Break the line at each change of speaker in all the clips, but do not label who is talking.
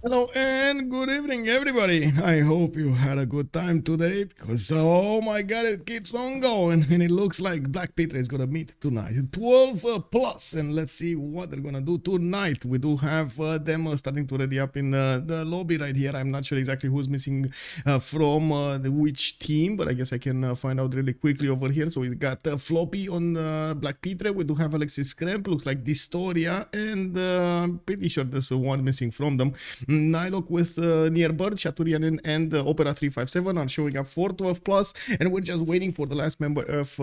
Hello and good evening, everybody. I hope you had a good time today because, oh my god, it keeps on going and it looks like BlackPitre is gonna meet tonight. 12 plus, and let's see what they're gonna do tonight. We do have them starting to ready up in the lobby right here. I'm not sure exactly who's missing from which team, but I guess I can find out really quickly over here. So we got Floppy on BlackPitre. We do have AlexisKrempp, looks like dISTORIA, and I'm pretty sure there's one missing from them. NiLocC with Nearbird, Shaturyanin, and Opera 357 are showing up for 12 plus, and we're just waiting for the last member of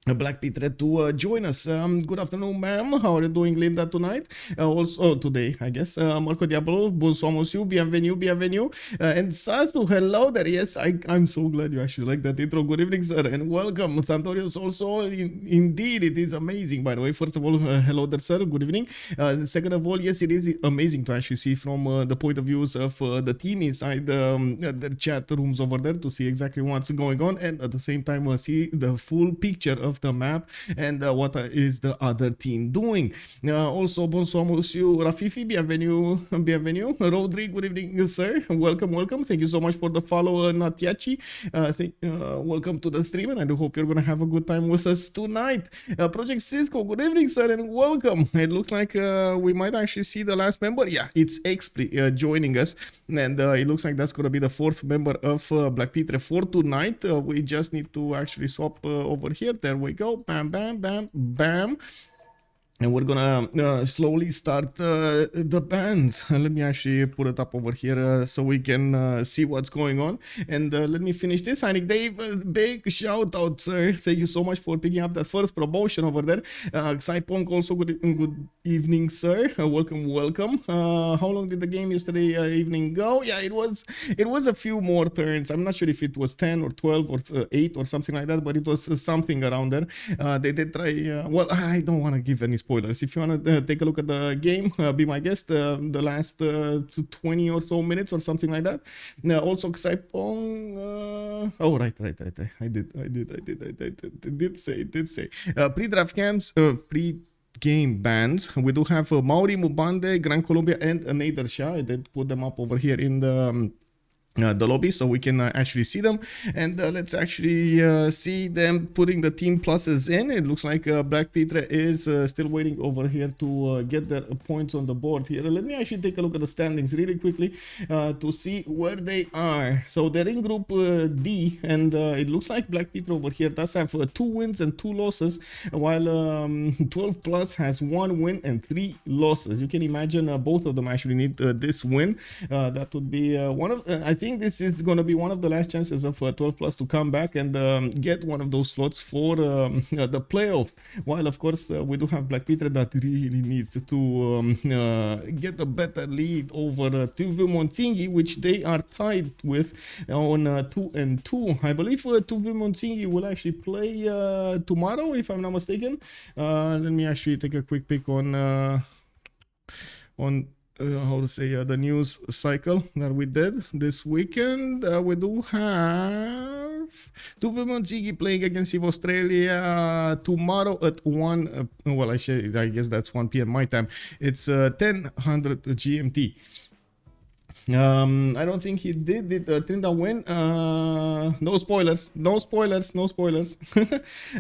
BlackPitre to join us. Good afternoon, ma'am. How are you doing, Linda, tonight? Also today, I guess. Marco Diablo, bonsoir monsieur, bienvenue, bienvenue. And Sasu, hello there. Yes, I'm so glad you actually like that intro. Good evening, sir, and welcome. Santorius also, indeed, it is amazing, by the way. First of all, hello there, sir. Good evening. Second of all, yes, it is amazing to actually see from the point of views of the team inside the chat rooms over there to see exactly what's going on, and at the same time see the full picture of the map and what is the other team doing. Also, bonsoir monsieur Rafifi, bienvenue, bienvenue. Rodri, good evening, sir. Welcome, welcome. Thank you so much for the follow, Natyachi. Welcome to the stream, and I do hope you're gonna have a good time with us tonight. Project Cisco, good evening, sir, and welcome. It looks like we might actually see the last member. Yeah, it's Xpli joining us, and it looks like that's gonna be the fourth member of BlackPitre for tonight. We just need to actually swap over here. There we go. Bam, bam, bam, bam. And we're gonna slowly start the bands. Let me actually put it up over here so we can see what's going on. And let me finish this. Sonic Dave, big shout out, sir. Thank you so much for picking up that first promotion over there. Xipong also, good evening, sir. Welcome, welcome. How long did the game yesterday evening go? Yeah, it was a few more turns. I'm not sure if it was 10 or 12 or 8 or something like that, but it was something around there. They did try, well, I don't want to give any spoilers. If you want to take a look at the game, be my guest. The last 20 or so minutes or something like that. Also, Xipong. Oh, right. I did say. Pre-draft camps, game bands. We do have Mauri Mubande, Gran Colombia, and Nader Shah. I did put them up over here in the lobby so we can actually see them, and let's actually see them putting the team pluses in. It looks like BlackPitre is still waiting over here to get their points on the board here. Let me actually take a look at the standings really quickly to see where they are. So they're in group D, and it looks like BlackPitre over here does have 2 wins and 2 losses, while 12 plus has 1 win and 3 losses. You can imagine both of them actually need this win. That would be one of I think this is going to be one of the last chances of 12 plus to come back and get one of those slots for the playoffs. While of course we do have BlackPitre that really needs to get a better lead over Tuvu Montzingi, which they are tied with on 2-2. I believe Tuvu Montzingi will actually play tomorrow, if I'm not mistaken. Let me actually take a quick pick on how to say the news cycle that we did this weekend. We do have Tuvu Montzingi playing against Civ Australia tomorrow at 1. Well, I guess that's 1 p.m. my time. It's 10:00 GMT. I don't think he did Trinda win. No spoilers.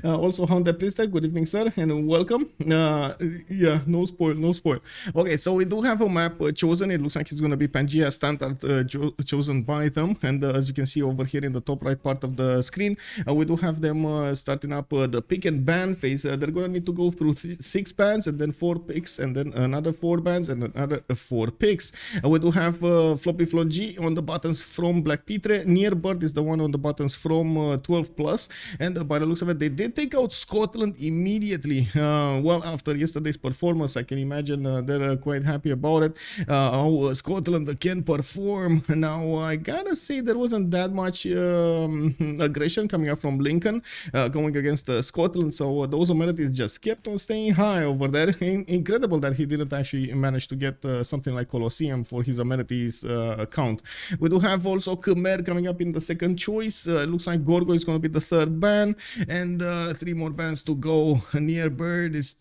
Also, Hunter Priester, good evening, sir, and welcome. Yeah, no spoil. Okay, so we do have a map chosen. It looks like it's going to be Pangea Standard chosen by them, and as you can see over here in the top right part of the screen, we do have them starting up the pick and ban phase. They're going to need to go through 6 bans and then 4 picks and then another 4 bans and another 4 picks. We do have FloppyFloNG on the buttons from BlackPitre. Nearbird is the one on the buttons from 12 plus, and by the looks of it, they did take out Scotland immediately. Well, after yesterday's performance, I can imagine they're quite happy about it. How Scotland can perform. Now, I gotta say there wasn't that much aggression coming up from Lincoln going against Scotland, so those amenities just kept on staying high over there. Incredible that he didn't actually manage to get something like Colosseum for his amenities account. We do have also Khmer coming up in the second choice. Looks like Gorgo is going to be the third ban, and 3 more bans to go. Nearbird is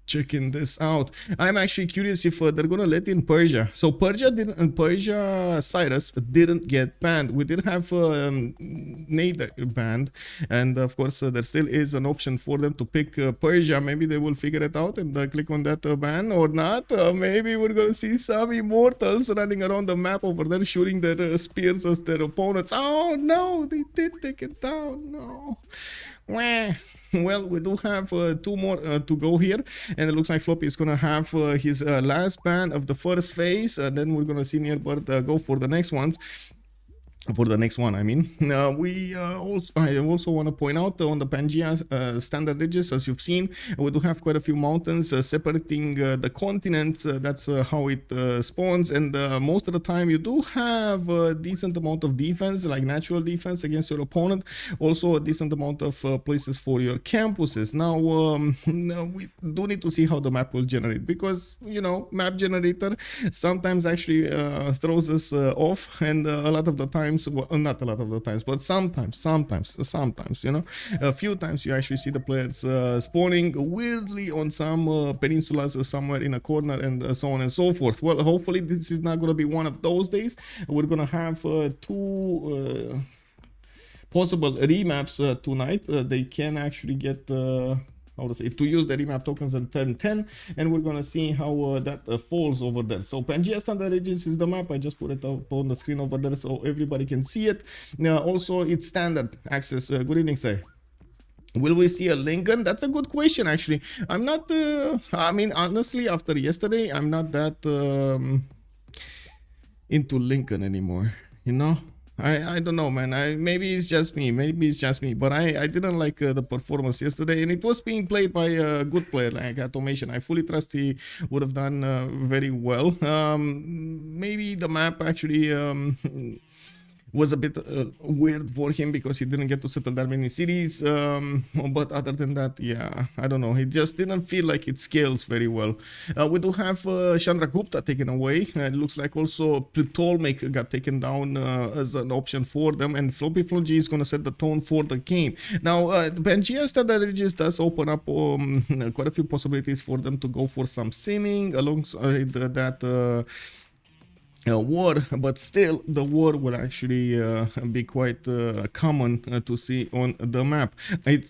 checking this out. I'm actually curious if they're gonna let in Persia. So Persia Cyrus didn't get banned. We did have Nader banned, and of course there still is an option for them to pick Persia. Maybe they will figure it out and click on that ban or not. Maybe we're gonna see some immortals running around the map over there shooting their spears as their opponents. Oh no, they did take it down. No. Well, we do have 2 more to go here, and it looks like Floppy is gonna have his last ban of the first phase, and then we're gonna see Nearbird go for the next ones. For the next one, I mean, I also want to point out on the Pangea standard ridges, as you've seen, we do have quite a few mountains separating the continents. That's how it spawns, and most of the time you do have a decent amount of defense, like natural defense against your opponent. Also a decent amount of places for your campuses. Now, we do need to see how the map will generate, because, you know, map generator sometimes actually throws us off, and a lot of the times, well, not a lot of the times, but sometimes, you know, a few times you actually see the players spawning weirdly on some peninsulas somewhere in a corner, and so on and so forth. Well, hopefully this is not going to be one of those days. We're going to have 2 possible remaps tonight. They can actually get how to say, to use the remap tokens on turn 10, and we're gonna see how that falls over there. So Pangea Standard Ages is the map. I just put it up on the screen over there so everybody can see it. Also, it's standard access. Good evening, sir. Will we see a Lincoln? That's a good question, actually. I'm not, I mean, honestly, after yesterday, I'm not that into Lincoln anymore, you know? I don't know, man. Maybe it's just me, but I didn't like the performance yesterday, and it was being played by a good player like Automation. I fully trust he would have done very well. Maybe the map actually was a bit weird for him because he didn't get to settle that many cities, but other than that, yeah, I don't know, it just didn't feel like it scales very well. We do have Chandragupta taken away. It looks like also Ptolemy got taken down as an option for them, and FloppyFloNG is going to set the tone for the game. Now, the Pangea Standard Ages does open up quite a few possibilities for them to go for some simming alongside that war, but still the war will actually be quite common to see on the map.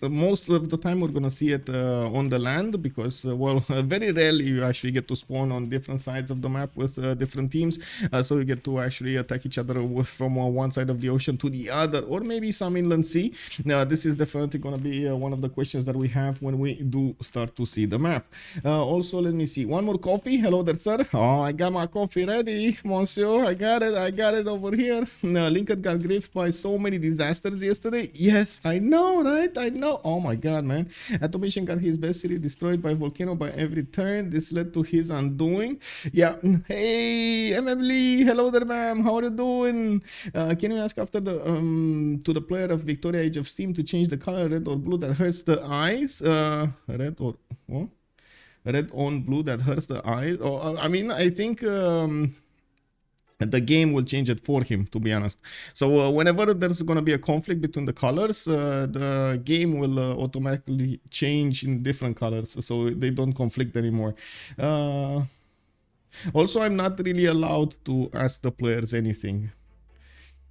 Most of the time we're gonna see it on the land because well, very rarely you actually get to spawn on different sides of the map with different teams, so you get to actually attack each other from one side of the ocean to the other, or maybe some inland sea. This is definitely gonna be one of the questions that we have when we do start to see the map. Also, let me see, one more coffee. Hello there, sir. Oh, I got my coffee ready, monsieur. I got it over here. Lincoln got griefed by so many disasters yesterday. Yes, I know, right? I know. Oh my god, man. Automation got his best city destroyed by volcano by every turn. This led to his undoing. Yeah. Hey, Emily. Hello there, ma'am. How are you doing? Can you ask after the to the player of Victoria Age of Steam to change the color red or blue that hurts the eyes? Red or what? Red on blue that hurts the eyes? Oh, I mean, I think the game will change it for him, to be honest. So whenever there's going to be a conflict between the colors, the game will automatically change in different colors, so they don't conflict anymore. Also, I'm not really allowed to ask the players anything.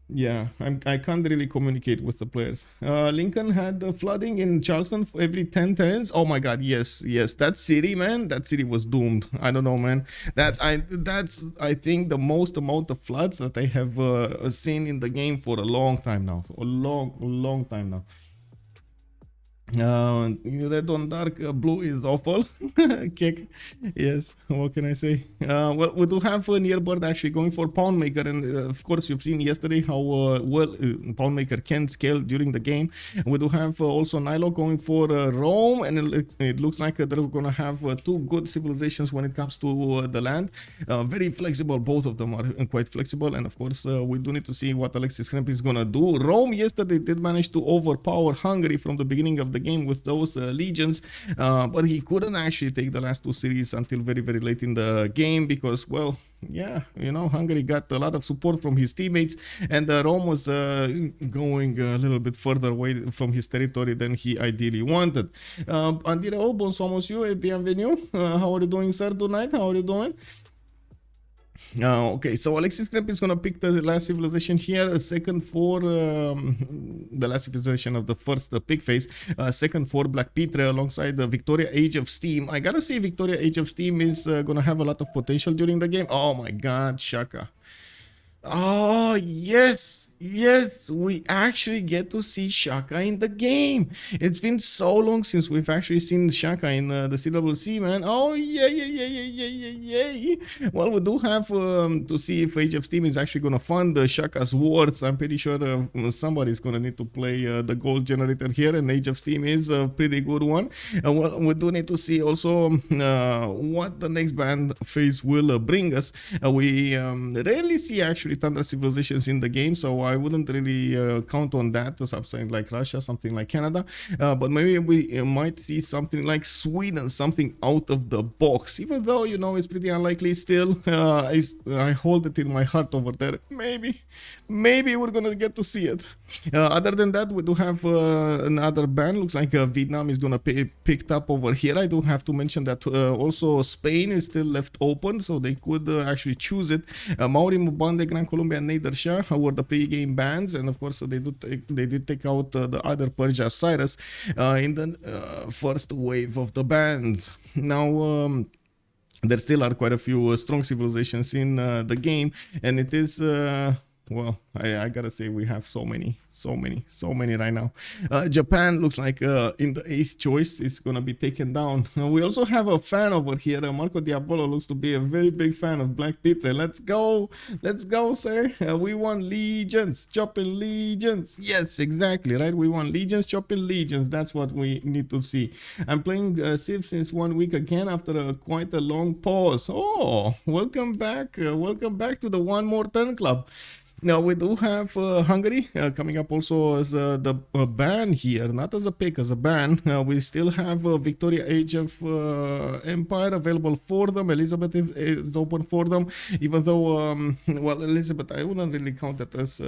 Yeah, I can't really communicate with the players. Lincoln had the flooding in Charleston for every 10 turns. Oh my god, yes. That city, man, that city was doomed. I don't know, man. That's I think the most amount of floods that I have seen in the game for a long time now. A long time now. Red on dark, blue is awful. Kick. Yes, what can I say? Well, we do have Nearbird actually going for Poundmaker, and of course you've seen yesterday how well Poundmaker can scale during the game. We do have also NiLocC going for Rome, and it looks like they're gonna have 2 good civilizations when it comes to the land. Very flexible, both of them are quite flexible, and of course we do need to see what AlexisKrempp is gonna do. Rome yesterday did manage to overpower Hungary from the beginning of the the game with those legions, but he couldn't actually take the last 2 series until very, very late in the game because, well, yeah, you know, Hungary got a lot of support from his teammates, and Rome was going a little bit further away from his territory than he ideally wanted. Andire, bonsoir monsieur et bienvenue. How are you doing, sir, tonight? How are you doing? Okay, so AlexisKrempp is gonna pick the last civilization here, second for the last civilization of the first pick phase, second for BlackPitre alongside the Victoria Age of Steam. I gotta say, Victoria Age of Steam is gonna have a lot of potential during the game. Oh my god, Shaka. Oh, yes, yes, we actually get to see Shaka in the game. It's been so long since we've actually seen Shaka in the CWC, man. Oh, yay. Well, we do have to see if Age of Steam is actually going to fund Shaka's wards. I'm pretty sure somebody's going to need to play the gold generator here, and Age of Steam is a pretty good one. Well, we do need to see also what the next band phase will bring us. We rarely see actually Thunder civilizations in the game, so I wouldn't really count on that. Something like Russia, something like Canada, but maybe we might see something like Sweden, something out of the box, even though, you know, it's pretty unlikely still. I hold it in my heart over there. Maybe we're gonna get to see it. Other than that, we do have another ban. Looks like Vietnam is gonna be picked up over here. I do have to mention that also Spain is still left open, so they could actually choose it. Maori, Mubande, Gran Colombia, and Nader Shah were the pre-game bans, and of course they did take out the other Persia Cyrus in the first wave of the bans. Now there still are quite a few strong civilizations in the game, and it is well, I gotta say, we have so many right now. Japan looks like in the 8th choice is gonna be taken down. We also have a fan over here. Marco Diabolo looks to be a very big fan of BlackPitre. Let's go, sir. We want legions, chopping legions. Yes, exactly, right? We want legions, chopping legions. That's what we need to see. I'm playing Civ since 1 week again after quite a long pause. Oh, welcome back to the One More Turn Club. Now we do have Hungary coming up also as the ban here, not as a pick, as a ban. We still have Victoria Age of Empire available for them. Elizabeth is open for them, even though, well, Elizabeth, I wouldn't really count that as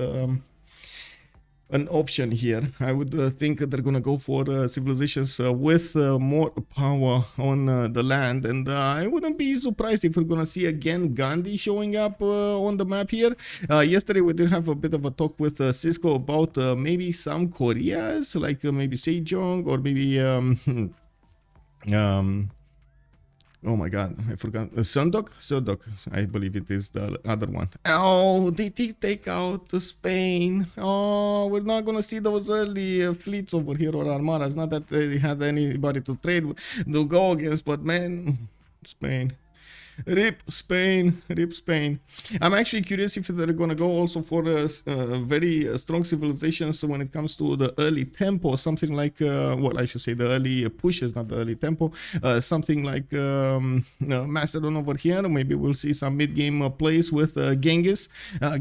an option here. I would think they're gonna go for civilizations with more power on the land, and I wouldn't be surprised if we're gonna see again Gandhi showing up on the map here. Yesterday we did have a bit of a talk with Cisco about maybe some Koreas, like maybe Sejong, or maybe oh my god, I forgot. Sundok, I believe it is the other one. Oh, they did take out Spain. Oh, we're not gonna see those early fleets over here, or armadas. Not that they had anybody to trade with, to go against, but man, Spain. Rip Spain. I'm actually curious if they're gonna go also for very strong civilizations when it comes to the early tempo, something like well, I should say the early pushes, not the early tempo, something like Macedon over here. Maybe we'll see some mid-game plays with Genghis.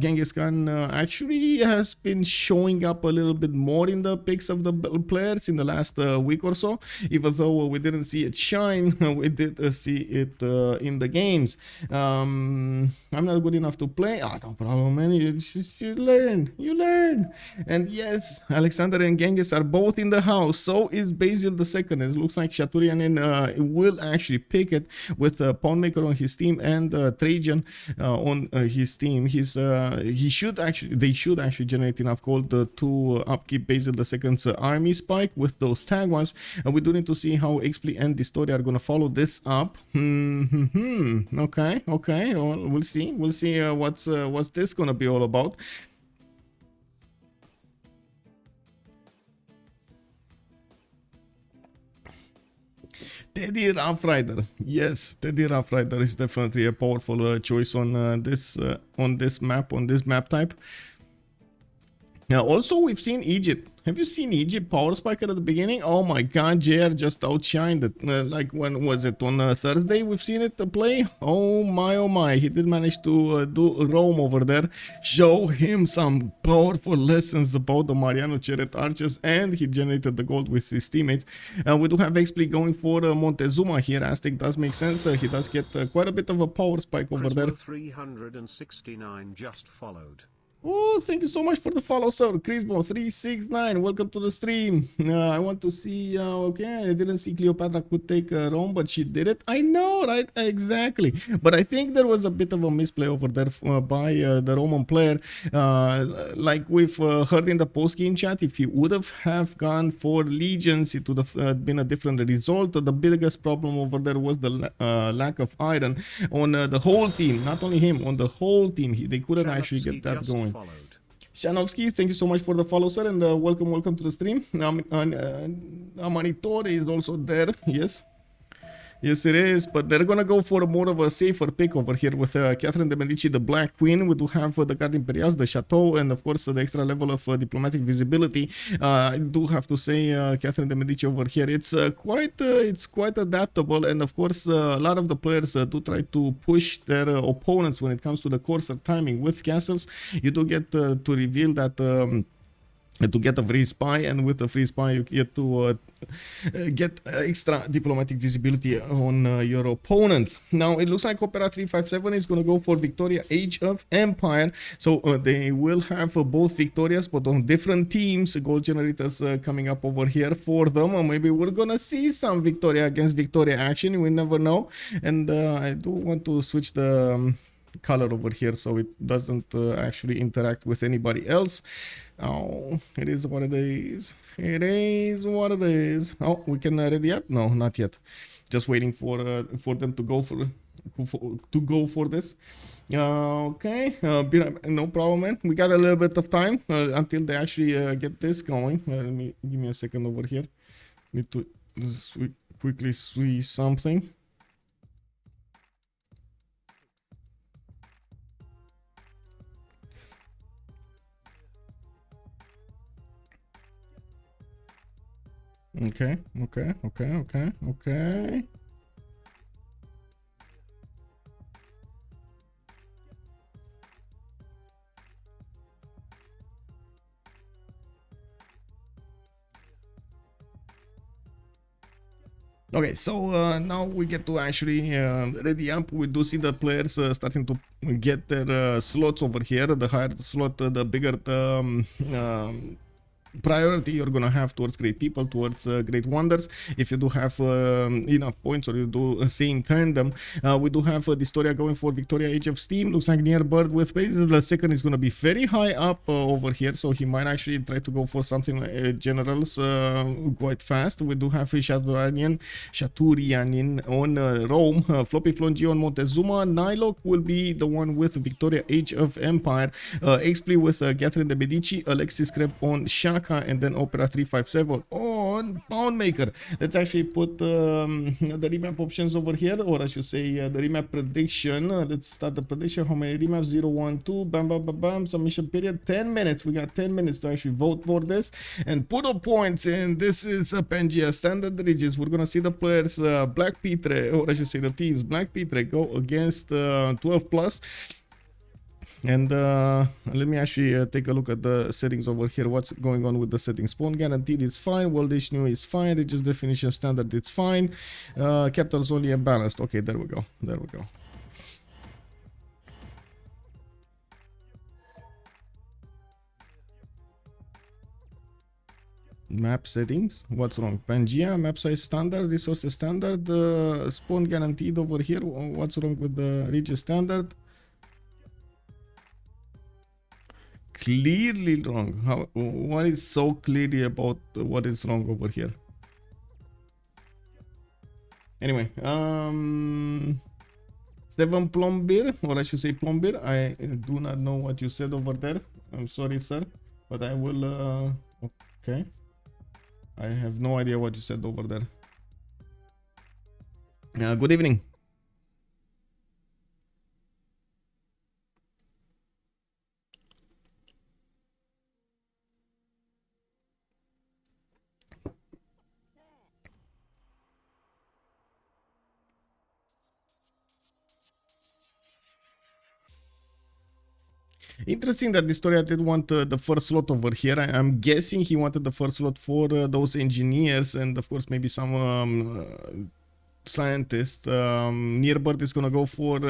Genghis Khan actually has been showing up a little bit more in the picks of the players in the last week or so, even though we didn't see it shine. We did see it in the game. I'm not good enough to play. No problem, man. You learn. And yes, Alexander and Genghis are both in the house. So is Basil II. It looks like Shaturyanin will actually pick it with Pawnmaker on his team and Trajan on his team. They should actually generate enough gold to upkeep Basil II's army spike with those tag ones. We do need to see how Xpli and dISTORIA are gonna follow this up. Okay. Well, we'll see. What's this gonna be all about. Teddy Roughrider. Yes, Teddy Roughrider is definitely a powerful choice on this map type. Now, also, we've seen Egypt. Have you seen Egypt power spike at the beginning? Oh my god, JR just outshined it. Like, when was it? On Thursday we've seen it play? Oh my. He did manage to do Rome over there. Show him some powerful lessons about the Mariano Cheret archers, and he generated the gold with his teammates. We do have Xpli going for Montezuma here. Aztec does make sense. He does get quite a bit of a power spike over there.
369 just followed.
Oh, thank you so much for the follow, sir. Crisbo369, welcome to the stream. I want to see, okay, I didn't see Cleopatra could take Rome, but she did it. I know, right? Exactly. But I think there was a bit of a misplay over there by the Roman player. Like we've heard in the post-game chat, if he would have gone for legions, it would have been a different result. The biggest problem over there was the lack of iron on the whole team. Not only him, on the whole team. They couldn't actually get that going. Shanovsky, thank you so much for the follow, sir, and welcome to the stream. Amanitore is also there, yes. Yes, it is, but they're gonna go for more of a safer pick over here with Catherine de Medici, the Black Queen. We do have the Guard Imperials, the Chateau, and of course the extra level of diplomatic visibility. I do have to say, Catherine de Medici over here, it's quite adaptable, and of course a lot of the players do try to push their opponents when it comes to the courser timing with castles. You do get to reveal that. To get a free spy, and with the free spy you get to get extra diplomatic visibility on your opponents. Now it looks like Opera 357 is going to go for Victoria Age of Empire, so they will have both Victorias but on different teams. Gold generators coming up over here for them, or maybe we're gonna see some Victoria against Victoria action, we never know. And I do want to switch the color over here so it doesn't actually interact with anybody else. Oh, it is what it is. It is what it is. Oh, we can ready up? No, not yet. Just waiting for them to go for this. Okay, no problem, man. We got a little bit of time until they actually get this going. Give me a second over here. Need to quickly see something. Okay. Okay, so now we get to actually ready up. We do see the players starting to get their slots over here. The higher the slot, the bigger the priority you're gonna have towards great people, towards great wonders. If you do have enough points, or you do same turn them. We do have dISTORIA going for Victoria Age of Steam. Looks like near bird with Basil. The second is gonna be very high up over here, so he might actually try to go for something like generals quite fast. We do have Shaturyanin on Rome, FloppyFloNG on Montezuma. NiLocC will be the one with Victoria Age of Empire. Xpli with Catherine de Medici, AlexisKrempp on Shaka, and then Opera 357 on Poundmaker. Let's actually put the remap options over here, or I should say the remap prediction. Let's start the prediction. How many remaps? 0, 1, 2. Bam, bam, bam, bam. Submission period 10 minutes. We got 10 minutes to actually vote for this and put up points in. This is a Pangea standard regions. We're gonna see the players BlackPitre, or I should say the teams BlackPitre go against 12 plus. And let me actually take a look at the settings over here. What's going on with the settings? Spawn guaranteed, it's fine. World Age new is fine. Regions definition standard, it's fine. Capitals only and balanced. Okay, there we go. There we go. Map settings. What's wrong? Pangea, map size standard, resources standard, spawn guaranteed over here. What's wrong with the region standard? Clearly wrong. What is so clearly about what is wrong over here? Anyway, 7 Plombir, or I should say Plombir. I do not know what you said over there. I'm sorry, sir, but I will. Okay, I have no idea what you said over there. Good evening. Interesting that dISTORIA did want the first slot over here. I'm guessing he wanted the first slot for those engineers and of course maybe some scientists. Nearbird is gonna go for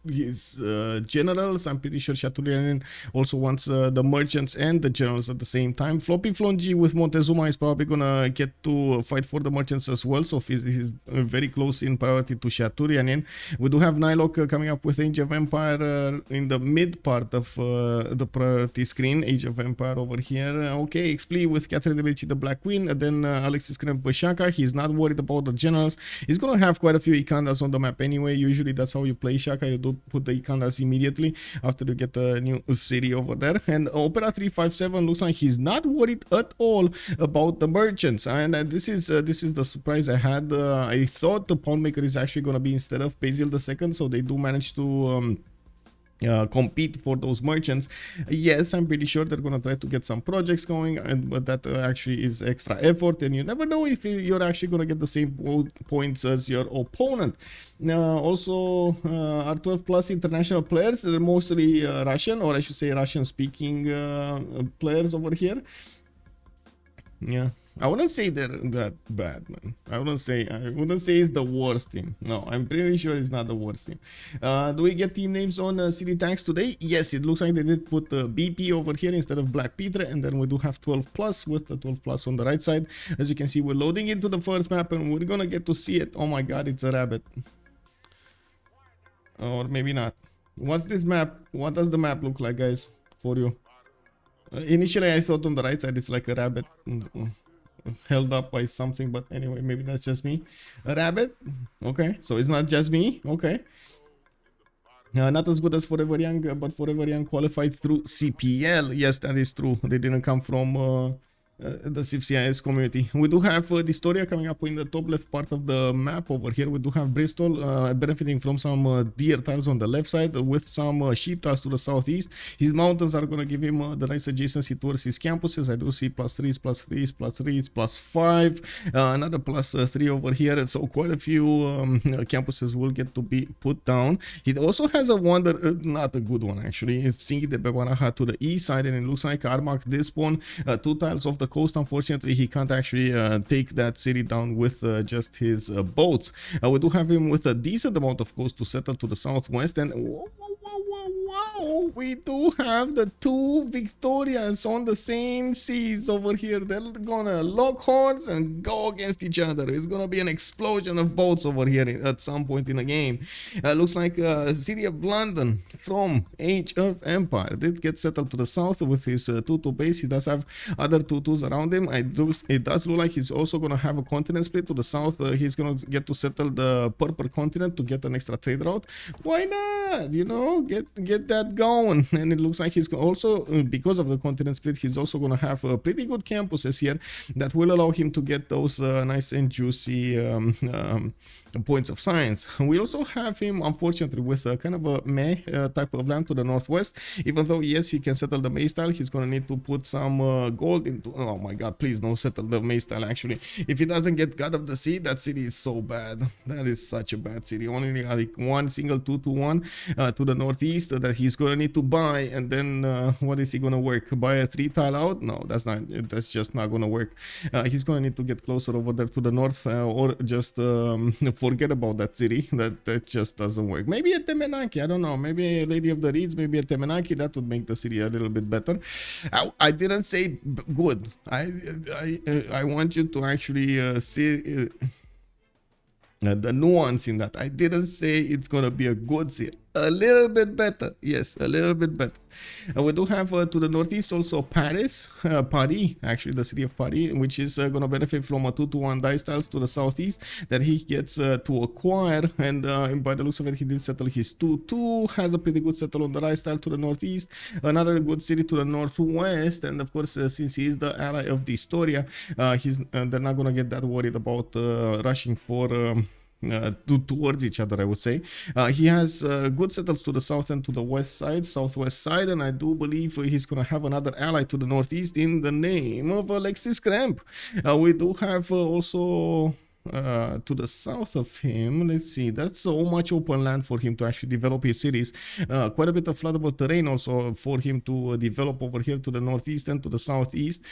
his generals. I'm pretty sure Shaturyanin also wants the merchants and the generals at the same time. FloppyFloNG with Montezuma is probably gonna get to fight for the merchants as well, so he's very close in priority to Shaturyanin. We do have NiLocC coming up with Age of Empire in the mid part of the priority screen. Age of Empire over here. Okay, Xpli with Catherine de Medici, the Black Queen, and then AlexisKrempp Shaka. He's not worried about the generals. He's gonna have quite a few Ikandas on the map anyway. Usually that's how you play Shaka. You do put the Ikandas immediately after you get a new city over there. And Opera 357 looks like he's not worried at all about the merchants. And this is the surprise I had. I thought the pawn maker is actually going to be instead of Basil II, so they do manage to compete for those merchants. Yes, I'm pretty sure they're gonna try to get some projects going, but that actually is extra effort, and you never know if you're actually gonna get the same points as your opponent. Also, R12 plus international players, they're mostly Russian, or I should say Russian speaking players over here. Yeah, I wouldn't say they're that bad, man. I wouldn't say it's the worst team. No, I'm pretty sure it's not the worst team. Do we get team names on city tanks today? Yes, it looks like they did put BP over here instead of BlackPitre, and then we do have 12 plus with the 12 plus on the right side. As you can see, we're loading into the first map, and we're gonna get to see it. Oh my god, it's a rabbit. Or maybe not. What's this map? What does the map look like, guys, for you? Initially, I thought on the right side it's like a rabbit held up by something, but anyway, maybe that's just me. A rabbit? Okay, so it's not just me. Okay. Not as good as Forever Young, but Forever Young qualified through CPL. Yes, that is true. They didn't come from the Civ6 community. We do have dISTORIA coming up in the top left part of the map over here. We do have Bristol benefiting from some deer tiles on the left side with some sheep tiles to the southeast. His mountains are going to give him the nice adjacency towards his campuses. I do see +3s, +3s, +3s, +5, another +3 over here. So quite a few campuses will get to be put down. He also has a wonder, not a good one actually. It's Singi de Bebanaha to the east side, and it looks like Armak this spawn 2 tiles off the coast. Unfortunately, he can't actually take that city down with just his boats. We do have him with a decent amount of coast to settle to the southwest, and whoa, we do have the 2 Victorias on the same seas over here. They're gonna lock horns and go against each other. It's gonna be an explosion of boats over here at some point in the game. Looks like City of London from Age of Empire did get settled to the south with his 2-2 base. He does have other 2-2s around him. It does look like he's also gonna have a continent split to the south. He's gonna get to settle the purple continent to get an extra trade route. Why not? You know, get that going. And it looks like he's also, because of the continent split, he's also gonna have pretty good campuses here that will allow him to get those nice and juicy points of science. We also have him, unfortunately, with kind of a meh type of land to the northwest. Even though, yes, he can settle the May style, he's gonna need to put some gold into. Oh my god, please don't settle the May style. Actually, if he doesn't get God of the Sea, that city is so bad. That is such a bad city. Only like one single 2-1 to the northeast that he's gonna need to buy, and then what is he gonna work? Buy a 3 tile out? No, that's just not gonna work. He's gonna need to get closer over there to the north, or just forget about that city. That just doesn't work. Maybe a Temenaki, I don't know. Maybe a Lady of the Reeds, maybe a Temenaki. That would make the city a little bit better. I didn't say good. I want you to actually see the nuance in that. I didn't say it's gonna be a good city. A little bit better, yes, a little bit better. We do have to the northeast also Paris, actually the city of Paris, which is going to benefit from a 2-1 dice tiles to the southeast that he gets to acquire. And by the looks of it, he did settle his 2-2, has a pretty good settle on the dice tile to the northeast, another good city to the northwest. And of course, since he is the ally of dISTORIA, they're not going to get that worried about rushing for towards each other, I would say. He has good settles to the south and to the west side, southwest side, and I do believe he's gonna have another ally to the northeast in the name of AlexisKrempp. We do have also to the south of him, let's see, that's so much open land for him to actually develop his cities. Quite a bit of floodable terrain also for him to develop over here to the northeast and to the southeast.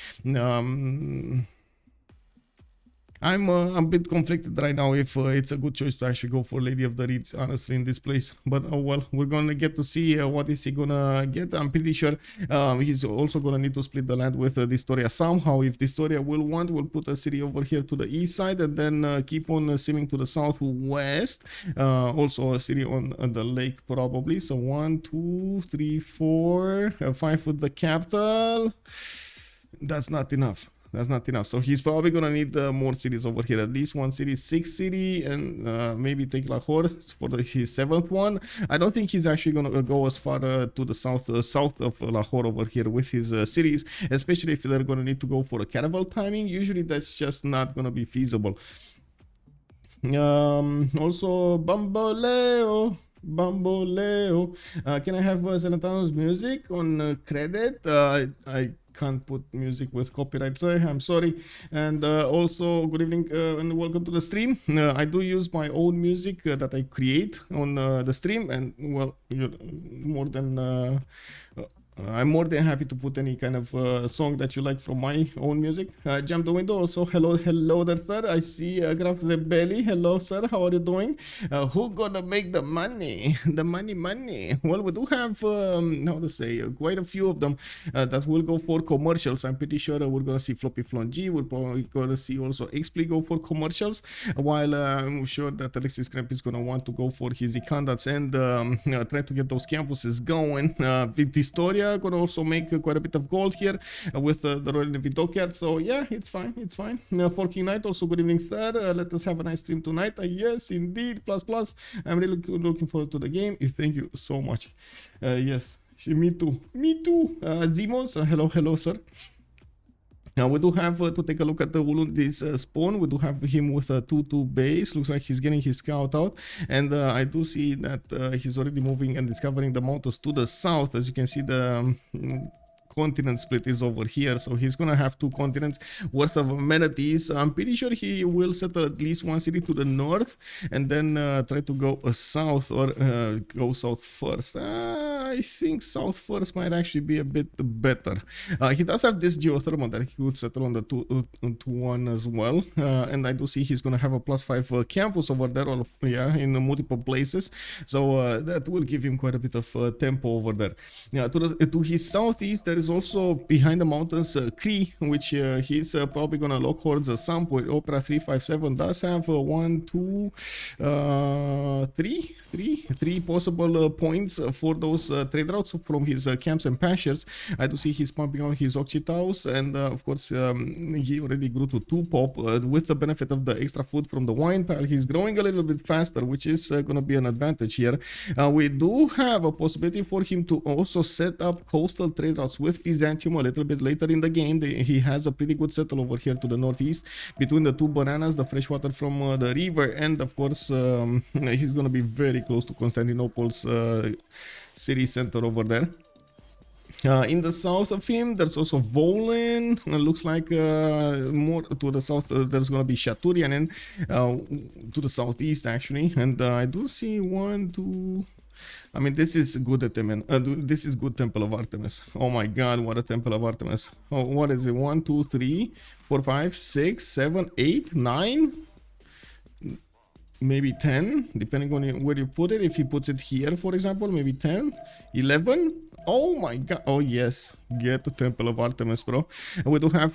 I'm a bit conflicted right now if it's a good choice to actually go for Lady of the Reeds, honestly, in this place. But oh well, we're gonna get to see what is he gonna get. I'm pretty sure he's also gonna need to split the land with dISTORIA somehow. If dISTORIA will want, we'll put a city over here to the east side and then keep on simming to the southwest. Also a city on the lake probably. So 1, 2, 3, 4, 5 with the capital. That's not enough. That's not enough. So he's probably gonna need more cities over here. At least one city, 6 city, and maybe take Lahore for his 7th one. I don't think he's actually gonna go as far to the south of Lahore over here with his cities, especially if they're gonna need to go for a caravel timing. Usually that's just not gonna be feasible. Also Bamboleo. Can I have Zelentano's music on credit? I can't put music with copyright, so I'm sorry. And also good evening and welcome to the stream. I do use my own music that I create on the stream, and well, you're more than I'm more than happy to put any kind of song that you like from my own music. Jump the window also. Hello there, sir. I see Graf the belly. Hello, sir. How are you doing? Who gonna make the money? The money. Well, we do have how to say quite a few of them that will go for commercials. I'm pretty sure we're gonna see FloppyFloNG. We're probably gonna see also Xpli go for commercials. While I'm sure that AlexisKrempp is gonna want to go for his ecandats and try to get those campuses going. dISTORIA gonna also make quite a bit of gold here with the Royal Navy dockyard. So yeah, it's fine. Forking Knight also, good evening, sir. Let us have a nice stream tonight. Yes, indeed, plus. I'm really looking forward to the game. Thank you so much. Yes, me too. Zimos, hello, sir. Now we do have to take a look at the Ulund's spawn. We do have him with a 2-2 base. Looks like he's getting his scout out, and I do see that he's already moving and discovering the mountains to the south. As you can see, the continent split is over here, so he's gonna have 2 continents worth of amenities. I'm pretty sure he will settle at least one city to the north and then try to go south, or go south first. I think south first might actually be a bit better. He does have this geothermal that he could settle on the 2-1 as well, and I do see he's gonna have a +5 campus over there, or yeah, in multiple places, so that will give him quite a bit of tempo over there. Yeah, to his southeast there is also behind the mountains Cree, which he's probably gonna lock hordes at some point. Opera 357 does have 1, 2, 3 possible points for those trade routes from his camps and pastures. I do see he's pumping out his Oxitaus, and of course he already grew to 2 pop with the benefit of the extra food from the wine pile. He's growing a little bit faster, which is gonna be an advantage here. We do have a possibility for him to also set up coastal trade routes with Byzantium a little bit later in the game. He has a pretty good settle over here to the northeast between the 2 bananas, the fresh water from the river, and of course he's gonna be very close to Constantinople's city center over there. In the south of him, there's also Volin. Looks like more to the south, there's going to be Shaturyanin, to the southeast actually. And I do see 1, 2... I mean, this is good this is good Temple of Artemis. Oh my god, what a Temple of Artemis. Oh, what is it? 1, 2, 3, 4, 5, 6, 7, 8, 9? Maybe 10, depending on where you put it. If he puts it here, for example, maybe 10, 11. Oh my god. Oh yes, get the Temple of Artemis, bro. And we do have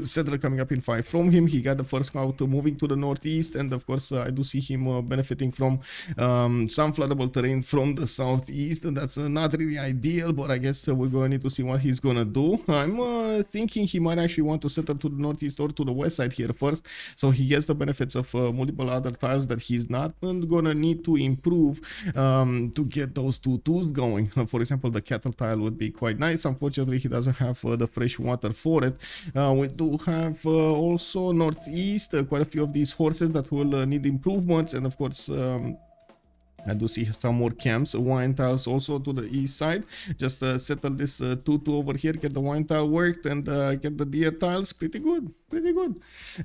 Settler coming up in 5 from him. He got the first scout moving to the northeast, and of course I do see him benefiting from some floodable terrain from the southeast, and that's not really ideal, but I guess we're going to need to see what he's gonna do. I'm thinking he might actually want to settle to the northeast or to the west side here first, so he gets the benefits of multiple other tiles that he's not gonna need to improve to get those 2 twos going. For example, the cattle tile would be quite nice. Unfortunately, he doesn't have the fresh water for it. We do have also northeast quite a few of these horses that will need improvements, and of course I do see some more camps, wine tiles also to the east side. Just settle this 2-2 over here, get the wine tile worked, and get the deer tiles. Pretty good.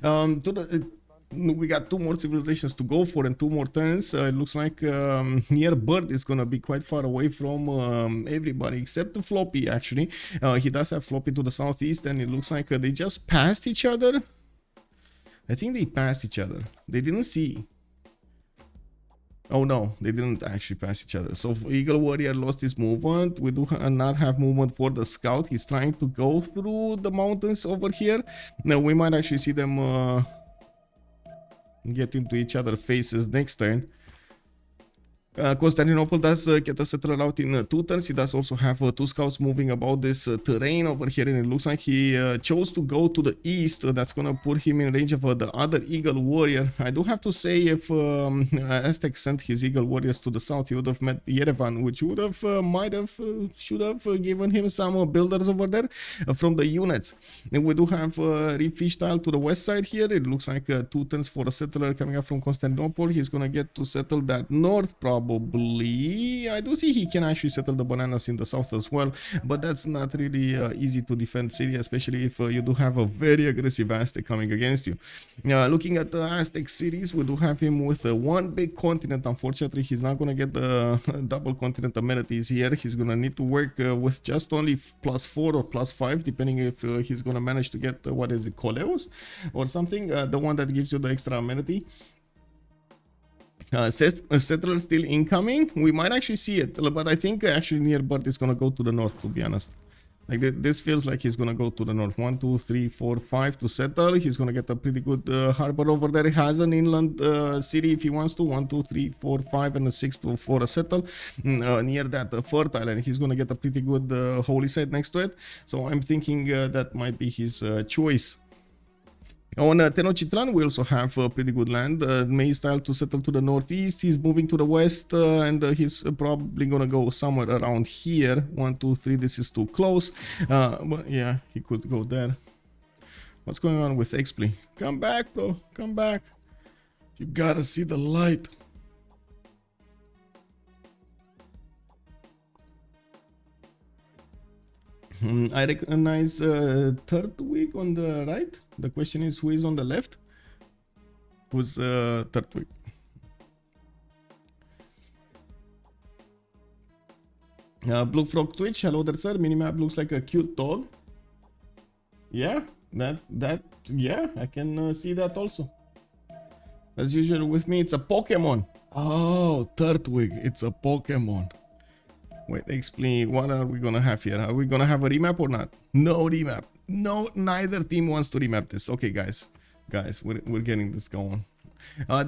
To the we got 2 more civilizations to go for and 2 more turns. It looks like near Bird is gonna be quite far away from everybody except the Floppy. Actually, he does have Floppy to the southeast, and it looks like they just passed each other. I think they passed each other. They didn't see. Oh no, they didn't actually pass each other. So Eagle Warrior lost his movement. We do not have movement for the scout. He's trying to go through the mountains over here. Now we might actually see them get into each other's faces next turn. Constantinople does get a settler out in 2 turns. He does also have 2 scouts moving about this terrain over here, and it looks like he chose to go to the east. That's gonna put him in range of the other Eagle Warrior. I do have to say, if Aztec sent his Eagle Warriors to the south, he would have met Yerevan, which would have should have given him some builders over there from the units. And we do have Reef Fish Tile to the west side here. It looks like 2 turns for a settler coming up from Constantinople. He's gonna get to settle that north probably. I do see he can actually settle the bananas in the south as well, but that's not really easy to defend Syria, especially if you do have a very aggressive Aztec coming against you. Looking at the Aztec cities, we do have him with 1 big continent. Unfortunately, he's not going to get the double continent amenities here. He's going to need to work with just only +4 or +5, depending if he's going to manage to get, what is it, Coleus or something, the one that gives you the extra amenity. Settler still incoming. We might actually see it, but I think actually near Bird is gonna go to the north, to be honest. Like this feels like he's gonna go to the north. 1, 2, 3, 4, 5 to settle. He's gonna get a pretty good harbor over there. He has an inland city if he wants to. 1, 2, 3, 4, 5, and a 6 for a settle near that fertile, and he's gonna get a pretty good holy site next to it. So I'm thinking that might be his choice. On Tenochtitlan, we also have pretty good land. Maize Tile to settle to the northeast. He's moving to the west, and he's probably gonna go somewhere around here. 1, 2, 3. This is too close. But yeah, he could go there. What's going on with Xpli? Come back, bro. Come back. You gotta see the light. I recognize 3rd week on the right. The question is, who is on the left? Who's 3rd week? Blue Frog Twitch, hello there, sir. Minimap looks like a cute dog. Yeah, yeah, I can see that also. As usual with me, it's a Pokemon. Oh, 3rd week, it's a Pokemon. Wait, explain, what are we gonna have here? Are we gonna have a remap or not? No remap. No, neither team wants to remap this. Okay, guys, we're getting this going.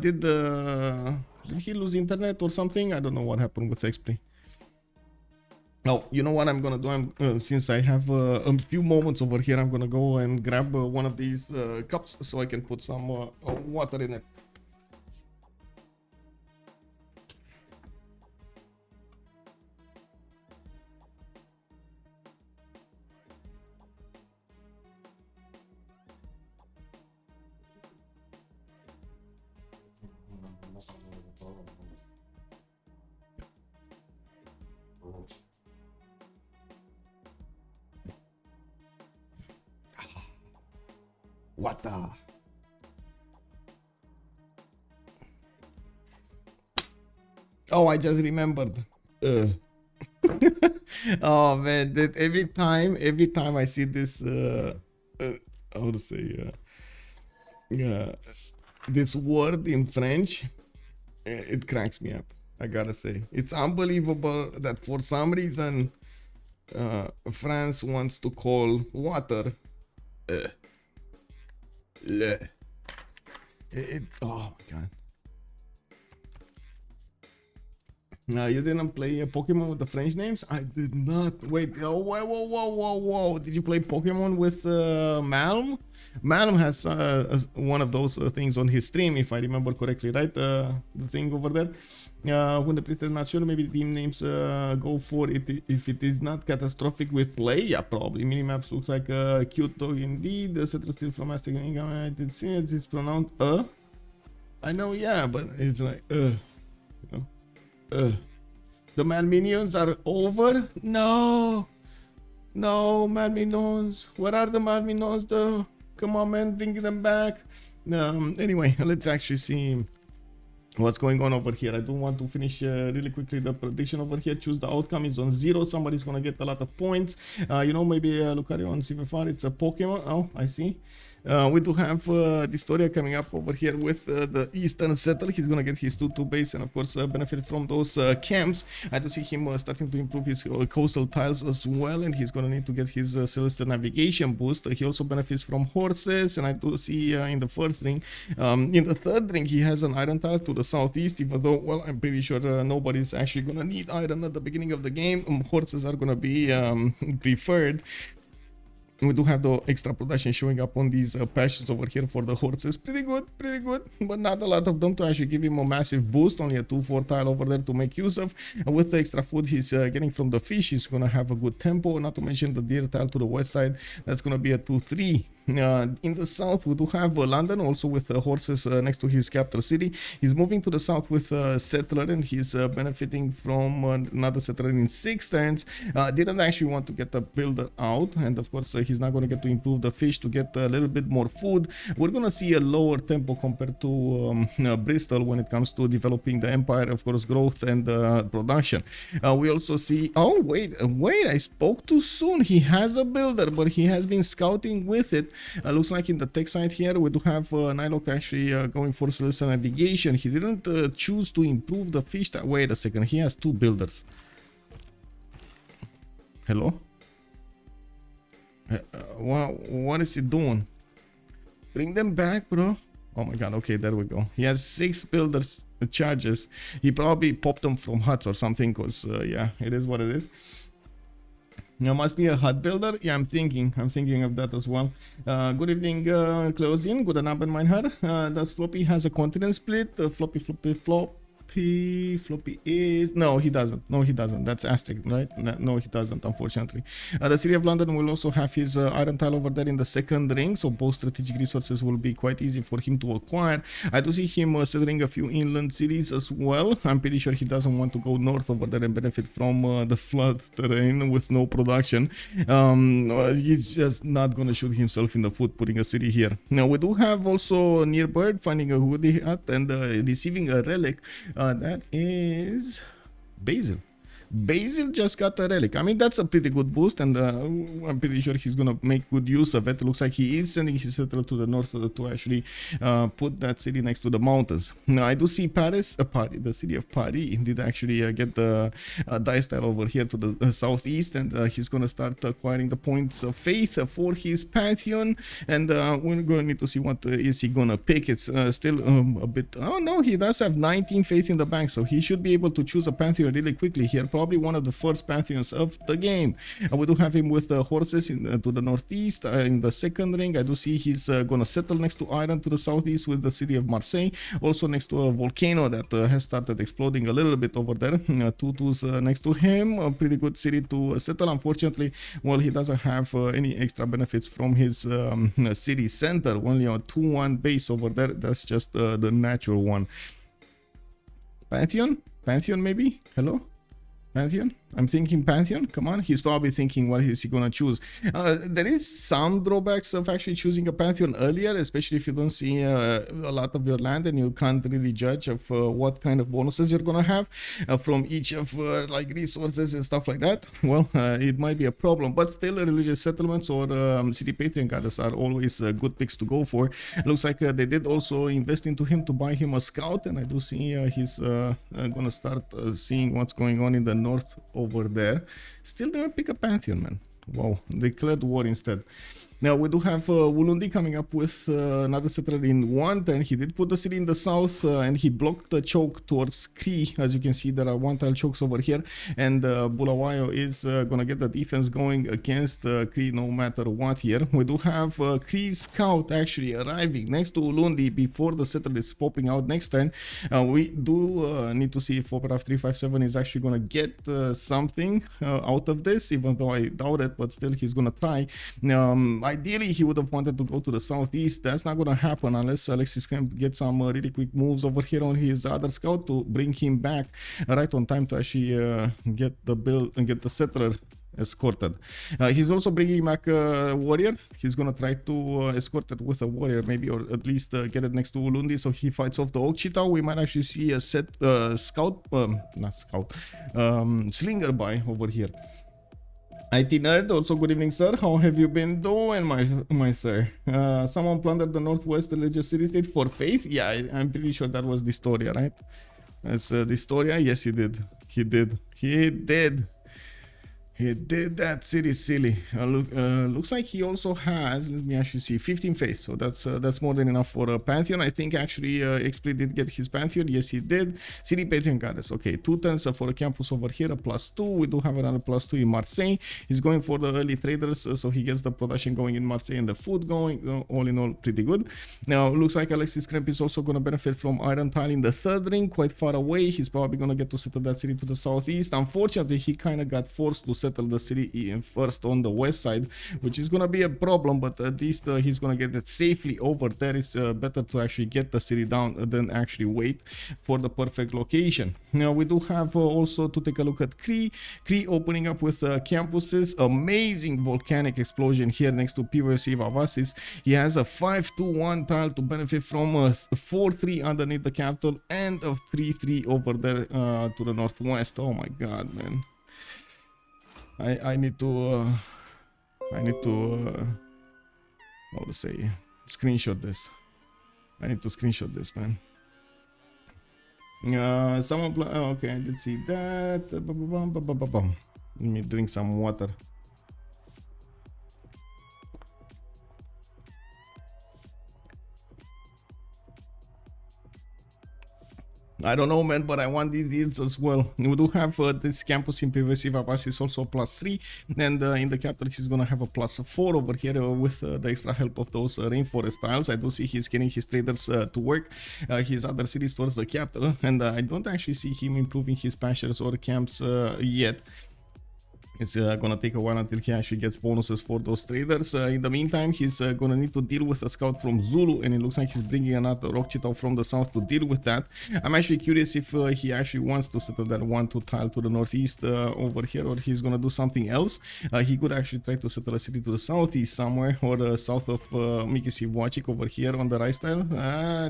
Did he lose internet or something? I don't know what happened with Xpli. Oh, you know what I'm gonna do? Since I have a few moments over here, I'm gonna go and grab one of these cups so I can put some water in it. What the? Oh, I just remembered. Oh man, that every time I see this, how to say, this word in French, it cracks me up. I gotta say, it's unbelievable that for some reason, France wants to call water. Oh my god. No, you didn't play a Pokemon with the French names? I did not. Wait, oh, whoa. Did you play Pokemon with Malm? Malm has one of those things on his stream, if I remember correctly, right? The thing over there. When the player is not sure, maybe the team names go for it if it is not catastrophic with play. Yeah, probably. Minimaps looks like a cute dog indeed. The setter still from Aztec. I did see it. It's pronounced I know, yeah, but it's like you know. The man minions are over? No, man minions. What are the man minions though? Come on, man, bring them back. Anyway, let's actually see what's going on over here. I don't want to finish really quickly the prediction over here. Choose the outcome is on 0. Somebody's gonna get a lot of points. You know, maybe Lucario on Civ6, it's a Pokemon. Oh, I see. We do have dISTORIA coming up over here with the Eastern Settler. He's gonna get his 2-2 base and of course benefit from those camps. I do see him starting to improve his coastal tiles as well, and he's gonna need to get his Celestial Navigation boost. He also benefits from horses, and I do see in the first ring. In the third ring, he has an iron tile to the southeast, even though, well, I'm pretty sure nobody's actually gonna need iron at the beginning of the game. Horses are gonna be preferred. We do have the extra production showing up on these passions over here for the horses. Pretty good, but not a lot of them to actually give him a massive boost. Only a 2-4 tile over there to make use of. With the extra food he's getting from the fish, he's gonna have a good tempo. Not to mention the deer tile to the west side. That's gonna be a 2-3. In the south, we do have London also with horses next to his capital city. He's moving to the south with settler, and he's benefiting from another settler in 6 turns. Didn't actually want to get a builder out, and of course he's not going to get to improve the fish to get a little bit more food. We're going to see a lower tempo compared to Bristol when it comes to developing the empire, of course, growth and production. We also see, oh wait, I spoke too soon. He has a builder, but he has been scouting with it. Looks like in the tech side here we do have NiLocC actually going for Celestial Navigation. He didn't choose to improve the fish. Wait a second, he has 2 builders. Hello? What is he doing? Bring them back, bro. Oh my god, okay, there we go. He has 6 builders charges. He probably popped them from huts or something, because yeah, it is what it is. There must be a hut builder. Yeah, I'm thinking of that as well. Good evening, Closing. Good Abend, mein Herr. Does Floppy has a continent split? Floppy is... No, he doesn't. That's Aztec, right? No, he doesn't, unfortunately. The city of London will also have his iron tile over there in the second ring, so both strategic resources will be quite easy for him to acquire. I do see him settling a few inland cities as well. I'm pretty sure he doesn't want to go north over there and benefit from the flood terrain with no production. He's just not gonna shoot himself in the foot putting a city here. Now, we do have also near bird finding a woody hut and receiving a relic. That is Basil. Basil just got a relic. I mean, that's a pretty good boost, and I'm pretty sure he's gonna make good use of it. Looks like he is sending his settler to the north to actually put that city next to the mountains. Now, I do see Paris, the city of Paris, did actually get the dice tile over here to the southeast, and he's gonna start acquiring the points of faith for his pantheon. And we're gonna need to see what is he gonna pick. It's still a bit. Oh no, he does have 19 faith in the bank, so he should be able to choose a pantheon really quickly here. Probably one of the first pantheons of the game. We do have him with horses to the northeast. In the second ring, I do see he's gonna settle next to Iron to the southeast with the city of Marseille. Also next to a volcano that has started exploding a little bit over there. Tutu's next to him. A pretty good city to settle. Unfortunately, well, he doesn't have any extra benefits from his city center. Only a 2-1 base over there. That's just the natural one. Pantheon? Pantheon maybe? Hello? Pantheon? I'm thinking Pantheon. Come on, he's probably thinking what is he gonna choose. There is some drawbacks of actually choosing a Pantheon earlier, especially if you don't see a lot of your land and you can't really judge of what kind of bonuses you're gonna have from each of like resources and stuff like that. Well, it might be a problem, but still religious settlements or city patron goddess are always good picks to go for. Looks like they did also invest into him to buy him a scout, and I do see he's gonna start seeing what's going on in the north over there. Still gonna pick a Pantheon, man. Wow, declared war instead. Now we do have Wulundi coming up with another settler in 1 turn. He did put the city in the south and he blocked the choke towards Cree. As you can see, there are 1-tile chokes over here, and Bulawayo is gonna get the defense going against Cree no matter what here. We do have Cree's scout actually arriving next to Ulundi before the settler is popping out next turn. We do need to see if Opera 357 is actually gonna get something out of this, even though I doubt it, but still he's gonna try. Ideally, he would have wanted to go to the southeast. That's not gonna happen unless AlexisKrempp gets some really quick moves over here on his other scout to bring him back right on time to actually get the build and get the settler escorted. He's also bringing back a warrior. He's gonna try to escort it with a warrior, maybe, or at least get it next to Ulundi, so he fights off the Okchita. We might actually see a set scout, not scout, slinger by over here. IT Nerd, also good evening, sir. How have you been doing, my sir? Someone plundered the northwest religious city-state for faith? Yeah, I'm pretty sure that was dISTORIA, right? That's dISTORIA. Yes, he did. He did. He did. He did that city silly. Looks like he also has, let me actually see, 15 faith. So that's more than enough for a Pantheon. I think actually Xpli did get his Pantheon. Yes, he did. City Patron Goddess. Okay, 2 turns for a campus over here, a +2. We do have another +2 in Marseille. He's going for the early traders, so he gets the production going in Marseille and the food going. All in all, pretty good. Now, looks like AlexisKrempp is also going to benefit from Iron Tile in the 3rd ring, quite far away. He's probably going to get to settle that city to the southeast. Unfortunately, he kind of got forced to settle the city first on the west side, which is gonna be a problem, but at least he's gonna get it safely over there. It's better to actually get the city down than actually wait for the perfect location. Now we do have also to take a look at Cree opening up with campuses. Amazing volcanic explosion here next to PVC Vavasis. He has a 5-2-1 tile to benefit from, a 4-3 underneath the capital, and a 3-3 over there to the northwest. Oh my god, man. I need to how to say, screenshot this. I need to screenshot this, man. Someone okay, I did see that. Let me drink some water. I don't know, man, but I want these yields as well. We do have this campus in PVC Vavas is also +3, and in the capital he's gonna have a +4 over here with the extra help of those rainforest tiles. I do see he's getting his traders to work his other cities towards the capital, and I don't actually see him improving his pastures or camps yet. It's gonna take a while until he actually gets bonuses for those traders. In the meantime, he's gonna need to deal with a scout from Zulu, and it looks like he's bringing another Okchita from the south to deal with that. I'm actually curious if he actually wants to settle that 1-2 tile to the northeast over here, or he's gonna do something else. He could actually try to settle a city to the southeast somewhere, or south of Mikisi Wachik over here on the rice tile. Nah,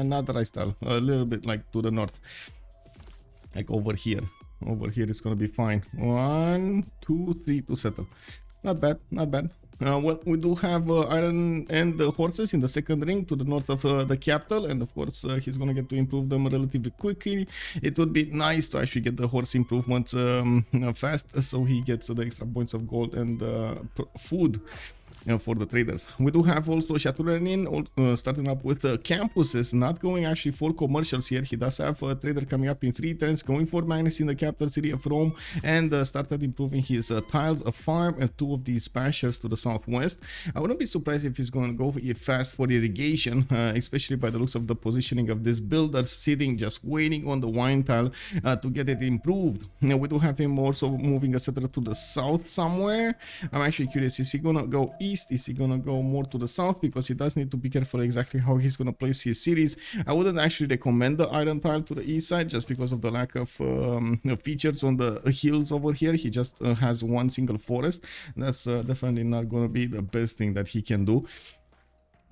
not the rice tile, a little bit like to the north, like over here. Over here it's gonna be fine. 1, 2, 3 to settle. Not bad, not bad. Well, we do have iron and horses in the 2nd ring to the north of the capital, and of course he's gonna get to improve them relatively quickly. It would be nice to actually get the horse improvements fast, so he gets the extra points of gold and food for the traders. We do have also Shaturyanin starting up with campuses, not going actually for commercials here. He does have a trader coming up in 3 turns, going for Magnus in the capital city of Rome, and started improving his tiles, a farm, and 2 of these pastures to the southwest. I wouldn't be surprised if he's going to go fast for irrigation, especially by the looks of the positioning of this builder, sitting just waiting on the wine tile to get it improved. Now we do have him also moving a settler to the south somewhere. I'm actually curious, is he gonna go east? Is he gonna go more to the south? Because he does need to be careful exactly how he's gonna place his cities. I wouldn't actually recommend the iron tile to the east side just because of the lack of features on the hills over here. He just has 1 single forest. That's definitely not gonna be the best thing that he can do.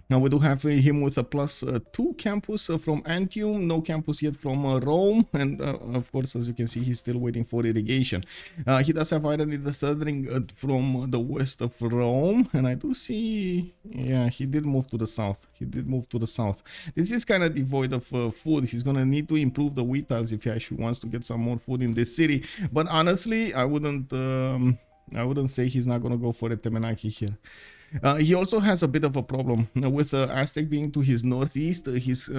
Now we do have him with a +2 campus from Antium, no campus yet from Rome, and of course, as you can see, he's still waiting for irrigation. He does have iron in the 3rd ring from the west of Rome, and I do see, yeah, he did move to the south. He did move to the south. This is kind of devoid of food. He's gonna need to improve the wheat tiles if he actually wants to get some more food in this city. But honestly, I wouldn't say he's not gonna go for a Temenaki here. He also has a bit of a problem with Aztec being to his northeast. He's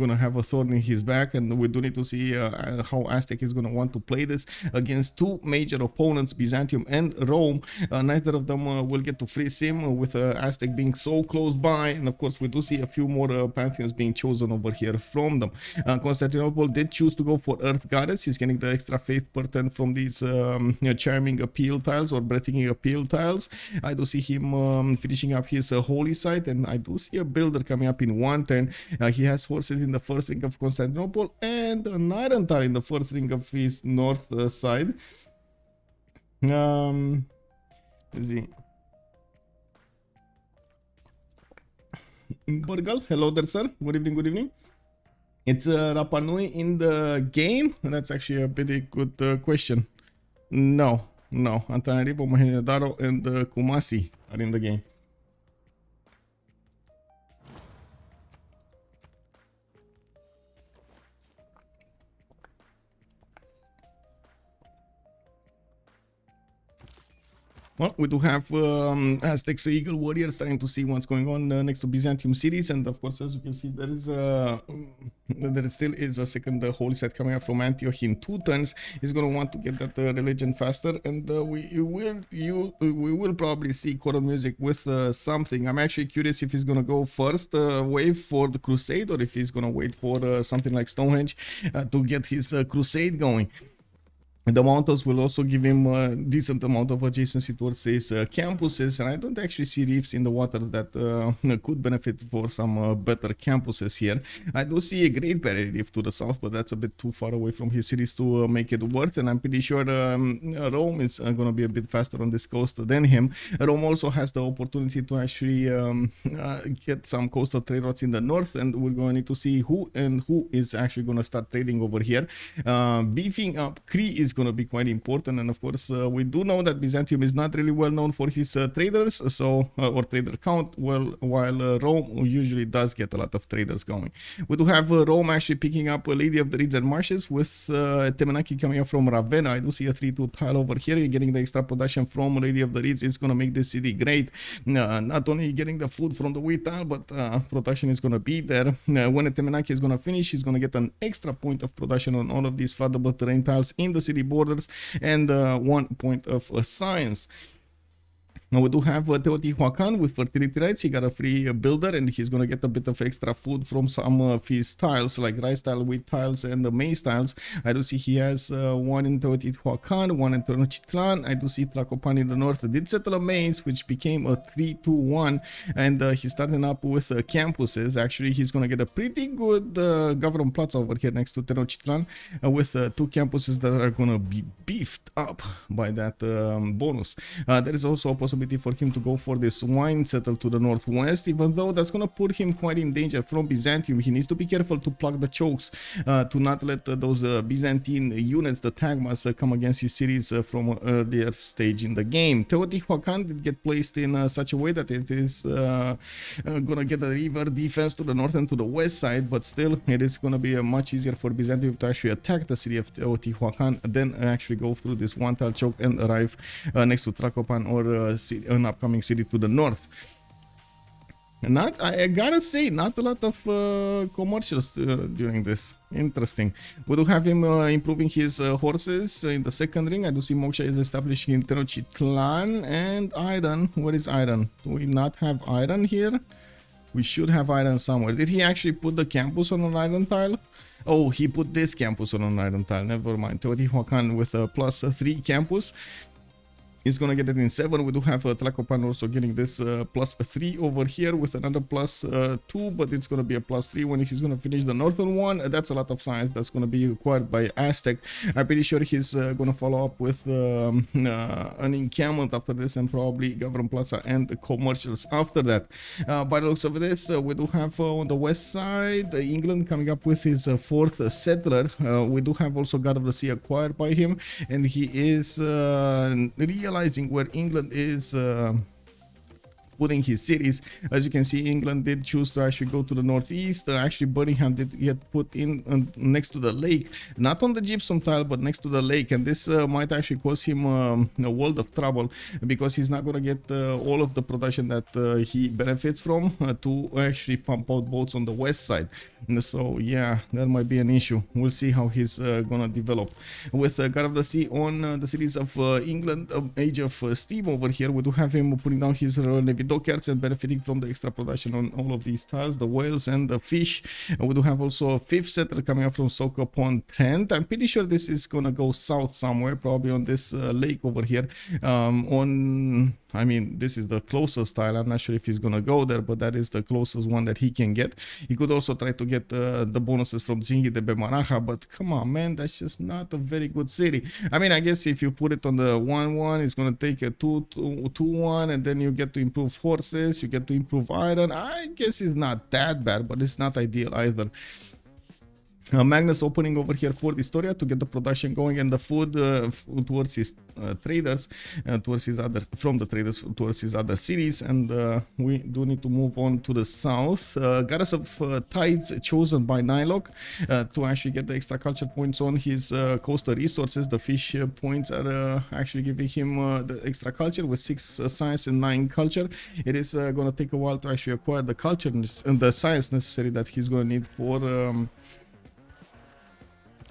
gonna have a thorn in his back, and we do need to see how Aztec is gonna want to play this against 2 major opponents, Byzantium and Rome. Neither of them will get to freeze him, with Aztec being so close by, and of course we do see a few more pantheons being chosen over here from them. Constantinople did choose to go for Earth Goddess. He's getting the extra faith per turn from these charming appeal tiles or breathtaking appeal tiles. I do see him finishing up his holy site, and I do see a builder coming up in 1 turn. He has horses in the 1st ring of Constantinople and an iron tile in the 1st ring of his north side. Let's see. Burgal, hello there, sir. Good evening, good evening. It's Rapa Nui in the game? That's actually a pretty good question. No, Antanarivo, Mohenjo-Daro, and Kumasi are in the game. Well, we do have Aztecs Eagle Warrior starting to see what's going on next to Byzantium cities, and of course, as you can see, there still is a second holy set coming up from Antioch in 2 turns. He's going to want to get that religion faster, and we will probably see choral music with something. I'm actually curious if he's going to go first wave for the Crusade, or if he's going to wait for something like Stonehenge to get his Crusade going. The mountains will also give him a decent amount of adjacency towards his campuses, and I don't actually see reefs in the water that could benefit for some better campuses here. I do see a Great Barrier Reef to the south, but that's a bit too far away from his cities to make it worth, and I'm pretty sure Rome is going to be a bit faster on this coast than him. Rome also has the opportunity to actually get some coastal trade routes in the north, and we're going to need to see who is actually going to start trading over here. Beefing up Cree is going to be quite important, and of course we do know that Byzantium is not really well known for his traders, so or trader count, while Rome usually does get a lot of traders going. We do have Rome actually picking up a Lady of the Reeds and Marshes with Temenaki coming up from Ravenna. I do see a 3-2 tile over here. You're getting the extra production from Lady of the Reeds. It's going to make this city great. Not only getting the food from the wheat tile, but production is going to be there. When Temenaki is going to finish, he's going to get an extra point of production on all of these floodable terrain tiles in the city borders, and 1 point of science. Now we do have Teotihuacan with fertility rights. He got a free builder, and he's going to get a bit of extra food from some of his tiles, like rice tile, wheat tiles, and the maize tiles. I do see he has one in Teotihuacan, one in Tenochtitlan. I do see Tlacopan in the north did settle a maize, which became a 3-2-1, and he's starting up with campuses. Actually, he's going to get a pretty good government plots over here next to Tenochtitlan with 2 campuses that are going to be beefed up by that bonus. There is also a possibility for him to go for this wine settle to the northwest, even though that's going to put him quite in danger from Byzantium. He needs to be careful to plug the chokes to not let those Byzantine units, the Tagmas, come against his cities from an earlier stage in the game. Teotihuacan did get placed in such a way that it is going to get a river defense to the north and to the west side, but still it is going to be much easier for Byzantium to actually attack the city of Teotihuacan than actually go through this one tile choke and arrive next to Tlacopan or an upcoming city to the north. I gotta say, not a lot of commercials during this. Interesting. We do have him improving his horses in the second ring. I do see Moksha is establishing in Tenochtitlan and iron. Where is iron? Do we not have iron here? We should have iron somewhere. Did he actually put the campus on an iron tile? Oh, he put this campus on an iron tile. Never mind. Teotihuacan with a +3 campus. He's gonna get it in 7. We do have Tlacopan also getting this +3 over here with another +2, but it's gonna be a +3 when he's gonna finish the northern one. That's a lot of science that's gonna be required by Aztec. I'm pretty sure he's gonna follow up with an encampment after this, and probably Government Plaza and commercials after that. By the looks of this, we do have on the west side England coming up with his 4th settler. We do have also God of the Sea acquired by him, and he is realizing where England is putting his cities. As you can see, England did choose to actually go to the northeast. Actually, Birmingham did get put in next to the lake, not on the gypsum tile, but next to the lake, and this might actually cause him a world of trouble, because he's not going to get all of the production that he benefits from to actually pump out boats on the west side. So yeah, that might be an issue. We'll see how he's gonna develop. With God of the Sea on the cities of England, Age of Steam over here, we do have him putting down his Navy dockers and benefiting from the extra production on all of these tiles, the whales and the fish. We do have also a 5th settler coming up from Soak upon Trent. I'm pretty sure this is gonna go south somewhere, probably on this lake over here. I mean, this is the closest tile. I'm not sure if he's gonna go there, but that is the closest one that he can get. He could also try to get the bonuses from Zingi de Bemaraja, but come on, man, that's just not a very good city. I mean, I guess if you put it on the 1-1, it's gonna take a 2-1, and then you get to improve horses, you get to improve iron. I guess it's not that bad, but it's not ideal either. Magnus opening over here for dISTORIA to get the production going and the food towards his traders, towards his other, from the traders towards his other cities, and we do need to move on to the south. Goddess of Tides chosen by NiLocC to actually get the extra culture points on his coastal resources. The fish points are actually giving him the extra culture with 6 science and 9 culture. It is gonna take a while to actually acquire the culture and the science necessary that he's gonna need for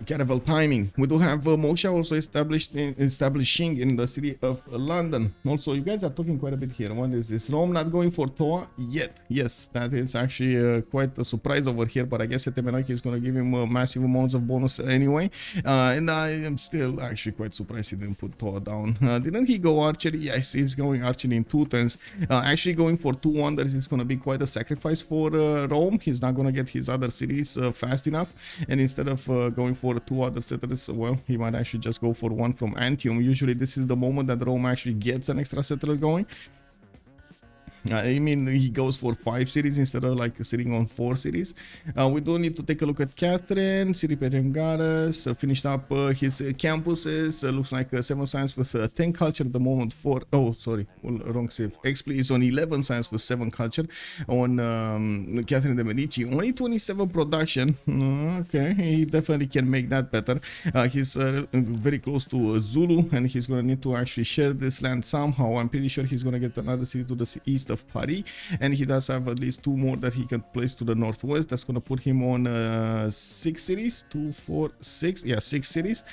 Caravel timing. We do have Moksha also establishing in the city of London. Also, you guys are talking quite a bit here. What is this? Rome not going for Toa yet. Yes, that is actually quite a surprise over here, but I guess Etemenaki is going to give him massive amounts of bonus anyway. And I am still actually quite surprised he didn't put Toa down. Didn't he go archery? Yes, he's going archery in 2 turns. Actually going for 2 wonders is going to be quite a sacrifice for Rome. He's not going to get his other cities fast enough, and instead of going for 2 other settlers, well, he might actually just go for 1 from Antium. Usually this is the moment that Rome actually gets an extra settler going. I mean, he goes for 5 cities instead of like sitting on 4 cities. We do need to take a look at Catherine. City Perengaras finished up his campuses. Looks like 7 science with 10 culture at the moment for, oh sorry, wrong Civ. Xpli is on 11 science with 7 culture on Catherine de Medici. Only 27 production. Okay, he definitely can make that better. He's very close to Zulu, and he's gonna need to actually share this land somehow. I'm pretty sure he's gonna get another city to the east of Paris, and he does have at least 2 more that he can place to the northwest. That's gonna put him on 6 cities, 2, 4, 6, yeah, 6 cities.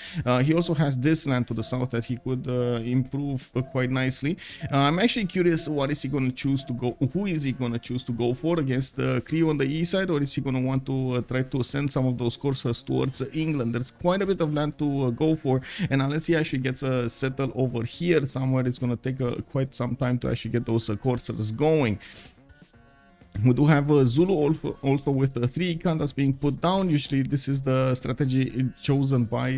He also has this land to the south that he could improve quite nicely. I'm actually curious, what is he gonna choose to go, who is he gonna choose to go for against Cree on the east side, or is he gonna want to try to send some of those coursers towards England? There's quite a bit of land to go for, and unless he actually gets settled over here somewhere, it's gonna take quite some time to actually get those coursers going. We do have Zulu also with 3 icon being put down. Usually this is the strategy chosen by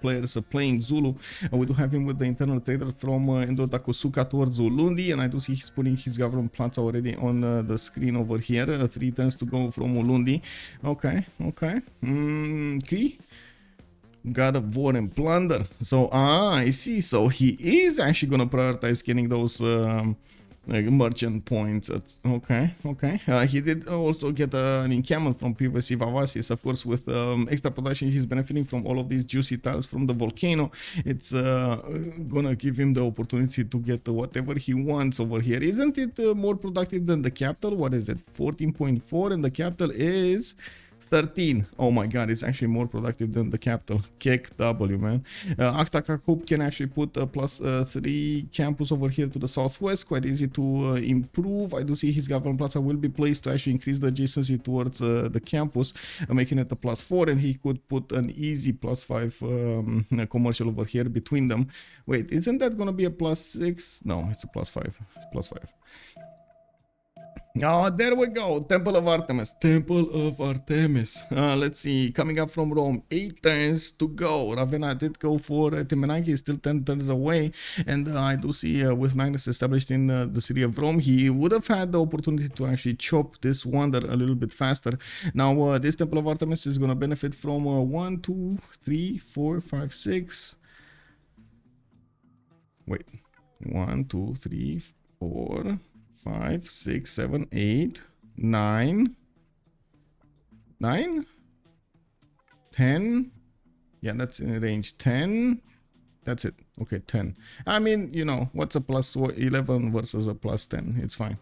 players playing Zulu. We do have him with the internal trader from Endotakusuka towards Ulundi, and I do see he's putting his government plants already on the screen over here. 3 turns to go from Ulundi. Okay, okay. Cree? God of War and Plunder. So, I see. So he is actually going to prioritize getting those merchant points. Okay, okay. He did also get an encampment from PVC Vavasis, of course. With extra production, he's benefiting from all of these juicy tiles from the volcano. It's gonna give him the opportunity to get whatever he wants over here. Isn't it more productive than the capital? What is it? 14.4, and the capital is 13. Oh my god, it's actually more productive than the capital. Kek W, man. Aktakakub can actually put a +3 campus over here to the southwest. Quite easy to improve. I do see his government plaza will be placed to actually increase the adjacency towards the campus, making it a +4, and he could put an easy +5 commercial over here between them. Wait, isn't that gonna be a +6? No, it's a +5. It's +5. Oh, there we go. Temple of Artemis. Temple of Artemis. Let's see. Coming up from Rome. 8 turns to go. Ravenna did go for Timenaki. He's still 10 turns away. And I do see with Magnus established in the city of Rome, he would have had the opportunity to actually chop this wonder a little bit faster. Now, this Temple of Artemis is going to benefit from 1, 2, 3, 4, 5, 6. Wait. 1, 2, 3, 4... 5, 6, 7, 8, 9, 10. Yeah, that's in range. 10. That's it. Okay, 10. I mean, you know, what's a +11 versus a +10? It's fine.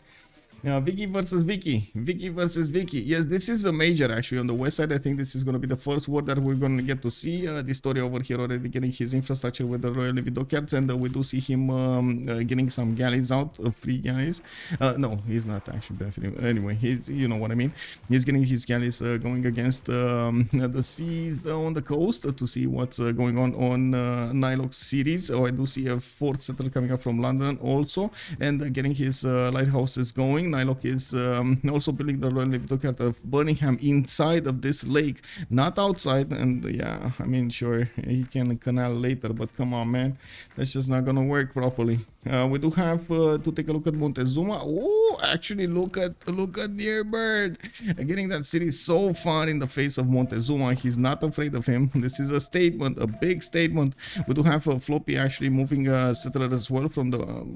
Vicky versus Vicky. Vicky versus Vicky. Yes, this is a major actually on the west side. I think this is going to be the first war that we're going to get to see. The story over here already getting his infrastructure with the Royal Navy dockyards, and we do see him getting some galleys out, free galleys. No, he's not actually, definitely. Anyway, he's, you know what I mean. He's getting his galleys going against the seas on the coast to see what's going on NiLocC series. Oh, I do see a fourth settler coming up from London also, and getting his lighthouses going. NiLocC is also building the Royal Navy dockyard of Birmingham inside of this lake, not outside. And yeah, I mean, sure, he can canal later, but come on, man, that's just not gonna work properly. We do have to take a look at Montezuma. Oh, actually, look at Nearbird getting that city so far in the face of Montezuma. He's not afraid of him. This is a statement, a big statement. We do have Floppy actually moving a settler as well from the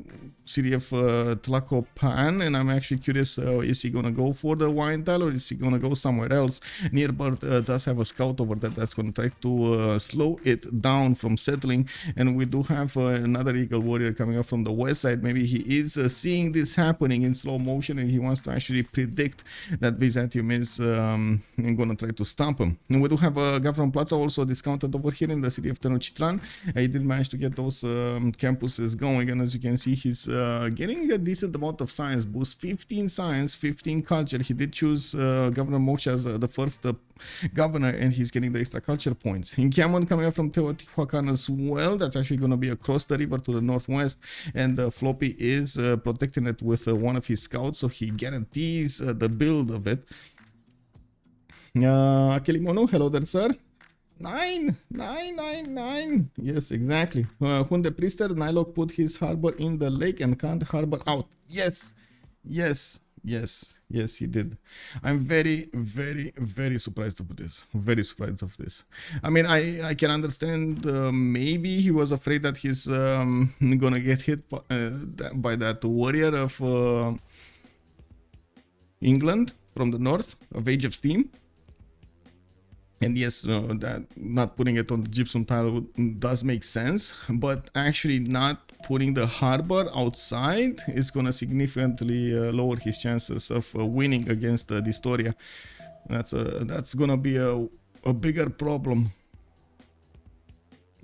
city of Tlacopan, and I'm actually curious, is he gonna go for the wine tile or is he gonna go somewhere else? Nearbird does have a scout over there that's gonna try to slow it down from settling, and we do have another Eagle Warrior coming up from the west side. Maybe he is seeing this happening in slow motion, and he wants to actually predict that Byzantium is gonna try to stop him. And we do have Gavron Plaza also discounted over here in the city of Tenochtitlan. He did manage to get those campuses going, and as you can see, he's getting a decent amount of science boost. 15 science, 15 culture. He did choose Governor Mocha as the first governor, and he's getting the extra culture points. Encampment coming up from Teotihuacan as well. That's actually going to be across the river to the northwest, and Floppy is protecting it with one of his scouts, so he guarantees the build of it. Akelimonu, hello there, sir. 9. Yes, exactly. When the priester NiLocC put his harbor in the lake and can't harbor out. Yes, he did. I'm very surprised of this. Very surprised of this. I mean, I can understand. Maybe he was afraid that he's gonna get hit by that warrior of England from the north of Age of Steam. And yes, that not putting it on the gypsum tile does make sense, but actually not putting the harbor outside is going to significantly lower his chances of winning against dISTORIA. That's going to be a bigger problem.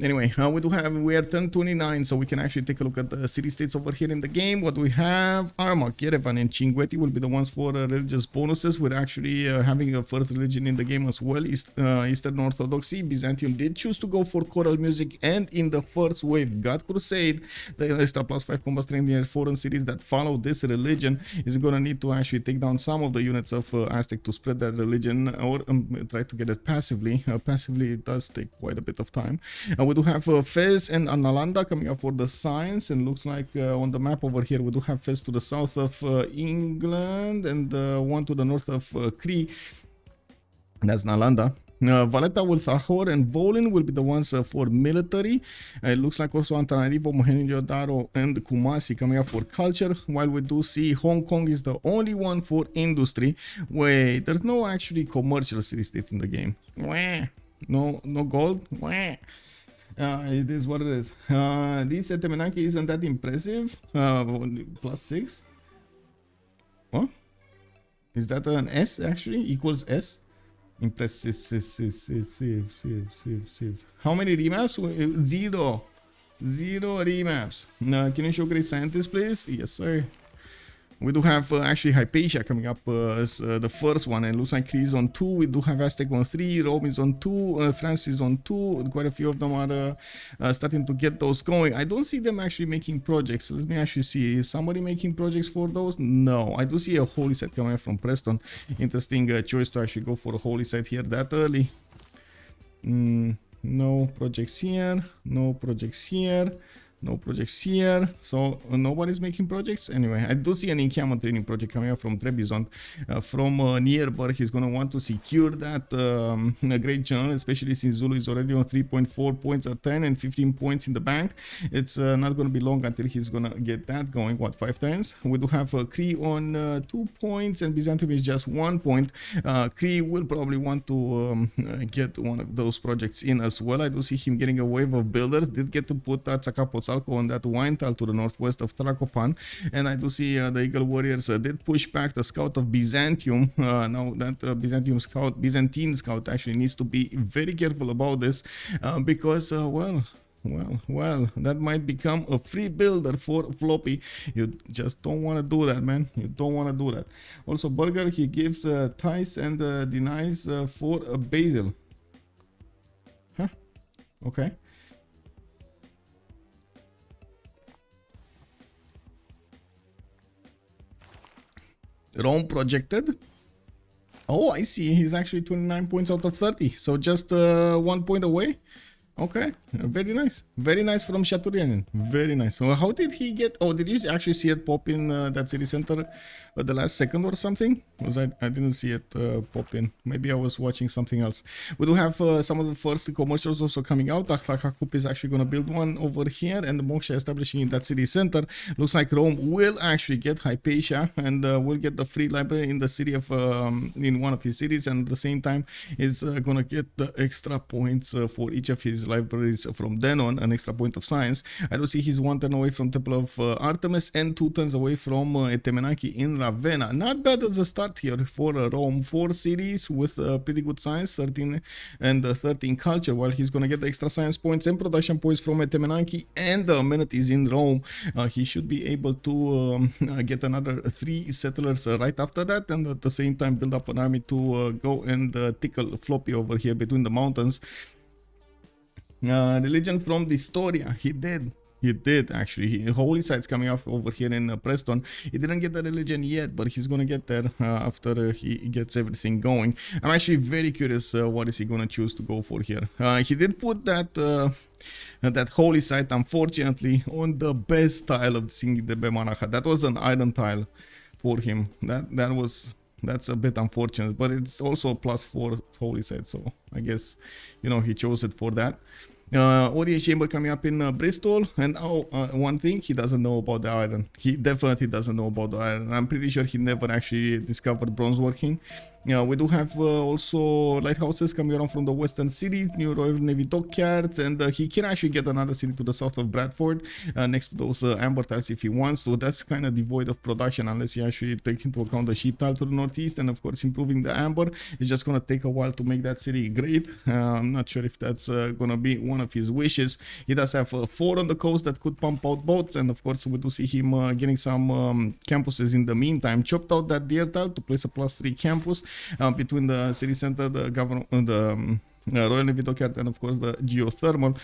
Anyway, we are turn 29, so we can actually take a look at the city-states over here in the game. What do we have? Armagh, Yerevan, and Chinguetti will be the ones for religious bonuses. We're actually having a first religion in the game as well, Eastern Orthodoxy. Byzantium did choose to go for choral music, and in the first wave, God Crusade, the extra +5 combat strength in foreign cities that follow this religion is going to need to actually take down some of the units of Aztec to spread that religion, or try to get it passively. Passively, it does take quite a bit of time. We do have Fez and Analanda coming up for the science, and looks like on the map over here we do have Fez to the south of England, and one to the north of Cree. That's Nalanda. Valletta with Ahor and Volin will be the ones for military. It looks like also Antananarivo, Mohenjo-Daro, and Kumasi coming up for culture, while we do see Hong Kong is the only one for industry. Wait, there's no actually commercial city-state in the game. No gold. It is what it is. This Temenaki isn't that impressive. +6. What? Is that an S actually? Equals S? Impressive. How many remaps? 0. 0 remaps. Can you show Great Scientist, please? Yes, sir. We do have actually Hypatia coming up as the first one, and looks like Cree is on 2. We do have Aztec on 3, Rome is on 2, France is on 2. Quite a few of them are starting to get those going. I don't see them actually making projects. Let me actually see. Is somebody making projects for those? No. I do see a holy site coming from Preston. Interesting choice to actually go for a holy site here that early. No projects here. No projects here. No projects here, so nobody's making projects. Anyway, I do see an encampment training project coming up from Trebizond from Nearbird. He's going to want to secure that great general, especially since Zulu is already on 3.4 points a turn and 15 points in the bank. It's not going to be long until he's going to get that going. What, 5 turns? We do have Cree on 2 points, and Byzantium is just 1 point. Cree will probably want to get one of those projects in as well. I do see him getting a wave of builders. Did get to put Tsakapot Salco on that wine tile to the northwest of Tracopan. And I do see the Eagle Warriors did push back the scout of Byzantium. Now that Byzantine scout actually needs to be very careful about this because, well, that might become a free builder for Floppy. You just don't want to do that, man. You don't want to do that. Also, Burger, he gives ties and denies for Basil. Huh? Okay. Rome projected. Oh, I see. He's actually 29 points out of 30. So just 1 point away. Okay, very nice. Very nice from Shaturyanin. Very nice. So how did he get... Oh, did you actually see it pop in that city center at the last second or something? Because I didn't see it pop in. Maybe I was watching something else. We do have some of the first commercials also coming out. Akhtakhakoup is actually going to build one over here, and the Moksha establishing in that city center. Looks like Rome will actually get Hypatia and will get the free library in the city of... in one of his cities, and at the same time is going to get the extra points for each of his libraries from then on, an extra point of science. I do see he's 1 turn away from Temple of Artemis and 2 turns away from Etemenaki in Ravenna. Not bad as a start here for Rome. 4 cities with pretty good science, 13 and 13 culture, while he's gonna get the extra science points and production points from Etemenaki and the amenities in Rome. He should be able to get another 3 settlers right after that, and at the same time build up an army to go and tickle Floppy over here between the mountains. Religion from dISTORIA. He did actually. Holy Site's coming up over here in Preston. He didn't get the religion yet, but he's gonna get there after he gets everything going. I'm actually very curious what is he gonna choose to go for here. He did put that that Holy Site, unfortunately, on the best tile of Singing the Bemanaha. That was an iron tile for him. That's a bit unfortunate, but it's also a +4 Holy Site, so I guess, you know, he chose it for that. Audience chamber coming up in Bristol, and one thing, he doesn't know about the iron. He definitely doesn't know about the iron. I'm pretty sure he never actually discovered bronze working. We do have also lighthouses coming around from the western city, new Royal Navy dockyards, and he can actually get another city to the south of Bradford next to those amber tiles if he wants to. That's kind of devoid of production unless you actually take into account the sheep tile to the northeast, and of course improving the amber. It's just gonna take a while to make that city great. I'm not sure if that's gonna be one of his wishes. He does have 4 on the coast that could pump out boats, and of course we do see him getting some campuses in the meantime. Chopped out that deer tile to place a +3 campus between the city center, the Royal Navy dockyard, and of course the geothermal.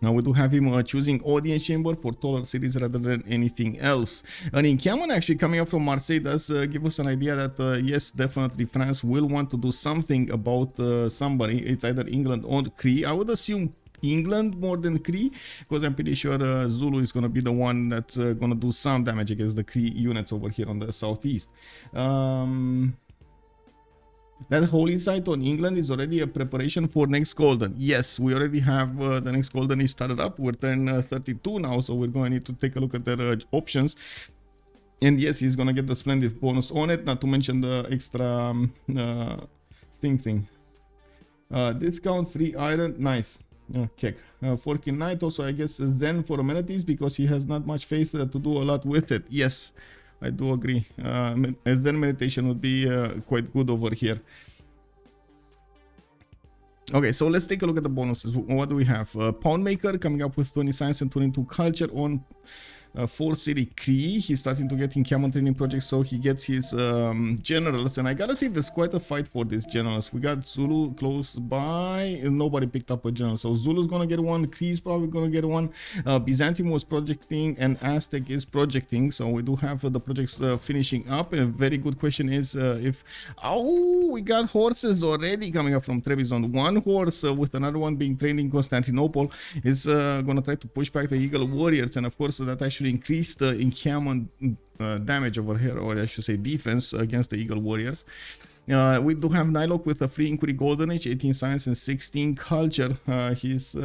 Now we do have him choosing audience chamber for taller cities rather than anything else. And encampment actually coming up from Marseille does give us an idea that yes, definitely France will want to do something about somebody. It's either England or Cree. I would assume England more than Cree, because I'm pretty sure Zulu is going to be the one that's going to do some damage against the Cree units over here on the southeast. That holy site on England is already a preparation for next golden. Yes, we already have the next golden is started up. We're turn 32 now, so we're going to need to take a look at their options. And yes, he's going to get the splendid bonus on it, not to mention the extra thing. Discount free iron, nice. Okay, Forking Knight also, I guess, Zen for amenities, because he has not much faith to do a lot with it. Yes, I do agree. Zen meditation would be quite good over here. Okay, so let's take a look at the bonuses. What do we have? Pound Maker coming up with 20 science and 22 culture on 4 city Cree. He's starting to get encampment training projects, so he gets his generals, and I gotta say there's quite a fight for these generals. We got Zulu close by, and nobody picked up a general, so Zulu's gonna get one, Cree's probably gonna get one, Byzantium was projecting, and Aztec is projecting, so we do have the projects finishing up. And a very good question is if we got horses already coming up from Trebizond. One horse with another one being trained in Constantinople is gonna try to push back the Eagle Warriors, and of course that actually increased the encampment damage over here, or I should say defense against the Eagle Warriors. We do have NiLocC with a 3 Inquiry Golden Age, 18 Science and 16 Culture. He's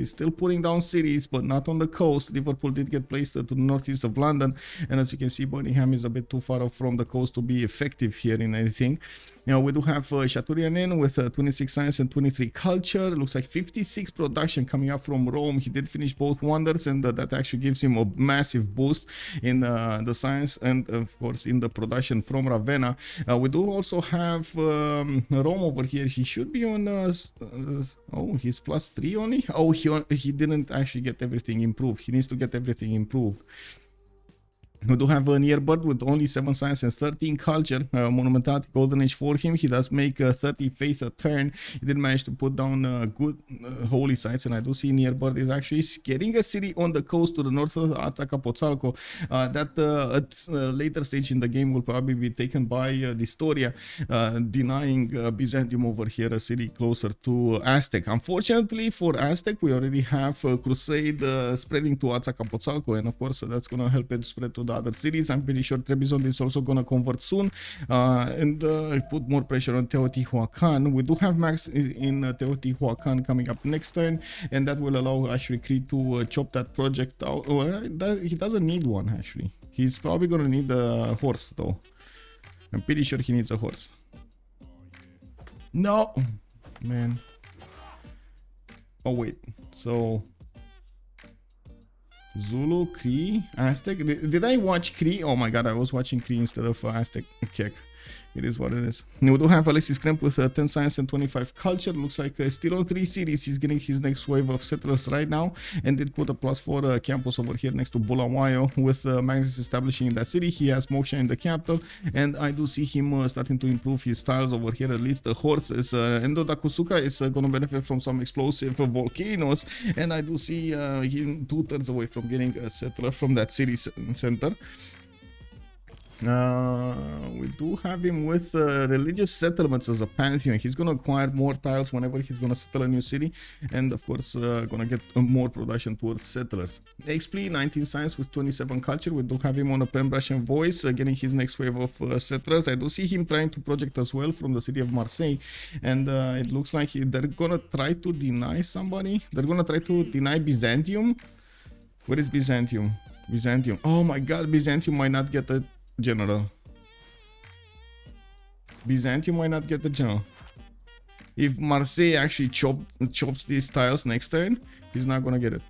still putting down cities, but not on the coast. Liverpool did get placed to the northeast of London, and as you can see, Birmingham is a bit too far off from the coast to be effective here in anything. Now we do have Shaturyanin with 26 Science and 23 Culture. It looks like 56 production coming up from Rome. He did finish both wonders, and that actually gives him a massive boost in the science and of course in the production from Ravenna. We do also have Rome over here. He should be on oh, he's +3 only. Oh, he didn't actually get everything improved. He needs to get everything improved. We do have an Earbird with only 7 Science and 13 Culture. Monumentality Golden Age for him. He does make 30 Faith a turn. He did manage to put down good holy sites, and I do see Earbird is actually getting a city on the coast to the north of Azcapotzalco. That at a later stage in the game will probably be taken by dISTORIA, denying Byzantium over here, a city closer to Aztec. Unfortunately for Aztec, we already have Crusade spreading to Azcapotzalco, and of course that's going to help it spread to the other cities. I'm pretty sure Trebizond is also gonna convert soon and put more pressure on Teotihuacan. We do have Max in Teotihuacan coming up next turn, and that will allow actually Cree to chop that project out. He doesn't need one actually. He's probably gonna need a horse though. I'm pretty sure he needs a horse. No, man. Oh wait, so Zulu, Cree, Aztec. Did I watch Cree? Oh my god, I was watching Cree instead of Aztec. Okay, it is what it is. We do have AlexisKrempp with 10 Science and 25 Culture. Looks like still on 3 cities. He's getting his next wave of settlers right now, and did put a +4 campus over here next to Bulawayo with Magnus establishing in that city. He has Moksha in the capital, and I do see him starting to improve his styles over here. At least the horses. Endo Dakusuka is going to benefit from some explosive volcanoes, and I do see him 2 turns away from getting a settler from that city center. We do have him with religious settlements as a pantheon. He's going to acquire more tiles whenever he's going to settle a new city, and of course going to get more production towards settlers. Xpli, 19 Science with 27 Culture. We do have him on a pen brush and voice, getting his next wave of settlers. I do see him trying to project as well from the city of Marseille, and it looks like they're going to try to deny somebody. They're going to try to deny Byzantium. Where is Byzantium? Byzantium. Oh my god, Byzantium might not get a general. Byzantium might not get the general. If Marseille actually chops these tiles next turn, he's not gonna get it.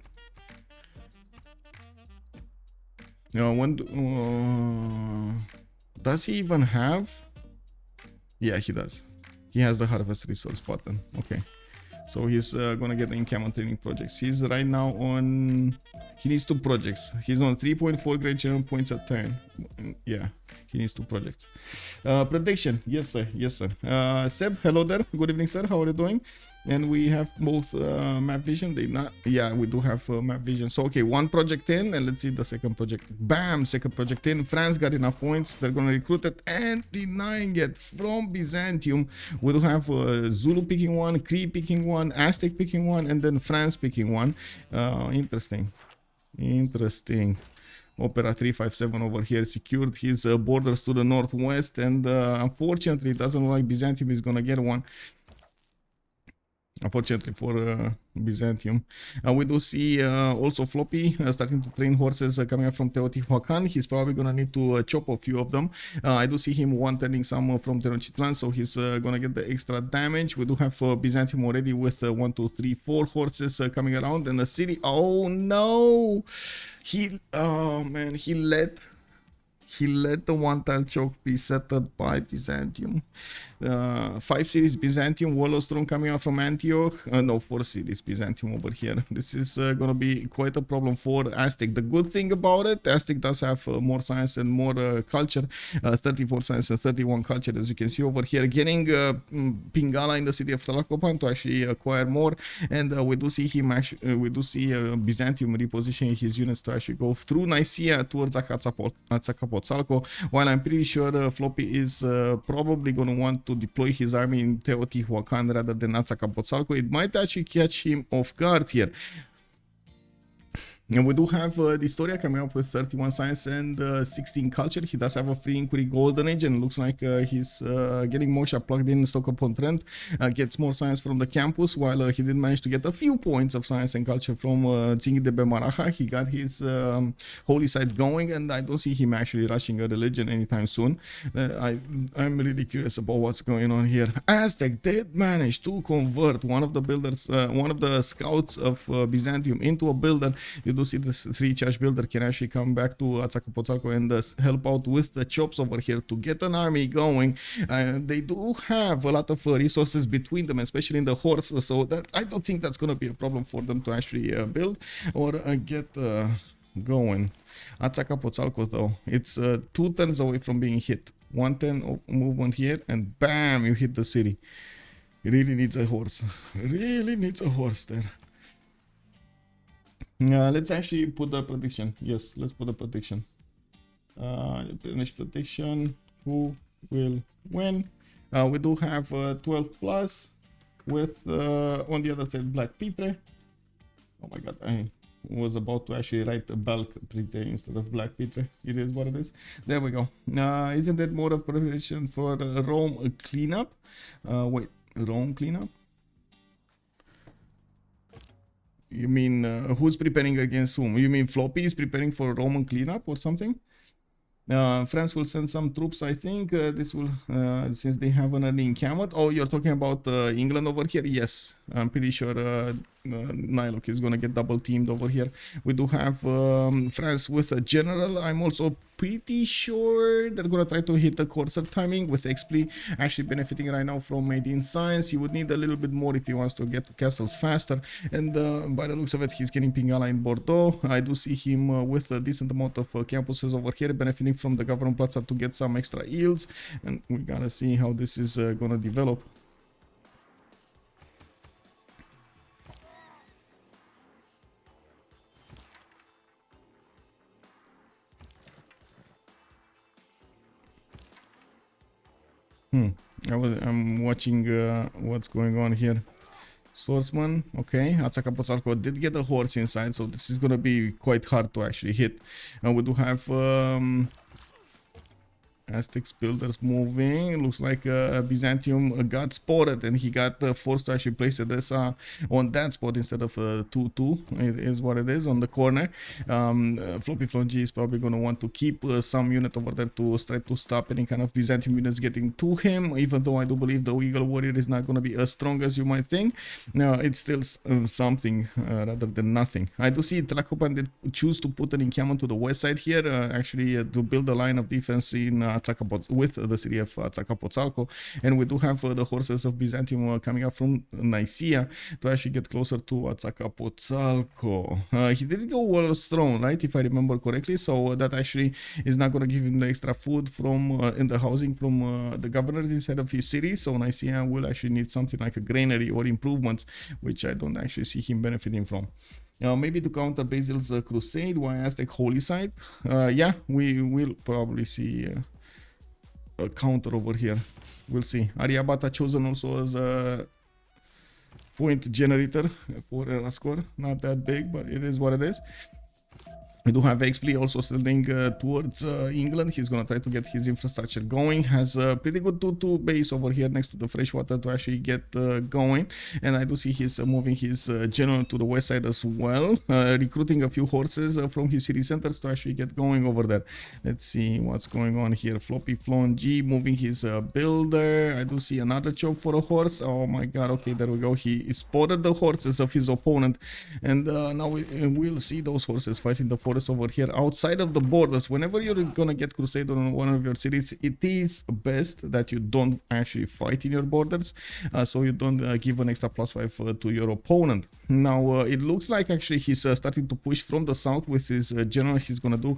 Does he even have? Yeah, he does. He has the harvest resource button. Okay. So he's gonna get the encampment training projects. He's right now on... He needs 2 projects. He's on 3.4 great general points a turn. Yeah, he needs 2 projects. Prediction. Yes, sir. Yes, sir. Seb, hello there. Good evening, sir. How are you doing? And we have both map vision. Yeah, we do have map vision. So, okay, 1 project in, and let's see the second project. Bam! Second project in. France got enough points. They're going to recruit it and denying it from Byzantium. We do have Zulu picking 1, Cree picking 1, Aztec picking 1, and then France picking 1. Interesting. Interesting. Opera 357 over here secured his borders to the northwest, and unfortunately it doesn't look like Byzantium is gonna get one. Unfortunately for Byzantium. We do see also Floppy starting to train horses coming up from Teotihuacan. He's probably gonna need to chop a few of them. I do see him one-turning some from Tenochtitlan, so he's gonna get the extra damage. We do have Byzantium already with 1, 2, 3, 4 horses coming around, and the city. Oh no! Oh man, he let the 1 tile choke be settled by Byzantium. 5 cities Byzantium, Wallostrom coming out from Antioch. No, 4 cities Byzantium over here. This is gonna be quite a problem for Aztec. The good thing about it, Aztec does have more science and more culture. 34 science and 31 culture, as you can see over here. Getting Pingala in the city of Tlacopan to actually acquire more, and we do see him actually. We do see Byzantium repositioning his units to actually go through Nicaea towards Azcapotzalco. While I'm pretty sure Floppy is probably going to want to deploy his army in Teotihuacan rather than Azcapotzalco. It might actually catch him off guard here. And we do have dISTORIA coming up with 31 science and 16 culture. He does have a free inquiry golden age, and it looks like he's getting Mosha plugged in stock upon trend. Gets more science from the campus, while he did manage to get a few points of science and culture from Zingi de Bemaraha. He got his holy site going, and I don't see him actually rushing a religion anytime soon. I'm really curious about what's going on here. Aztec did manage to convert one of the builders, one of the scouts of Byzantium into a builder. You do see this 3 charge builder can actually come back to Azcapotzalco and help out with the chops over here to get an army going. They do have a lot of resources between them, especially in the horse, so that I don't think that's going to be a problem for them to actually build or get going. Azcapotzalco though, it's 2 turns away from being hit. 1 turn of movement here and bam, you hit the city. It really needs a horse. Really needs a horse there. Let's actually put the prediction. Yes, let's put the prediction. Finish prediction. Who will win? We do have 12 plus with on the other side BlackPitre. Oh my god, I was about to actually write a BlackPitre instead of BlackPitre. It is what it is. There we go. Isn't that more of preparation for Rome cleanup? Wait, Rome cleanup? You mean who's preparing against whom? You mean Floppy is preparing for Roman cleanup or something? France will send some troops, I think. This will, since they have an early encampment. Oh, you're talking about England over here? Yes, I'm pretty sure NiLocC is gonna get double teamed over here. We do have France with a general. I'm also pretty sure they're gonna try to hit the Corsair timing with Xpli actually benefiting right now from made in science. He would need a little bit more if he wants to get to castles faster, and by the looks of it, he's getting Pingala in Bordeaux. I do see him with a decent amount of campuses over here benefiting from the government plaza to get some extra yields, and we gotta see how this is gonna develop. I'm watching what's going on here. Swordsman, okay. Azcapotzalco did get a horse inside, so this is gonna be quite hard to actually hit. We do have Aztecs builders moving. Looks like Byzantium got spotted and he got forced to actually place Edessa on that spot instead of 2-2. It is what it is on the corner. FloppyFloNG is probably going to want to keep some unit over there to try to stop any kind of Byzantium units getting to him, even though I do believe the Eagle Warrior is not going to be as strong as you might think. No, it's still something rather than nothing. I do see Tlacopan did choose to put an encampment to the west side here, actually to build a line of defense in with the city of Azcapotzalco, and we do have the horses of Byzantium coming up from Nicaea to actually get closer to Azcapotzalco. He did go Warlord's Throne, right, if I remember correctly, so that actually is not going to give him the extra food from in the housing from the governors inside of his city, so Nicaea will actually need something like a granary or improvements, which I don't actually see him benefiting from. Maybe to counter Basil's crusade, why Aztec holy site? Yeah, we will probably see a counter over here. We'll see. Ariabata chosen also as a point generator for a score. Not that big, but it is what it is. We do have Xpli also sending towards England. He's going to try to get his infrastructure going. Has a pretty good 2-2 base over here next to the freshwater to actually get going. And I do see he's moving his general to the west side as well. Recruiting a few horses from his city centers to actually get going over there. Let's see what's going on here. FloppyFloNG moving his builder. I do see another chop for a horse. Oh my god. Okay, there we go. He spotted the horses of his opponent. And now we'll see those horses fighting the forest over here outside of the borders. Whenever you're gonna get crusade on one of your cities, it is best that you don't actually fight in your borders, so you don't give an extra +5 to your opponent. Now it looks like actually he's starting to push from the south with his general. He's gonna do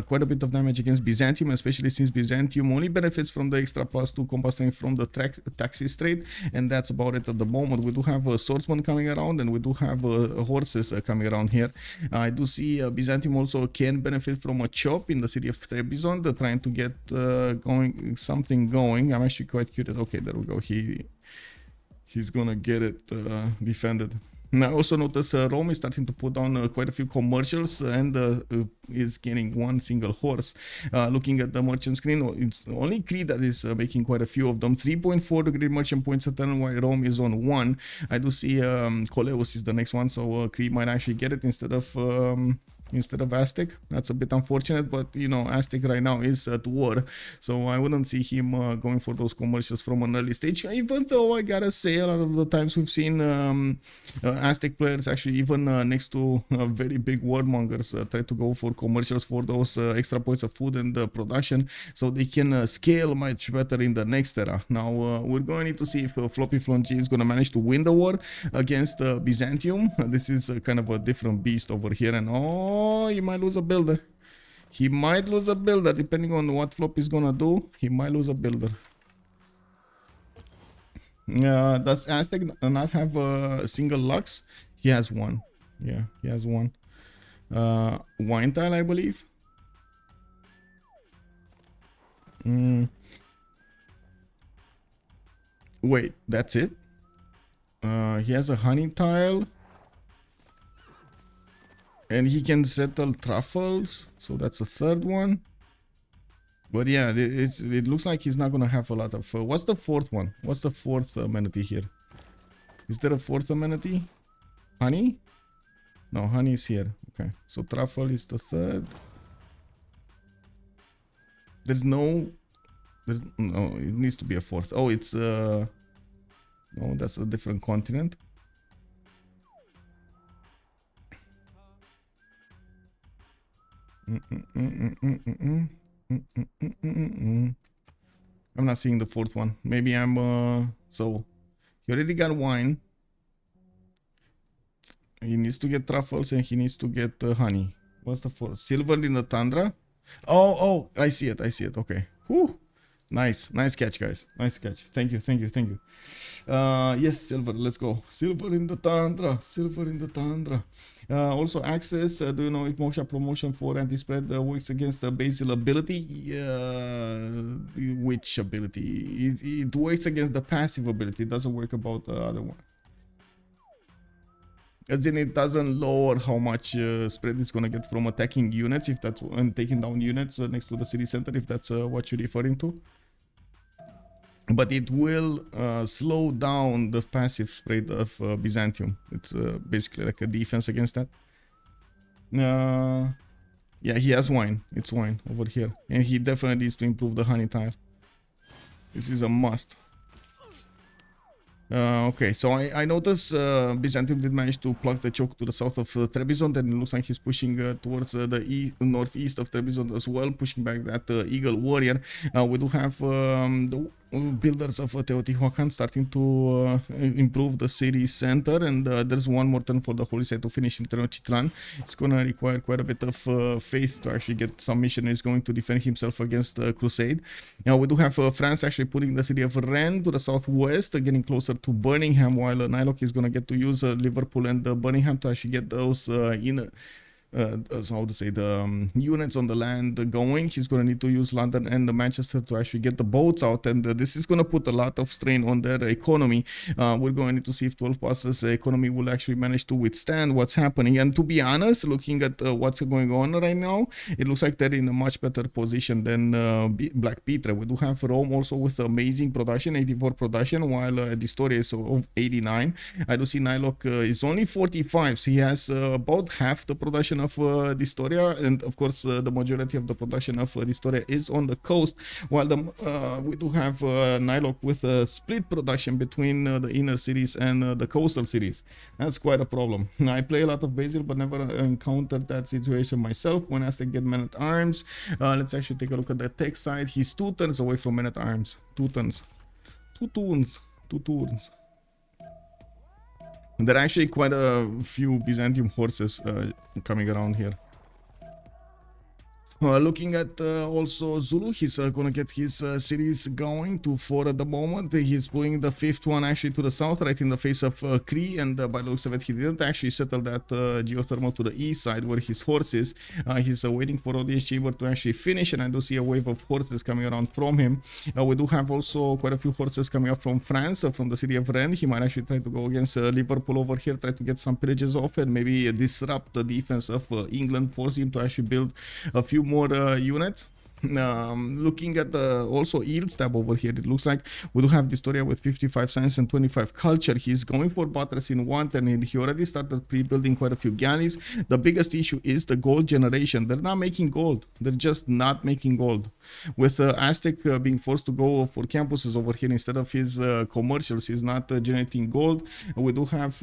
quite a bit of damage against Byzantium, especially since Byzantium only benefits from the extra +2 combusting from the taxi trade, and that's about it at the moment. We do have a swordsman coming around, and we do have horses coming around here. I do see Byzantium also can benefit from a chop in the city of Trebizond. They're trying to get something going. I'm actually quite curious. Okay, there we go. He's gonna get it defended. And I also notice Rome is starting to put on quite a few commercials and is gaining one single horse. Looking at the merchant screen, it's only Cree that is making quite a few of them. 3.4 degree merchant points a turn, while Rome is on 1. I do see Coleus is the next one, so Cree might actually get it instead of Aztec. That's a bit unfortunate, but you know, Aztec right now is at war, so I wouldn't see him going for those commercials from an early stage, even though I gotta say a lot of the times we've seen Aztec players actually even next to very big warmongers try to go for commercials for those extra points of food and production, so they can scale much better in the next era. Now we're going to need to see if FloppyFloNG is going to manage to win the war against Byzantium. This is kind of a different beast over here, and he might lose a builder. He might lose a builder, depending on what Flop is gonna do. He might lose a builder. Does Aztec not have a single Lux? He has one. Yeah, he has one. Wine tile, I believe. Wait, that's it? He has a honey tile. And he can settle truffles, so that's a third one. But yeah, it looks like he's not gonna have a lot of... what's the fourth one? What's the fourth amenity here? Is there a fourth amenity? Honey? No, honey is here. Okay, so truffle is the third. No, it needs to be a fourth. Oh, it's... no, that's a different continent. I'm not seeing the fourth one. Maybe I'm so he already got wine. He needs to get truffles and he needs to get honey. What's the fourth? Silver in the tundra. Oh, I see it. Okay. Whew. Nice catch, guys. Nice catch. Thank you. Yes, silver. Let's go. Silver in the tundra. Also, access. Do you know if Moksha promotion for anti-spread works against the Basil ability? Which ability? It works against the passive ability. It doesn't work about the other one. As in, it doesn't lower how much spread it's gonna get from attacking units, if that's and taking down units next to the city center, if that's what you're referring to. But it will slow down the passive spread of Byzantium. It's basically like a defense against that. Yeah, he has wine. It's wine over here, and he definitely needs to improve the honey tile. This is a must. Okay, so I noticed Byzantium did manage to plug the choke to the south of Trebizond, and it looks like he's pushing towards the northeast of Trebizond as well, pushing back that Eagle Warrior. We do have the builders of Teotihuacan starting to improve the city center, and there's one more turn for the Holy Site to finish in Tenochtitlan. It's gonna require quite a bit of faith to actually get some missionaries going to defend himself against Crusade. Now we do have France actually putting the city of Rennes to the southwest, getting closer to Birmingham, while NiLocC is gonna get to use Liverpool and Birmingham to actually get those inner so how to say, the units on the land going. He's going to need to use London and Manchester to actually get the boats out, and this is going to put a lot of strain on their economy. We're going to need to see if 12 Passes economy will actually manage to withstand what's happening. And to be honest, looking at what's going on right now, it looks like they're in a much better position than BlackPitre. We do have Rome also with amazing production, 84 production, while dISTORIA is of 89. I do see NiLocC is only 45, so he has about half the production of dISTORIA, and of course the majority of the production of dISTORIA is on the coast, while we do have NiLocC with a split production between the inner cities and the coastal cities. That's quite a problem. I play a lot of Basil, but never encountered that situation myself. When Aztec get men-at-arms, let's actually take a look at the tech side. He's 2 turns away from men-at-arms. 2 turns. 2 turns. 2 turns. There are actually quite a few Byzantium horses coming around here. Looking at also Zulu, he's gonna get his series going to 4 at the moment. He's pulling the 5th one actually to the south, right in the face of Cree, and by the looks of it, he didn't actually settle that geothermal to the east side where his horse is. He's waiting for audience chamber to actually finish, and I do see a wave of horses coming around from him. We do have also quite a few horses coming up from France, from the city of Rennes. He might actually try to go against Liverpool over here, try to get some pillages off and maybe disrupt the defense of England, force him to actually build a few more units. Looking at the also yields tab over here, it looks like we do have dISTORIA with 55 science and 25 culture. He's going for buttress in 1 turn, and he already started pre-building quite a few galleys. The biggest issue is the gold generation. They're not making gold. They're just not making gold. With Aztec being forced to go for campuses over here instead of his commercials, he's not generating gold. We do have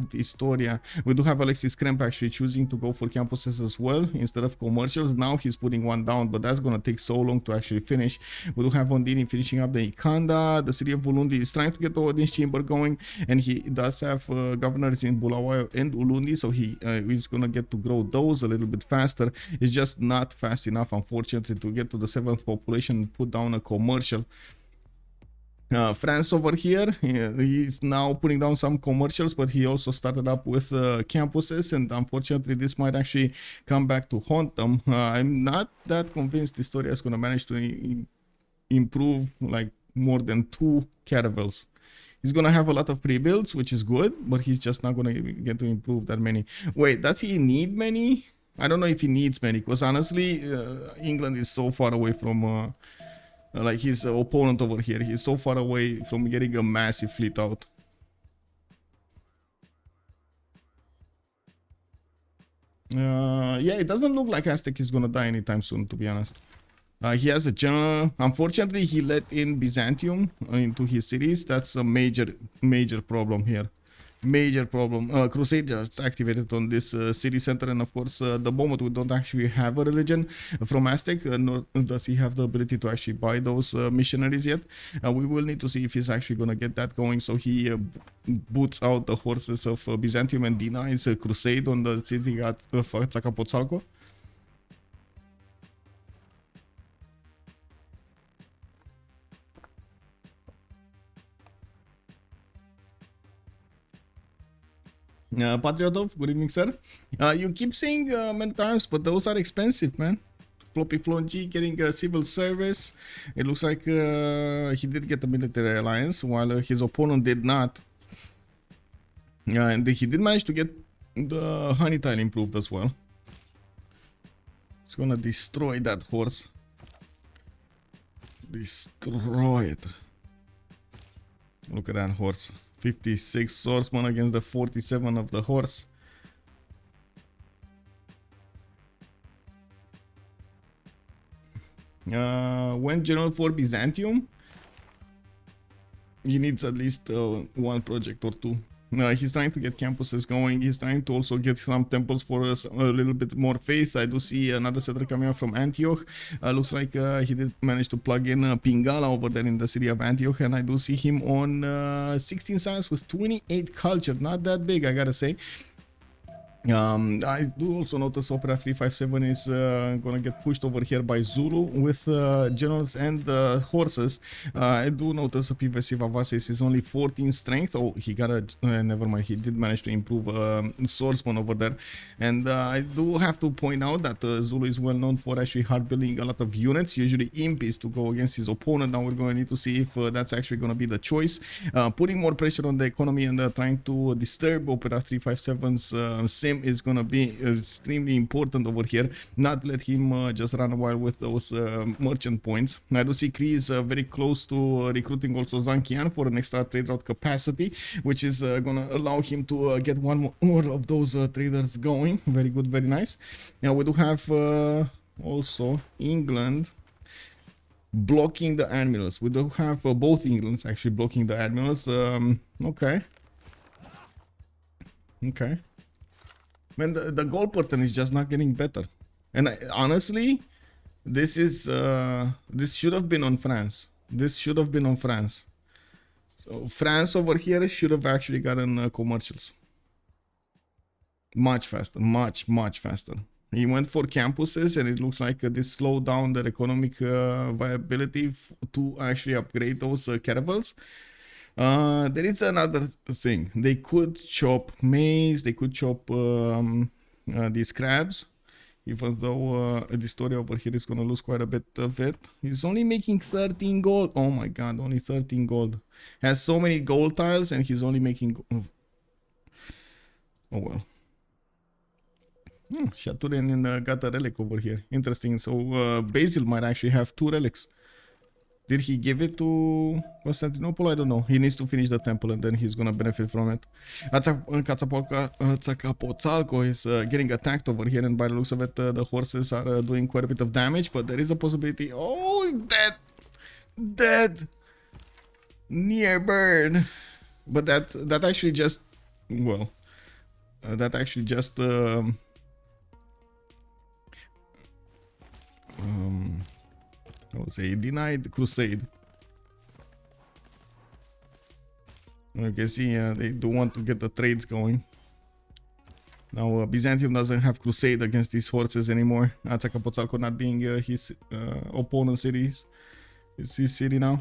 dISTORIA. We do have AlexisKrempp actually choosing to go for campuses as well instead of commercials. Now he's putting one down, but that's gonna take so long to actually finish. We do have Ondini finishing up the Ikanda. The city of Ulundi is trying to get the audience chamber going, and he does have governors in Bulawayo and Ulundi, so he is gonna get to grow those a little bit faster. It's just not fast enough, unfortunately, to get to the 7th population and put down a commercial. France over here, he's now putting down some commercials, but he also started up with campuses, and unfortunately this might actually come back to haunt them. I'm not that convinced dISTORIA is going to manage to improve like more than 2 caravels. He's going to have a lot of pre-builds, which is good, but he's just not going to get to improve that many. Wait, does he need many? I don't know if he needs many, because honestly, England is so far away from... like his opponent over here. He's so far away from getting a massive fleet out. Yeah, it doesn't look like Aztec is gonna die anytime soon, to be honest. He has a general. Unfortunately, he let in Byzantium into his cities. That's a major problem here. Major problem. Crusade just activated on this city center, and of course the moment we don't actually have a religion from Aztec, nor does he have the ability to actually buy those missionaries yet. We will need to see if he's actually gonna get that going, so he boots out the horses of Byzantium and denies crusade on the city at Zacapotzalco. Patriotov, good evening, sir. You keep saying many times, but those are expensive, man. FloppyFloNG getting a civil service. It looks like he did get a military alliance, while his opponent did not. And he did manage to get the honey tile improved as well. It's gonna destroy that horse. Destroy it. Look at that horse. 56 swordsman against the 47 of the horse. When general for Byzantium, he needs at least 1 project or 2. He's trying to get campuses going. He's trying to also get some temples for us, a little bit more faith. I do see another settler coming up from Antioch. Looks like he did manage to plug in Pingala over there in the city of Antioch, and I do see him on 16 science with 28 culture. Not that big, I gotta say. I do also notice Opera 357 is gonna get pushed over here by Zulu with generals and horses. I do notice a PVC Vavasis is only 14 strength. Oh, he got a never mind, he did manage to improve swordsman over there. And I do have to point out that Zulu is well known for actually hard building a lot of units, usually impis to go against his opponent. Now we're going to need to see if that's actually going to be the choice. Putting more pressure on the economy and trying to disturb Opera 357's sim is going to be extremely important over here. Not let him just run wild with those merchant points. I do see Cree is very close to recruiting also Zankian for an extra trade route capacity, which is going to allow him to get one more of those traders going. Very good, very nice. Now we do have also England blocking the admirals. We do have both Englands actually blocking the admirals. Okay. Man, the goal pattern is just not getting better. And honestly, this is this should have been on France. This should have been on France. So France over here should have actually gotten commercials. Much faster, much faster. He went for campuses, and it looks like this slowed down their economic viability to actually upgrade those caravels. There is another thing. They could chop maize, they could chop these crabs, even though dISTORIA over here is going to lose quite a bit of it. He's only making 13 gold. Oh my god, only 13 gold. Has so many gold tiles, and he's only making... Oh well. Shaturyanin got a relic over here. Interesting. So Basil might actually have 2 relics. Did he give it to Constantinople? I don't know. He needs to finish the temple, and then he's gonna benefit from it. Țacapoțalco is getting attacked over here, and by the looks of it, the horses are doing quite a bit of damage, but there is a possibility. Oh, dead! Near bird. But that actually just... Well... that actually just... I would say denied crusade. You can see they do want to get the trades going. Now Byzantium doesn't have crusade against these horses anymore. Țacapoțalco not being his opponent cities. It's his city now.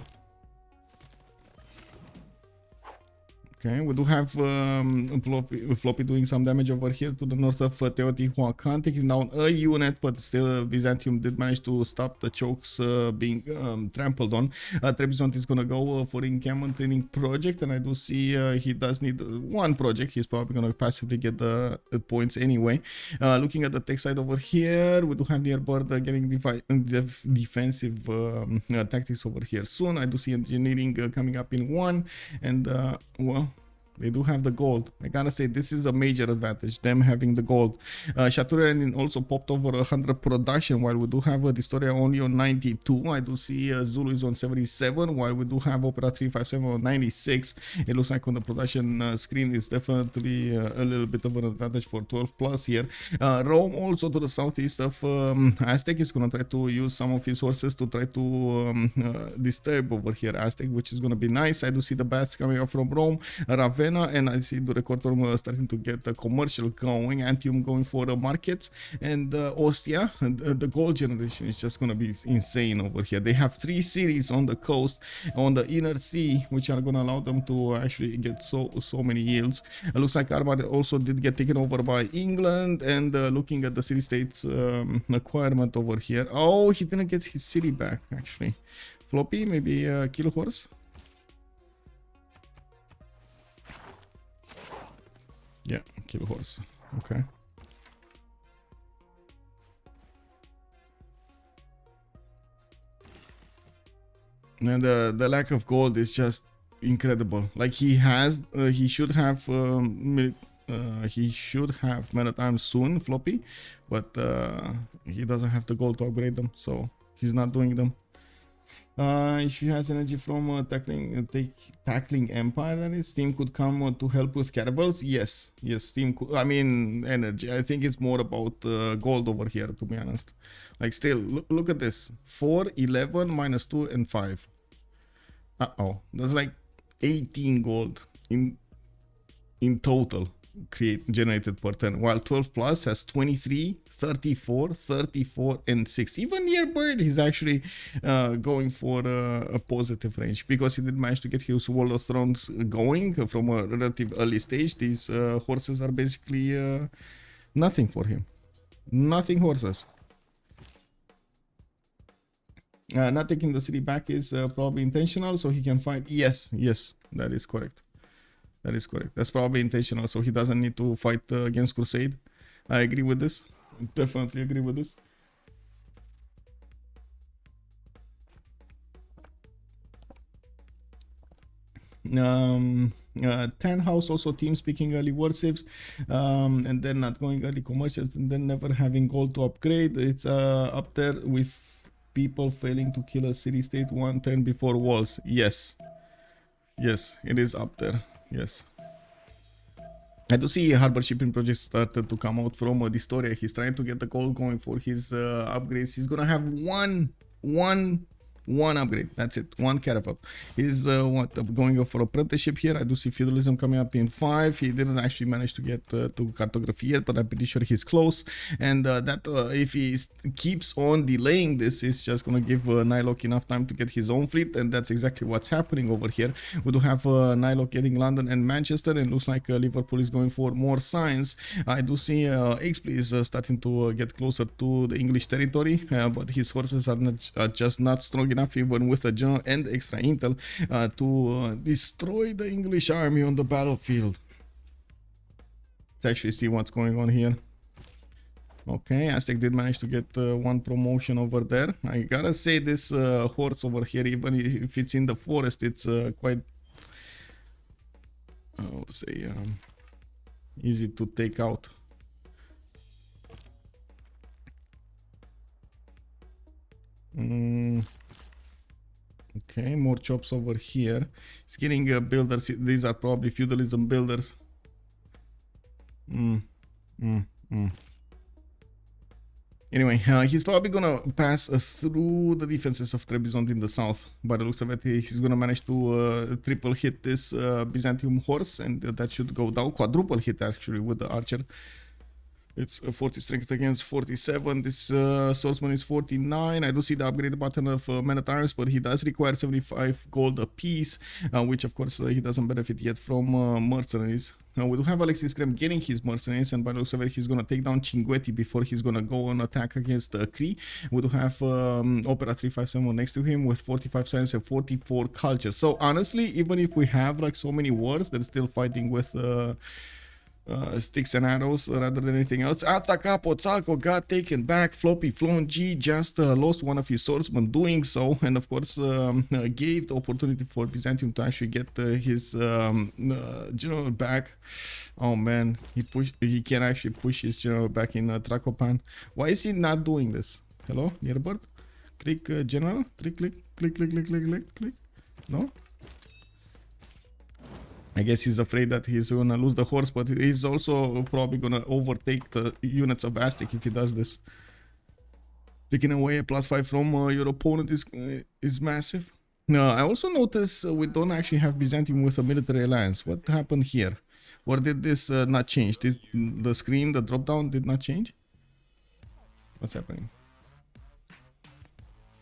Okay, we do have Floppy doing some damage over here to the north of Teotihuacan, taking down a unit, but still Byzantium did manage to stop the chokes being trampled on. Trebizond is gonna go for encampment training project, and I do see he does need 1 project. He's probably gonna passively get the points anyway. Looking at the tech side over here, we do have the airbird getting defensive tactics over here soon. I do see engineering coming up in 1, and well, they do have the gold. I gotta say, this is a major advantage, them having the gold. Shaturyanin also popped over 100 production, while we do have dISTORIA only on 92. I do see Zulu is on 77, while we do have Opera 357 on 96. It looks like on the production screen is definitely a little bit of an advantage for 12 plus here. Rome also to the southeast of Aztec is gonna try to use some of his sources to try to disturb over here Aztec, which is gonna be nice. I do see the bats coming up from Rome, Ravenna, and I see the Recorder starting to get the commercial going, Antium going for the markets, and Ostia, the gold generation is just gonna be insane over here. They have 3 cities on the coast, on the inner sea, which are gonna allow them to actually get so many yields. It looks like Armada also did get taken over by England, and looking at the city-states acquirement over here. Oh, he didn't get his city back, actually. Floppy, maybe kill horse? Yeah, kill horse. Okay. And the lack of gold is just incredible. Like he should have man at arms soon, Floppy, but he doesn't have the gold to upgrade them, so he's not doing them. If he has energy from tackling Empire, then his team could come to help with caravels. Yes, team could, I mean energy. I think it's more about gold over here, to be honest. Like still, look at this. 4, 11, minus 2, and 5. Uh-oh. That's like 18 gold in total generated per turn, while 12 plus has 23, 34, 34, and 6. Even near bird, he's actually going for a positive range, because he did manage to get his World of Thrones going from a relative early stage. These horses are basically nothing for him. Nothing horses. Not taking the city back is probably intentional, so he can fight. Yes, that is correct. That is correct. That's probably intentional, so he doesn't need to fight against Crusade. I agree with this. Definitely agree with this. Tan House also team speaking early war saves, and then not going early commercials, and then never having gold to upgrade. It's up there with people failing to kill a city-state 1 turn before walls. Yes, it is up there. Yes. I do see harbor shipping projects started to come out from dISTORIA. He's trying to get the gold going for his upgrades. He's gonna have one One upgrade, that's it, one caravel. He's going for apprenticeship here. I do see feudalism coming up in 5. He didn't actually manage to get to cartography yet, but I'm pretty sure he's close. And if he keeps on delaying this, it's just gonna give NiLocC enough time to get his own fleet, and that's exactly what's happening over here. We do have NiLocC getting London and Manchester, and looks like Liverpool is going for more signs. I do see Xpli is starting to get closer to the English territory, but his forces are just not strong enough, even with a general and extra intel, to destroy the English army on the battlefield. Let's actually see what's going on here. Okay, Aztec did manage to get one promotion over there. I gotta say, this horse over here, even if it's in the forest, it's quite, I would say, easy to take out. Okay, more chops over here. He's getting builders. These are probably feudalism builders. Anyway, he's probably gonna pass through the defenses of Trebizond in the south. By the looks of it, he's gonna manage to triple hit this Byzantium horse, and that should go down. Quadruple hit actually with the archer. It's 40 strength against 47. This swordsman is 49. I do see the upgrade button of men at arms, but he does require 75 gold apiece, which of course he doesn't benefit yet from mercenaries. We do have AlexisKrempp getting his mercenaries, and by the looks of it, he's gonna take down Cinguetti before he's gonna go on attack against Cree. We do have Opera 357 next to him with 45 science and 44 culture. So honestly, even if we have like so many wars, they're still fighting with sticks and arrows rather than anything else. Ataka Potsako got taken back. FloppyFloNG just lost one of his swordsmen doing so, and of course gave the opportunity for Byzantium to actually get his general back. Oh man, he can actually push his general back in Tracopan. Why is he not doing this? Hello, Nearbird? Click general. Click. No? I guess he's afraid that he's gonna lose the horse, but he's also probably gonna overtake the units of Aztec if he does this. Taking away a +5 from your opponent is massive. I also notice we don't actually have Byzantium with a military alliance. What happened here? Or did this not change? Did the screen, the drop down did not change? What's happening?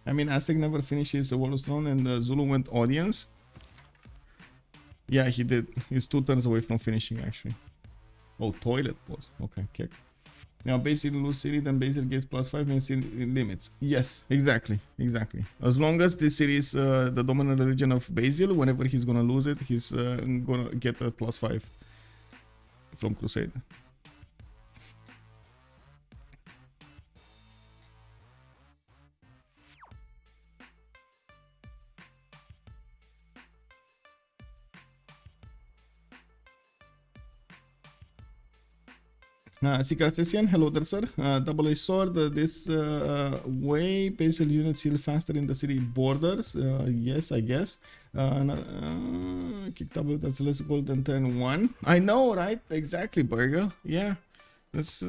I mean, Aztec never finishes the Wallstone, and Zulu went audience. Yeah, he did. He's 2 turns away from finishing, actually. Oh, toilet was. Okay, kick. Now, Basil lose city, then Basil gets +5 and city limits. Yes, exactly. As long as this city is the dominant region of Basil, whenever he's gonna lose it, he's gonna get a +5 from Crusade. Civ6, hello there, sir. Double-edged sword. This way, Basil units heal faster in the city borders. Yes, I guess. Kick W, that's less gold than turn 1. I know, right? Exactly, Burger. Yeah. That's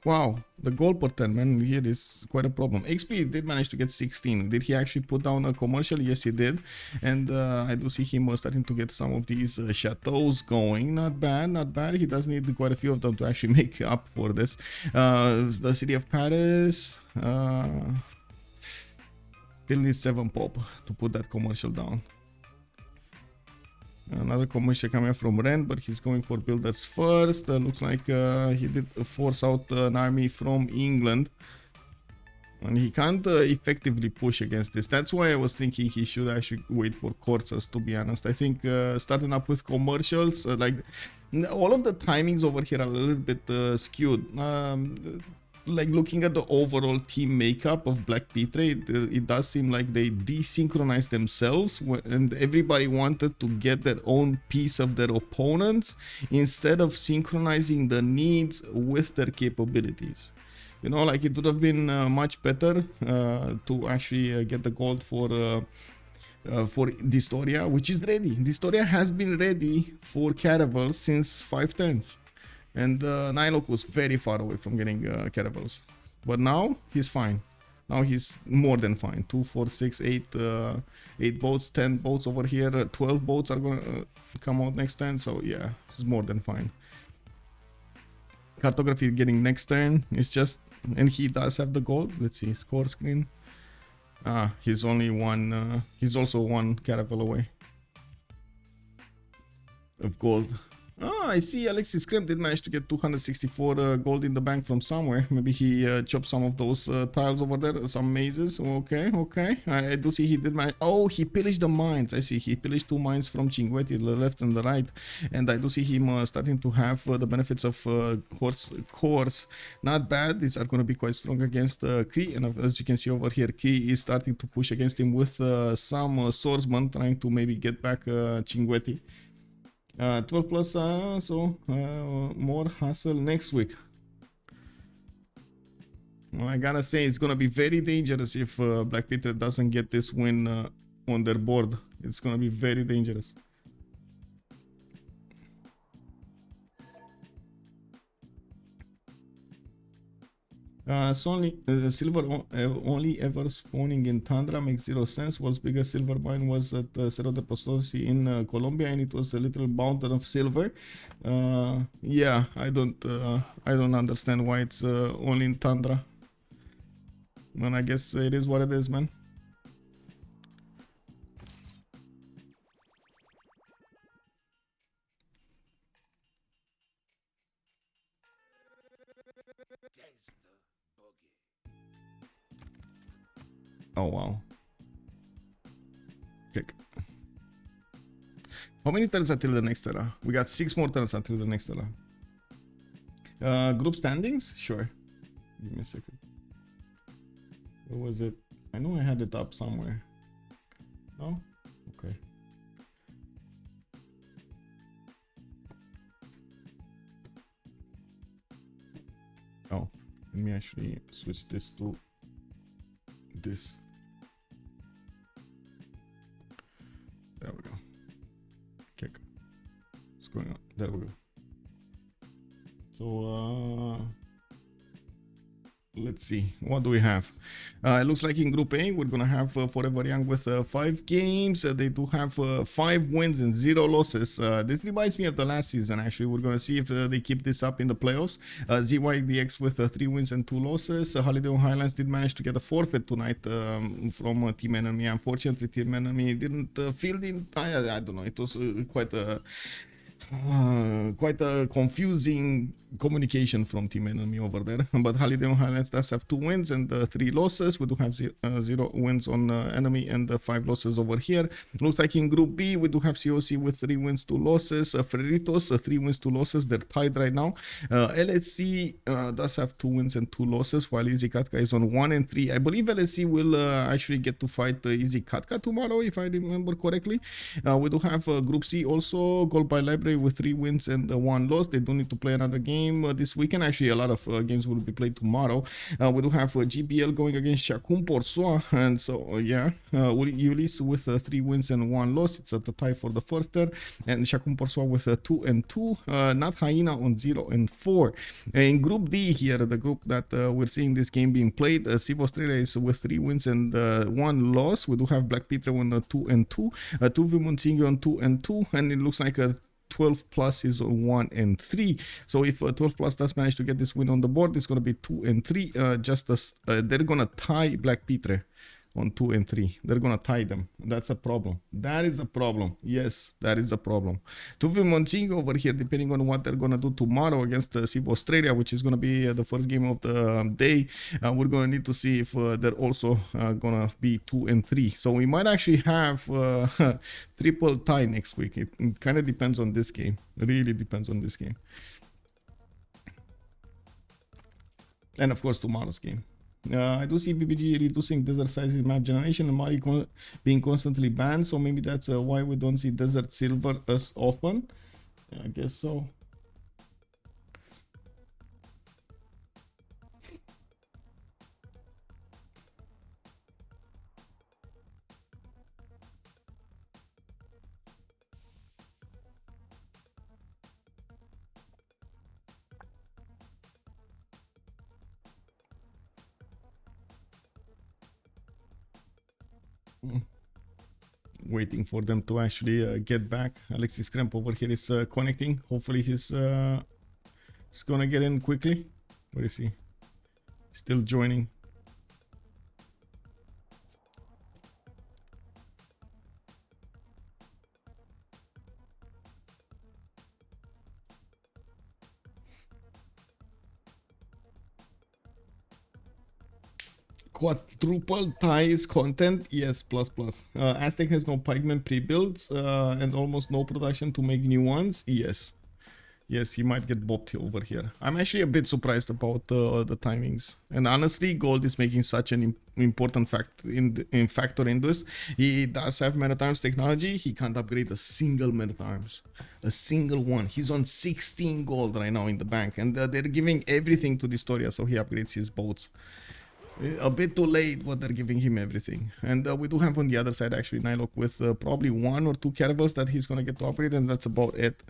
wow. The gold per turn, man, here is quite a problem. Xpli did manage to get 16. Did he actually put down a commercial? Yes, he did. And I do see him starting to get some of these chateaus going. Not bad. He does need quite a few of them to actually make up for this. The city of Paris still needs 7 pop to put that commercial down. Another commercial coming from Ren, but he's going for builders first. Looks like he did force out an army from England. And he can't effectively push against this. That's why I was thinking he should actually wait for coursers, to be honest. I think starting up with commercials, like all of the timings over here are a little bit skewed. Like looking at the overall team makeup of BlackPitre, it does seem like they desynchronized themselves, and everybody wanted to get their own piece of their opponents instead of synchronizing the needs with their capabilities. You know, like it would have been much better to actually get the gold for dISTORIA, which is ready. dISTORIA has been ready for caravels since 5 turns. And NiLocC was very far away from getting caravels. But now, he's fine. Now he's more than fine. 2, 4, 6, 8, 8 boats, 10 boats over here. 12 boats are gonna come out next turn. So yeah, he's more than fine. Cartography getting next turn. It's just, and he does have the gold. Let's see, score screen. He's only one. He's also one caravel away of gold. I see AlexisKrempp did manage to get 264 gold in the bank from somewhere. Maybe he chopped some of those tiles over there, some mazes. Okay, okay. I do see he did manage. Oh, he pillaged the mines. I see he pillaged 2 mines from Cinguetti, the left and the right. And I do see him starting to have the benefits of horse cores. Not bad. These are going to be quite strong against Cree. And as you can see over here, Cree is starting to push against him with some swordsmen trying to maybe get back Cinguetti. 12 plus, so more hustle next week. Well, I gotta say, it's gonna be very dangerous if BlackPitre doesn't get this win on their board. It's gonna be very dangerous. So only silver only ever spawning in Tundra makes 0 sense. World's biggest silver mine was at Cerro de Postolsi in Colombia, and it was a little mountain of silver. Yeah, I don't understand why it's only in Tundra. And I guess it is what it is, man. Oh wow. Kick. How many turns until the next era? We got 6 more turns until the next era. Group standings? Sure. Give me a second. Where was it? I know I had it up somewhere. No? Okay. Oh, let me actually switch this to this. There we go. Kick. What's going on? There we go. So let's see, what do we have? It looks like in Group A we're gonna have Forever Young with 5 games. They do have 5 wins and 0 losses. This reminds me of the last season. Actually, we're gonna see if they keep this up in the playoffs. ZYDX with 3 wins and 2 losses. Holiday on Highlands did manage to get a forfeit tonight from Team Enemy. Unfortunately, Team Enemy didn't feel the entire, I don't know, it was quite a confusing communication from Team Enemy over there. But Holiday on Highlands does have 2 wins and 3 losses. We do have 0 wins on Enemy and 5 losses over here. Looks like in Group B we do have COC with 3 wins, 2 losses. Freritos 3 wins, 2 losses. They're tied right now. LSC does have 2 wins and 2 losses, while Easy Katka is on 1 and 3. I believe LSC will actually get to fight Easy Katka tomorrow, if I remember correctly. We do have Group C also, Gold by Library with 3 wins and 1 loss. They do need to play another game this weekend. Actually, a lot of games will be played tomorrow. We do have GBL going against Shacum Porsoa, and so yeah, Ulysse with 3 wins and 1 loss. It's at the tie for the first there, and Shacum Porsoa with 2 and 2. Not Hyena on 0 and 4. In Group D here, the group that we're seeing this game being played, Civ Australia is with 3 wins and 1 loss. We do have BlackPitre on 2 and 2. 2 Vimontingo on 2 and 2, and it looks like 12 plus is 1 and 3. So if 12 plus does manage to get this win on the board, it's going to be 2 and 3. Just as they're going to tie BlackPitre on 2 and 3. They're going to tie them. That's a problem. That is a problem. Yes, that is a problem. Tuvi Montingo over here, depending on what they're going to do tomorrow against Civ Australia, which is going to be the first game of the day, we're going to need to see if they're also going to be 2 and 3. So we might actually have triple tie next week. It kind of depends on this game. Really depends on this game. And of course, tomorrow's game. I do see BBG reducing desert size in map generation and Mali being constantly banned, so maybe that's why we don't see desert silver as often. Yeah, I guess so. Waiting for them to actually get back. AlexisKrempp over here is connecting. Hopefully he's gonna get in quickly. Where is he? Still joining. Quadruple ties content, yes, plus. Aztec has no pigment pre-builds and almost no production to make new ones, yes. Yes, he might get bopped over here. I'm actually a bit surprised about the timings. And honestly, gold is making such an important factor in this. He does have meta times technology. He can't upgrade a single meta times. A single one. He's on 16 gold right now in the bank. And they're giving everything to dISTORIA, so he upgrades his boats. A bit too late, but they're giving him everything. And we do have on the other side actually NiLocC with probably 1 or 2 caravels that he's gonna get to upgrade, and that's about it.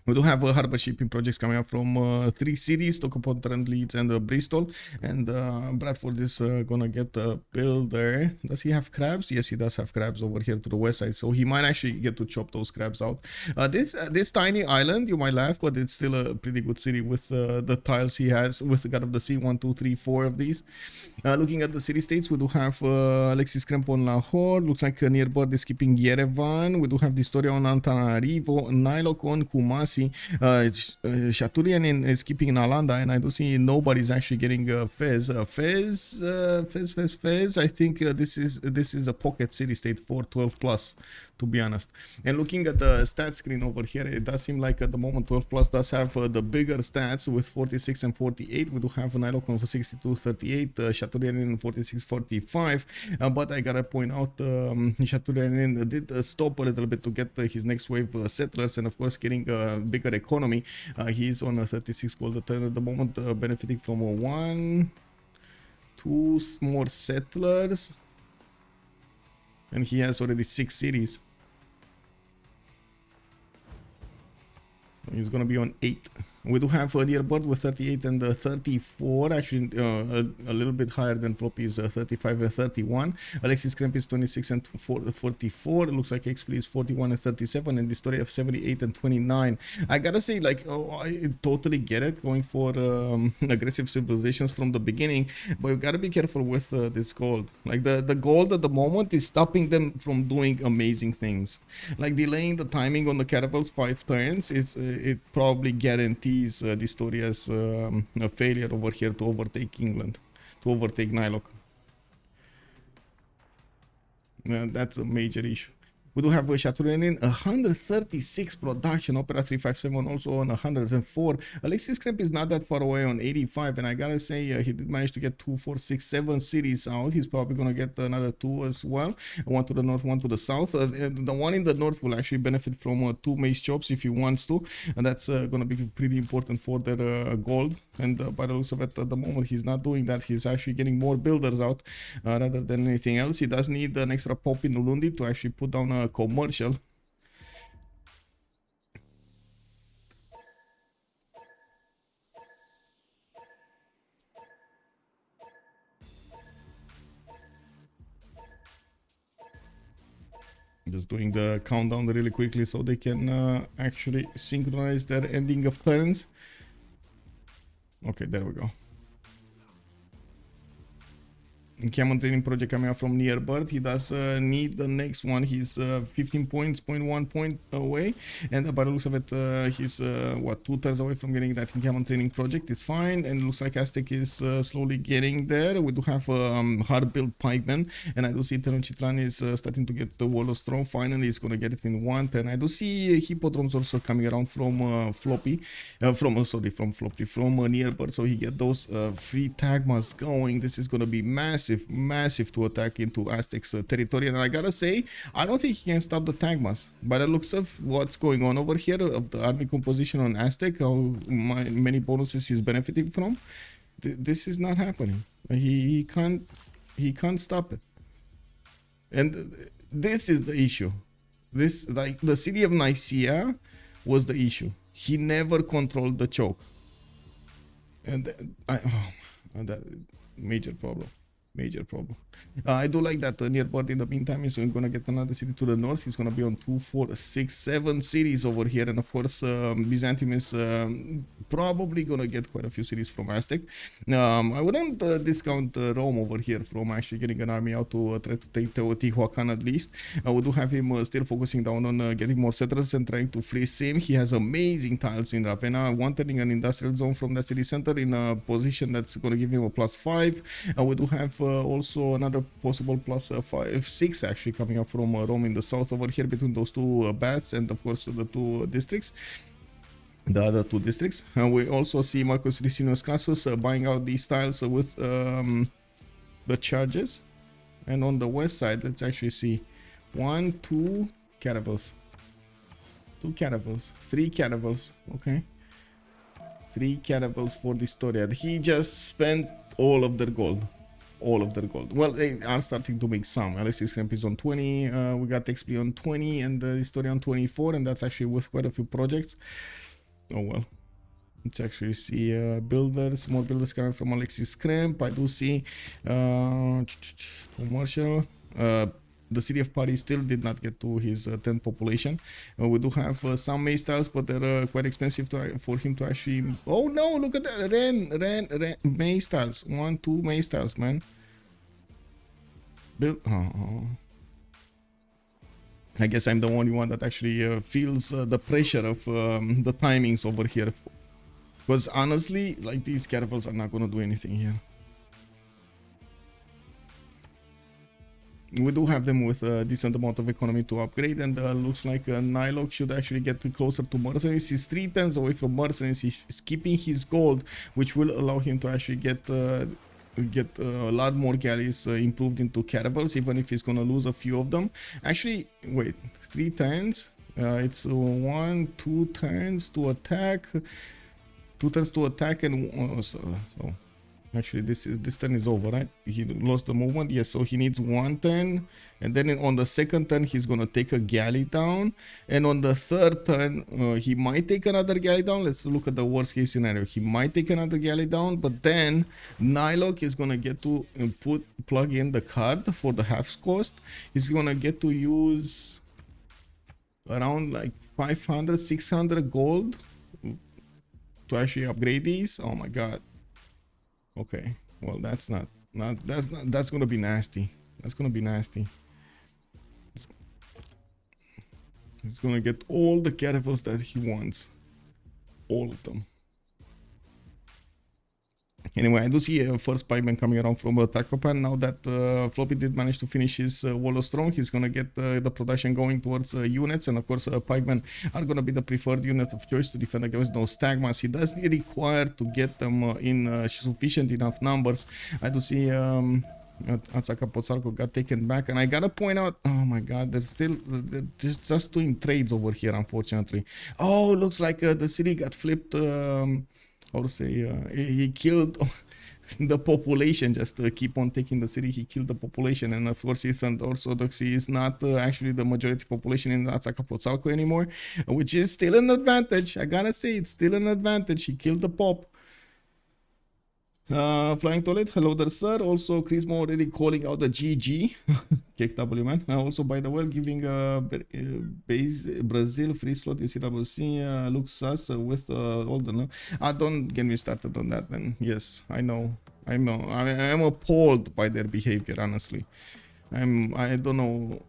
We do have harbor shipping projects coming up from 3 cities, Tocopont, Trent, Leeds, and Bristol. And Bradford is gonna get a builder. Does he have crabs? Yes, he does have crabs over here to the west side. So he might actually get to chop those crabs out. This tiny island, you might laugh, but it's still a pretty good city with the tiles he has with the God of the Sea, 1, 2, 3, 4 of these. Looking at the city states, we do have AlexisKrempp on Lahore. Looks like nearby is keeping Yerevan. We do have dISTORIA on Antananarivo, NiLocC on Kumasi. Shaturyanin is keeping Nalanda, and I do see nobody's actually getting Fez. Fez. I think this is the pocket city state for 12+, to be honest. And looking at the stat screen over here, it does seem like at the moment 12+ does have the bigger stats with 46 and 48. We do have NiLocC on for 62, 38, Shaturyanin 46, 45. But I gotta point out, Shaturyanin did stop a little bit to get his next wave settlers, and of course getting bigger economy. He's on a 36 gold at the moment, benefiting from 1, 2 more settlers, and he has already 6 cities. He's gonna be on 8. We do have nearby with 38 and 34, actually a little bit higher than Floppy's 35 and 31. AlexisKrempp is 26 and 44. It looks like Xpli is 41 and 37, and dISTORIA of 78 and 29. I gotta say, like, I totally get it going for aggressive civilizations from the beginning, but you gotta be careful with this gold. Like the gold at the moment is stopping them from doing amazing things, like delaying the timing on the caravels 5 turns. It probably guarantees dISTORIA's failure over here to overtake England, to overtake NiLocC. That's a major issue. We do have Shaturyanin 136 production, Opera 357 also on 104. AlexisKrempp is not that far away on 85, and I gotta say he did manage to get 2, 4, 6, 7 cities out. He's probably gonna get another 2 as well, 1 to the north, 1 to the south. The one in the north will actually benefit from 2 mace chops if he wants to, and that's gonna be pretty important for their gold. And by the looks of it, at the moment he's not doing that. He's actually getting more builders out rather than anything else. He does need an extra pop in Ulundi to actually put down a commercial. Just doing the countdown really quickly so they can actually synchronize their ending of turns. Okay, there we go. Camel training project coming out from nearby. He does need the next one. He's 15 points, 0.1 point away, and by the looks of it, he's what, 2 turns away from getting that Camel training project. It's fine, and it looks like Aztec is slowly getting there. We do have hard build pikeman, and I do see Tenochtitlan is starting to get the wall of strong. Finally, he's gonna get it in 1 turn. I do see hippodromes also coming around from Floppy, from nearby, so he get those free tagmas going. This is gonna be massive to attack into Aztec's territory, and I gotta say, I don't think he can stop the tagmas. By the looks of what's going on over here, of the army composition on Aztec, how many bonuses he's benefiting from, this is not happening. He can't stop it, and this is the issue. This, like, the city of Nicaea was the issue. He never controlled the choke, and that major problem. Major problem. I do like that nearby in the meantime is going to get another city to the north. He's going to be on 2, 4, 6, 7 cities over here. And of course, Byzantium is probably going to get quite a few cities from Aztec. I wouldn't discount Rome over here from actually getting an army out to try to take Teotihuacan at least. We do have him still focusing down on getting more settlers and trying to fleece him. He has amazing tiles in Ravenna, wanting an industrial zone from the city center in a position that's going to give him a +5. We do have also another possible +5, 6 actually coming up from Rome in the south over here between those two baths and of course the two districts. The other two districts. We also see Marcus Licinius Crassus buying out these tiles with the charges. And on the west side, let's actually see 1, 2 caravels, 2 caravels, 3 caravels. Okay, 3 caravels for dISTORIA. He just spent all of their gold. All of their gold. Well, they are starting to make some. AlexisKrempp is on 20. We got Xpli on 20 and dISTORIA on 24, and that's actually with quite a few projects. Oh well. Let's actually see builders, more builders coming from AlexisKrempp. I do see commercial. The city of Paris still did not get to his 10th population. We do have some Maze tiles, but they're quite expensive for him to actually... Oh no, look at that! Ren, Maze tiles. 1, 2 Maze tiles, man. Build... Oh. I guess I'm the only one that actually feels the pressure of the timings over here. Because honestly, like, these caravels are not going to do anything here. We do have them with a decent amount of economy to upgrade, and looks like NiLocC should actually get closer to mercenaries. He's 3 turns away from mercenaries. He's keeping his gold, which will allow him to actually get a lot more galleys improved into caravels, even if he's gonna lose a few of them. Actually, wait, 3 turns. It's 1, 2 turns to attack. 2 turns to attack, and so actually this turn is over, right? He lost the movement. Yes, so he needs 1 turn, and then on the second turn he's gonna take a galley down, and on the third turn he might take another galley down. Let's look at the worst case scenario. He might take another galley down, but then NiLocC is gonna get to plug in the card for the half cost. He's gonna get to use around like 500 600 gold to actually upgrade these. Oh my god. Okay, well that's gonna be nasty. That's gonna be nasty. He's gonna get all the caravels that he wants, all of them. Anyway, I do see a first pikeman coming around from Tacopan. Now that Floppy did manage to finish his Wall of Strong, he's gonna get the production going towards units, and of course pikemen are gonna be the preferred unit of choice to defend against those stagmas. He does require to get them in sufficient enough numbers. I do see Atsaka got taken back, and I gotta point out, oh my god, they're just doing trades over here, unfortunately. Oh, looks like the city got flipped. How to say, he killed the population just to keep on taking the city. He killed the population, and of course Eastern Orthodoxy is not actually the majority population in Azcapotzalco anymore, which is still an advantage. I gotta say, it's still an advantage. He killed the pop. Flying Toilet, hello there, sir. Also, Chrismo already calling out the GG. KW, man. Also, by the way, giving Brazil free slot in CWC looks sus with all the... don't get me started on that, man. Yes, I know. I'm appalled by their behavior, honestly. I don't know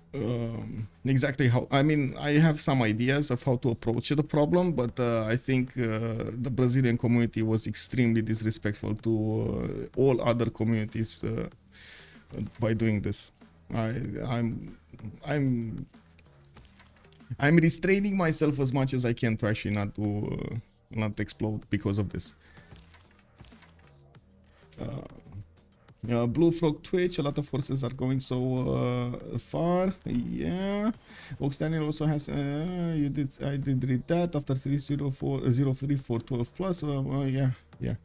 exactly how. I mean, I have some ideas of how to approach the problem, but I think the Brazilian community was extremely disrespectful to all other communities by doing this. I'm restraining myself as much as I can to actually not explode because of this. Blue Frog Twitch, a lot of horses are going so far. Yeah. Ox Daniel also has I did read that after 304 for 12 plus. Yeah.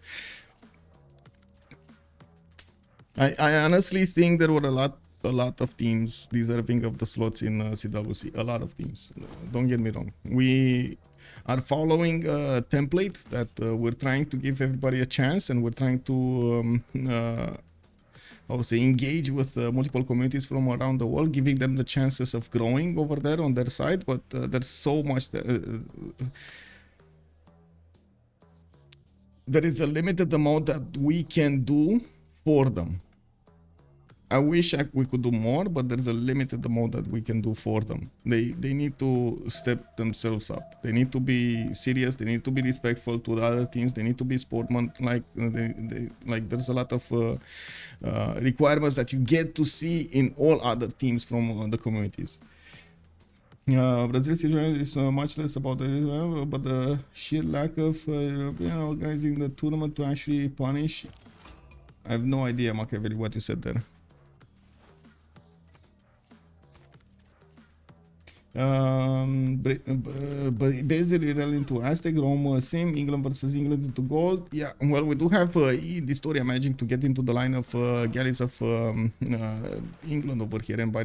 I honestly think there were a lot of teams deserving of the slots in CWC. A lot of teams. Don't get me wrong. We are following a template that we're trying to give everybody a chance, and we're trying to I would say, engage with multiple communities from around the world, giving them the chances of growing over there on their side. But there's so much there is a limited amount that we can do for them. I wish we could do more, but there's a limited amount that we can do for them. They need to step themselves up. They need to be serious. They need to be respectful to the other teams. They need to be sportsman. Like there's a lot of requirements that you get to see in all other teams from the communities. Brazil's situation is much less about it, but the sheer lack of organizing the tournament to actually punish. I have no idea, Machiavelli, what you said there. Basil into Aztec, Rome Sim, England versus England into gold. Yeah, well, we do have dISTORIA managing to get into the line of galleys of England over here, and by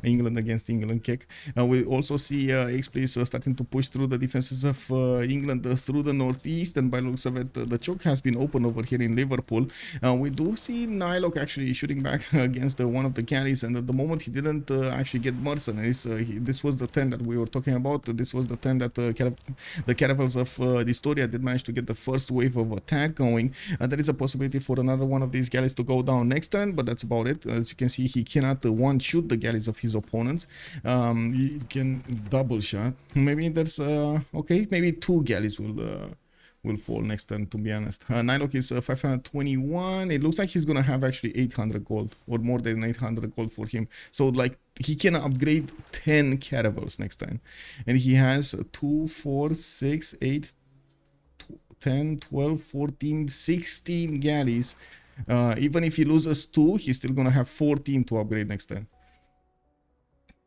England against England kick. We also see Xpli starting to push through the defenses of England through the northeast, and by looks of it, the choke has been open over here in Liverpool. We do see NiLocC actually shooting back against one of the galleys, and at the moment he didn't actually get mercenaries. This was the 10 that we were talking about. This was the 10 that the caravels of dISTORIA did manage to get the first wave of attack going. There is a possibility for another one of these galleys to go down next turn, but that's about it. As you can see, he cannot one shoot the galleys of his opponents. He can double shot. Maybe there's okay, maybe 2 galleys will fall next turn, to be honest. NiLocC is 521. It looks like he's gonna have actually 800 gold, or more than 800 gold for him. So like he can upgrade 10 caravels next time, and he has 2, 4, 6, 8, 10, 12, 14, 16 galleys. Even if he loses 2, he's still gonna have 14 to upgrade next time.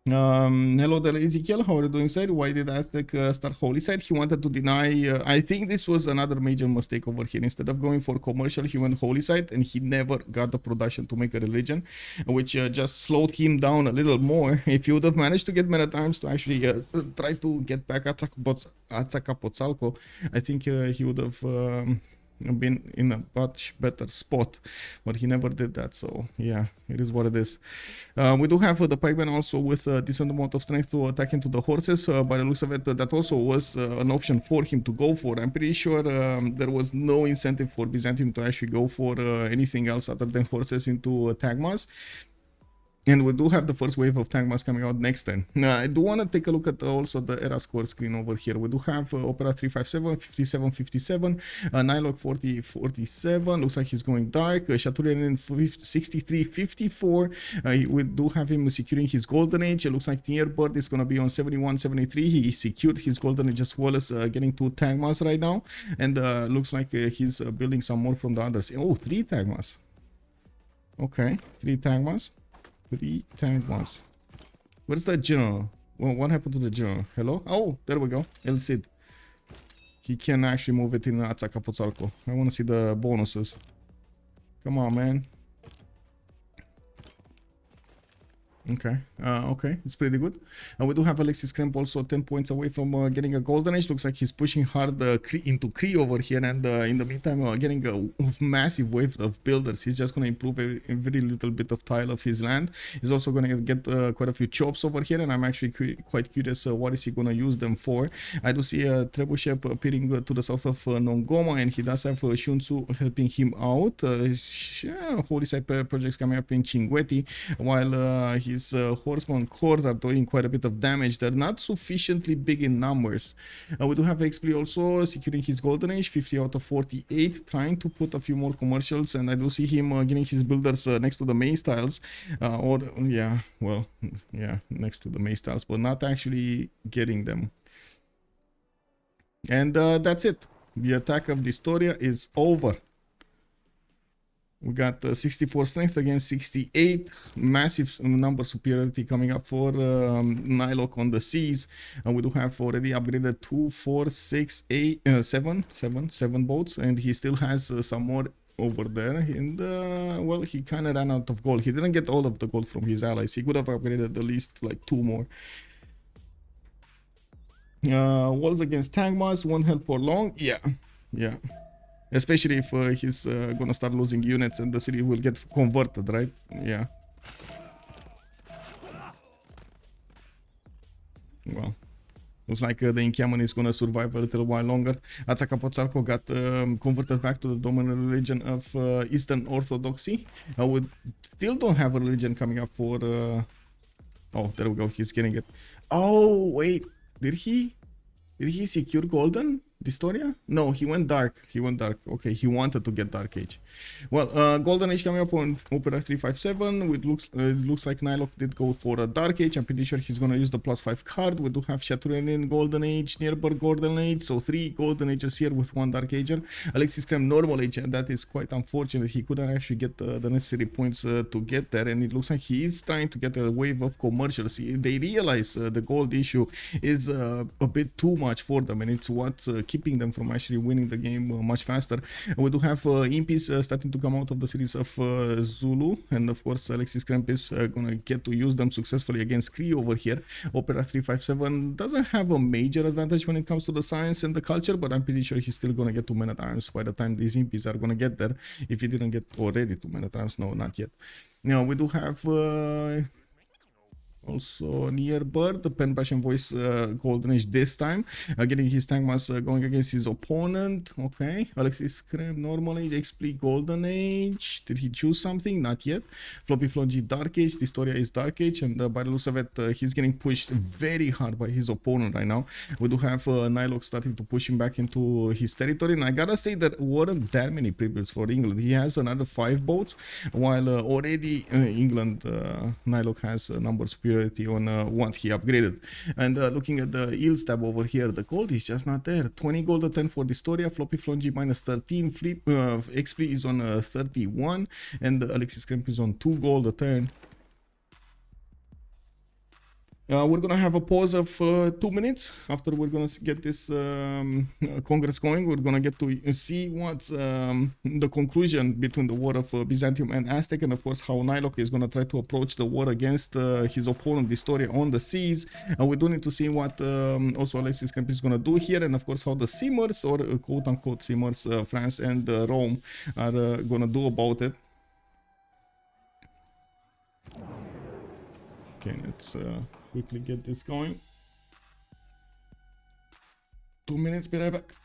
Hello there, Ezekiel. How are you doing, sir? Why did Aztec start Holy Site? He wanted to deny. I think this was another major mistake over here. Instead of going for commercial, he went Holy Site, and he never got the production to make a religion, which just slowed him down a little more. If he would have managed to get many times to actually try to get back Azcapotzalco, I think he would have been in a much better spot, but he never did that. So yeah, it is what it is. We do have the pikeman also with a decent amount of strength to attack into the horses. By the looks of it, that also was an option for him to go for. I'm pretty sure there was no incentive for Byzantium to actually go for anything else other than horses into Tagmas. And we do have the first wave of tank mass coming out next turn. I do want to take a look at also the era score screen over here. We do have Opera 357, 57, 57, NiLocC 40, 47. Looks like he's going dark. Shaturyanin 63, 54. We do have him securing his golden age. It looks like Nearbird is going to be on 71, 73. He secured his golden age as well as getting 2 tank mass right now. And looks like he's building some more from the others. Oh, 3 tank mass. Okay, 3 tank mass. 3 tank mass. Where's the general? Well, what happened to the general? Hello? Oh, there we go. El Cid. He can actually move it in Azcapotzalco. I want to see the bonuses. Come on, man. Okay, okay, it's pretty good. We do have AlexisKrempp also 10 points away from getting a golden age. Looks like he's pushing hard into Cree over here, and in the meantime getting a massive wave of builders. He's just going to improve a very little bit of tile of his land. He's also going to get quite a few chops over here, and I'm actually quite curious what is he going to use them for. I do see a trebuchet appearing to the south of Nongoma, and he does have Shunsu helping him out. Holy Site projects coming up in Chinguetti, while his horseman cores are doing quite a bit of damage. They're not sufficiently big in numbers. We do have Xpli also securing his golden age, 50 out of 48, trying to put a few more commercials, and I do see him getting his builders next to the main styles, next to the main styles, but not actually getting them. And that's it. The attack of dISTORIA is over. We got 64 strength against 68, massive number superiority coming up for NiLocC on the seas. And we do have already upgraded 2, 4, 6, 8, 7 boats, and he still has some more over there. And well, he kind of ran out of gold. He didn't get all of the gold from his allies. He could have upgraded at least like 2 more. Walls against tank mass, 1 health for long. Yeah. Especially if he's gonna start losing units and the city will get converted, right? Yeah. Well, looks like the encampment is gonna survive a little while longer. Azcapotzalco got converted back to the dominant religion of Eastern Orthodoxy. We still don't have a religion coming up for... Oh, there we go, he's getting it. Oh, wait, did he secure Golden dISTORIA? No, he went dark. He went dark. Okay, he wanted to get Dark Age. Well, Golden Age coming up on Opera 357. It looks like NiLocC did go for a Dark Age. I'm pretty sure he's gonna use the +5 card. We do have Shaturyanin Golden Age, Nierberg Golden Age, so 3 Golden Ages here with 1 Dark Ager. AlexisKrempp Normal Age, and that is quite unfortunate. He couldn't actually get the necessary points to get there, and it looks like he is trying to get a wave of commercials. They realize the gold issue is a bit too much for them, and it's what's keeping them from actually winning the game much faster. We do have impies starting to come out of the series of Zulu, and of course AlexisKrempp is gonna get to use them successfully against Cree over here. Opera 357 doesn't have a major advantage when it comes to the science and the culture, but I'm pretty sure he's still gonna get to men-at-arms by the time these impies are gonna get there. If he didn't get already to men-at-arms, no, not yet. Now we do have also Nierberg, the Pen Bash and Voice Golden Age this time, getting his tank mass going against his opponent. Okay, AlexisKrempp Normal Age, Xpli Golden Age. Did he choose something? Not yet. FloppyFloNG Dark Age, dISTORIA is Dark Age, and by the looks of it, he's getting pushed very hard by his opponent right now. We do have NiLocC starting to push him back into his territory, and I gotta say that weren't that many prebuilds for England. He has another 5 boats, while already England, NiLocC has number superiority on what he upgraded. And looking at the yields tab over here, the gold is just not there. 20 gold a 10 for dISTORIA, FloppyFloNG -13, Xpli is on 31, and AlexisKrempp is on 2 gold a turn. We're gonna have a pause of 2 minutes. After we're gonna get this congress going, we're gonna get to see what's the conclusion between the war of Byzantium and Aztec, and of course how NiLocC is gonna try to approach the war against his opponent dISTORIA on the seas. We do need to see what also AlexisKrempp is gonna do here, and of course how the Simmers, or quote-unquote Simmers, France and Rome are gonna do about it. Okay, let's quickly get this going. 2 minutes, be right back.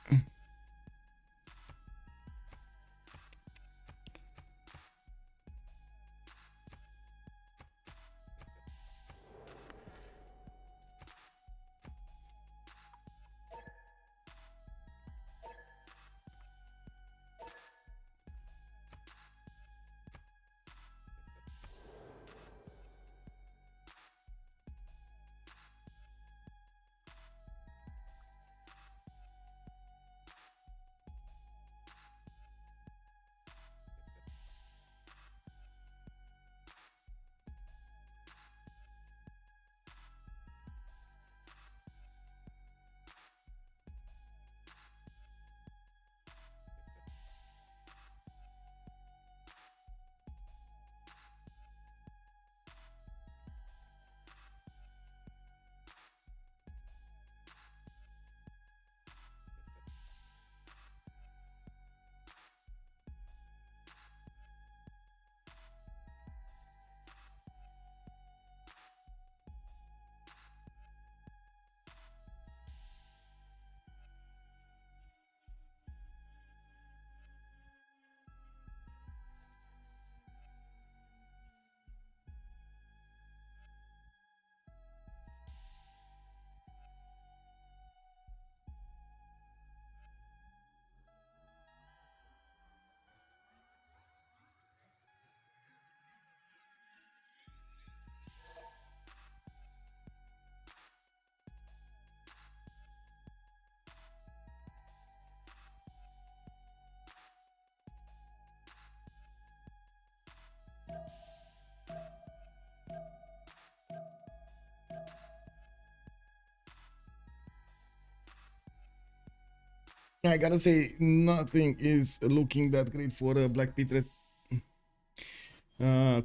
I gotta say, nothing is looking that great for BlackPitre.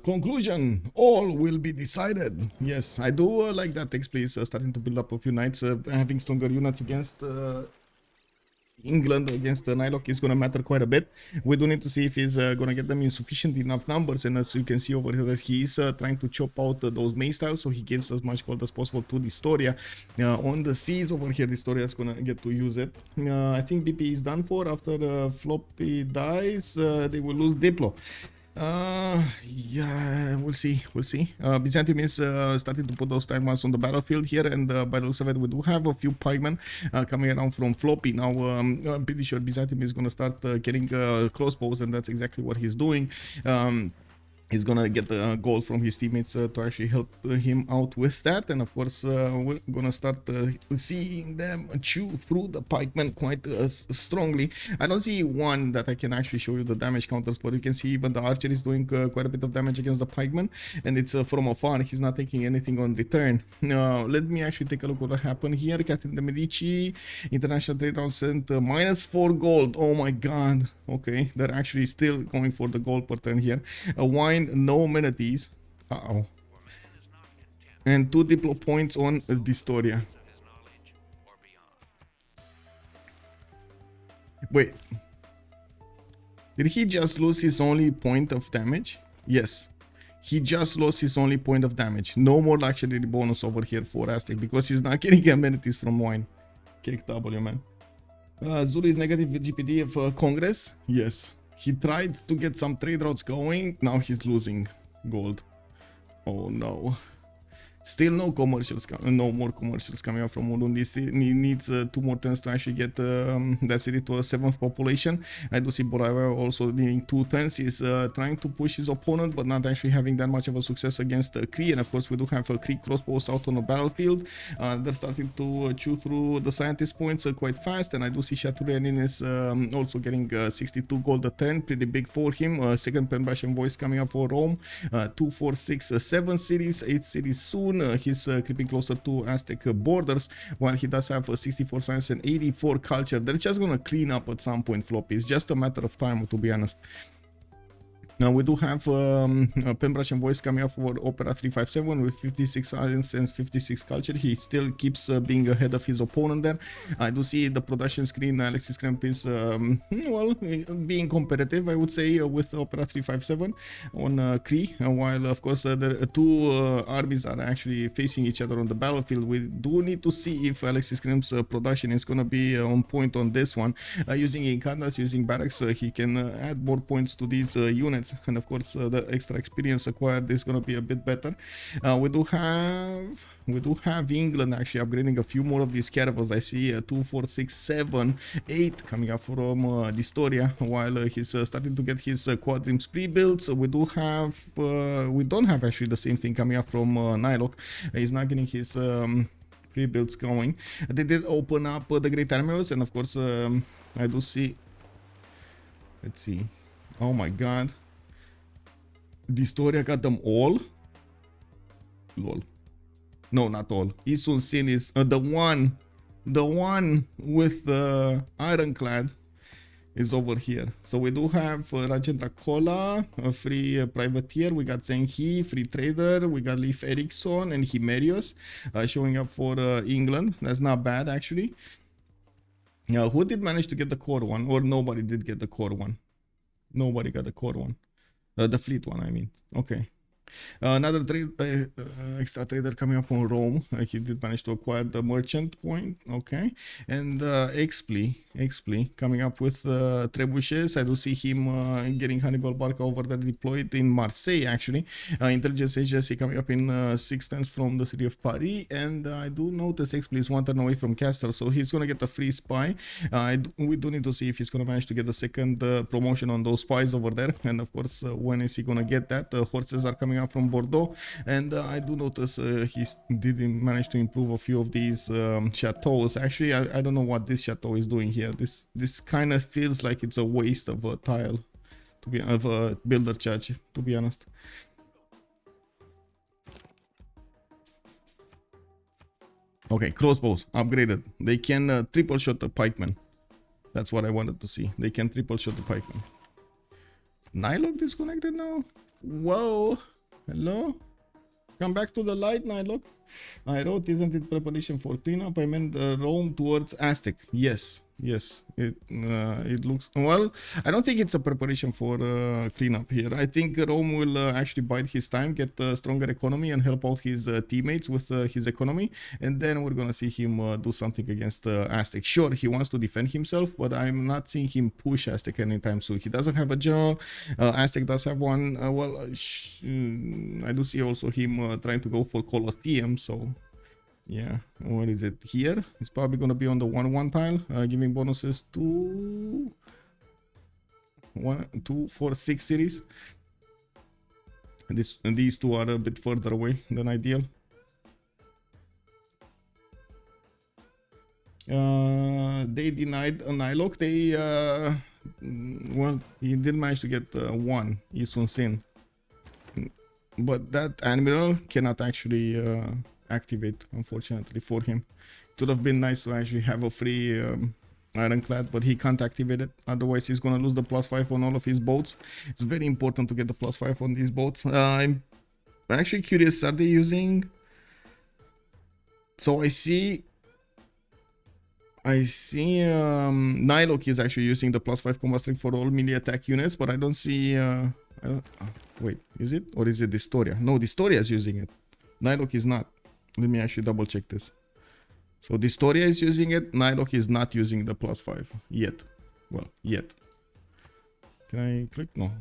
Conclusion, all will be decided. Yes, I do like that Xpli is starting to build up a few knights, having stronger units against England against NiLocC is going to matter quite a bit. We do need to see if he's going to get them in sufficient enough numbers, and as you can see over here that he is trying to chop out those main styles, so he gives as much gold as possible to dISTORIA. On the seas over here, dISTORIA is going to get to use it. I think BP is done for. After Floppy dies, they will lose Diplo. Yeah, we'll see. Byzantium is starting to put those tank mass on the battlefield here, and by the looks of it, we do have a few pikemen coming around from Floppy. Now, I'm pretty sure Byzantium is going to start getting crossbows, and that's exactly what he's doing. He's gonna get the gold from his teammates to actually help him out with that, and of course we're gonna start seeing them chew through the pikemen quite strongly. I don't see one that I can actually show you the damage counters, but you can see even the archer is doing quite a bit of damage against the pikemen, and it's from afar. He's not taking anything on return. Let me actually take a look what happened here. Catherine de Medici, international trade round sent -4 gold. Oh my god. Okay, they're actually still going for the gold per turn here. Wine, no amenities. And 2 diplo points on dISTORIA. Wait, did he just lose his only point of damage? Yes, he just lost his only point of damage. No more luxury bonus over here for Aztec because he's not getting amenities from Wine. Kick W, man. Zulu is negative GPD of Congress. Yes, he tried to get some trade routes going. Now he's losing gold. Oh no. Still no commercials, no more commercials coming out from Ulundi. He needs 2 more turns to actually get that city to a 7th population. I do see Boraiwa also needing 2 turns. He's trying to push his opponent, but not actually having that much of a success against Cree. And of course, we do have Cree crossbows out on the battlefield. They're starting to chew through the scientist points quite fast. And I do see Shaturyanin is also getting 62 gold a turn. Pretty big for him. Second Penbashan voice coming up for Rome. 2, 4, 6, 7 cities, 8 cities soon. He's creeping closer to Aztec borders, while he does have 64 science and 84 culture. They're just gonna clean up at some point, Floppy. It's just a matter of time, to be honest. Now we do have Pembrashian voice coming up for Opera 357 with 56 science and 56 culture. He still keeps being ahead of his opponent there. I do see the production screen. AlexisKrempp is well, being competitive, I would say, with Opera 357 on Cree, while of course the 2 armies are actually facing each other on the battlefield. We do need to see if AlexisKrempp's production is going to be on point on this one. Using Incandas, using barracks, he can add more points to these units. And of course the extra experience acquired is going to be a bit better. We do have England actually upgrading a few more of these caravels. I see 2, 4, 6, 7, 8 coming up from dISTORIA, while he's starting to get his quadrims pre-built. So we don't have actually the same thing coming up from NiLocC. He's not getting his pre-builds going. They did open up the Great Terminals, and of course I do see, let's see, oh my god, dISTORIA got them all. Lol. No, not all. Isun Sin is the one with the ironclad is over here. So we do have Rajendra Kola, a free privateer. We got Zenghi, free trader. We got Leif Erikson and Himerius showing up for England. That's not bad actually. Who did manage to get the core one? Or nobody did get the core one? Nobody got the core one. The fleet one, I mean. Okay. Another extra trader coming up on Rome. He did manage to acquire the merchant point. Okay. And Xpli coming up with trebuchets. I do see him getting Hannibal Barca over there deployed in Marseille actually. Intelligence agency coming up in 6 turns from the city of Paris. And I do notice Xpli is 1 turn away from Castle, so he's gonna get a free spy. We do need to see if he's gonna manage to get the second promotion on those spies over there. And of course, when is he gonna get that? Horses are coming up from Bordeaux, and I do notice he did manage to improve a few of these chateaus. Actually, I don't know what this chateau is doing here. This kind of feels like it's a waste of a tile, of a builder charge, to be honest. Okay, crossbows upgraded. They can triple shot the pikeman. That's what I wanted to see. They can triple shot the pikeman. NiLocC disconnected now. Whoa. Hello? Come back to the light, NiLocC. I wrote, isn't it preparation for cleanup? I meant Rome towards Aztec. Yes, Yes, it looks well. I don't think it's a preparation for cleanup here. I think Rome will actually bide his time, get a stronger economy, and help out his teammates with his economy, and then we're gonna see him do something against Aztec. Sure, he wants to defend himself, but I'm not seeing him push Aztec anytime soon. He doesn't have a general. Aztec does have one. I do see also him trying to go for Colosseum. So. Yeah, what is it here? It's probably gonna be on the 1-1 tile, giving bonuses to 1, 2, 4, 6 cities. And these two are a bit further away than ideal. They denied a NiLocC. They well, he did manage to get one Isun Sin, but that admiral cannot actually activate, unfortunately for him. It would have been nice to actually have a free ironclad, but he can't activate it, otherwise he's gonna lose the +5 on all of his boats. It's very important to get the +5 on these boats. I'm actually curious, are they using... So I see NiLocC is actually using the +5 combat strength for all melee attack units, but I don't see wait, is it? Or is it dISTORIA? No, dISTORIA is using it. NiLocC is not. Let me actually double check this. So dISTORIA is using it. NiLocC is not using the +5 yet. Well, yet. Can I click? No.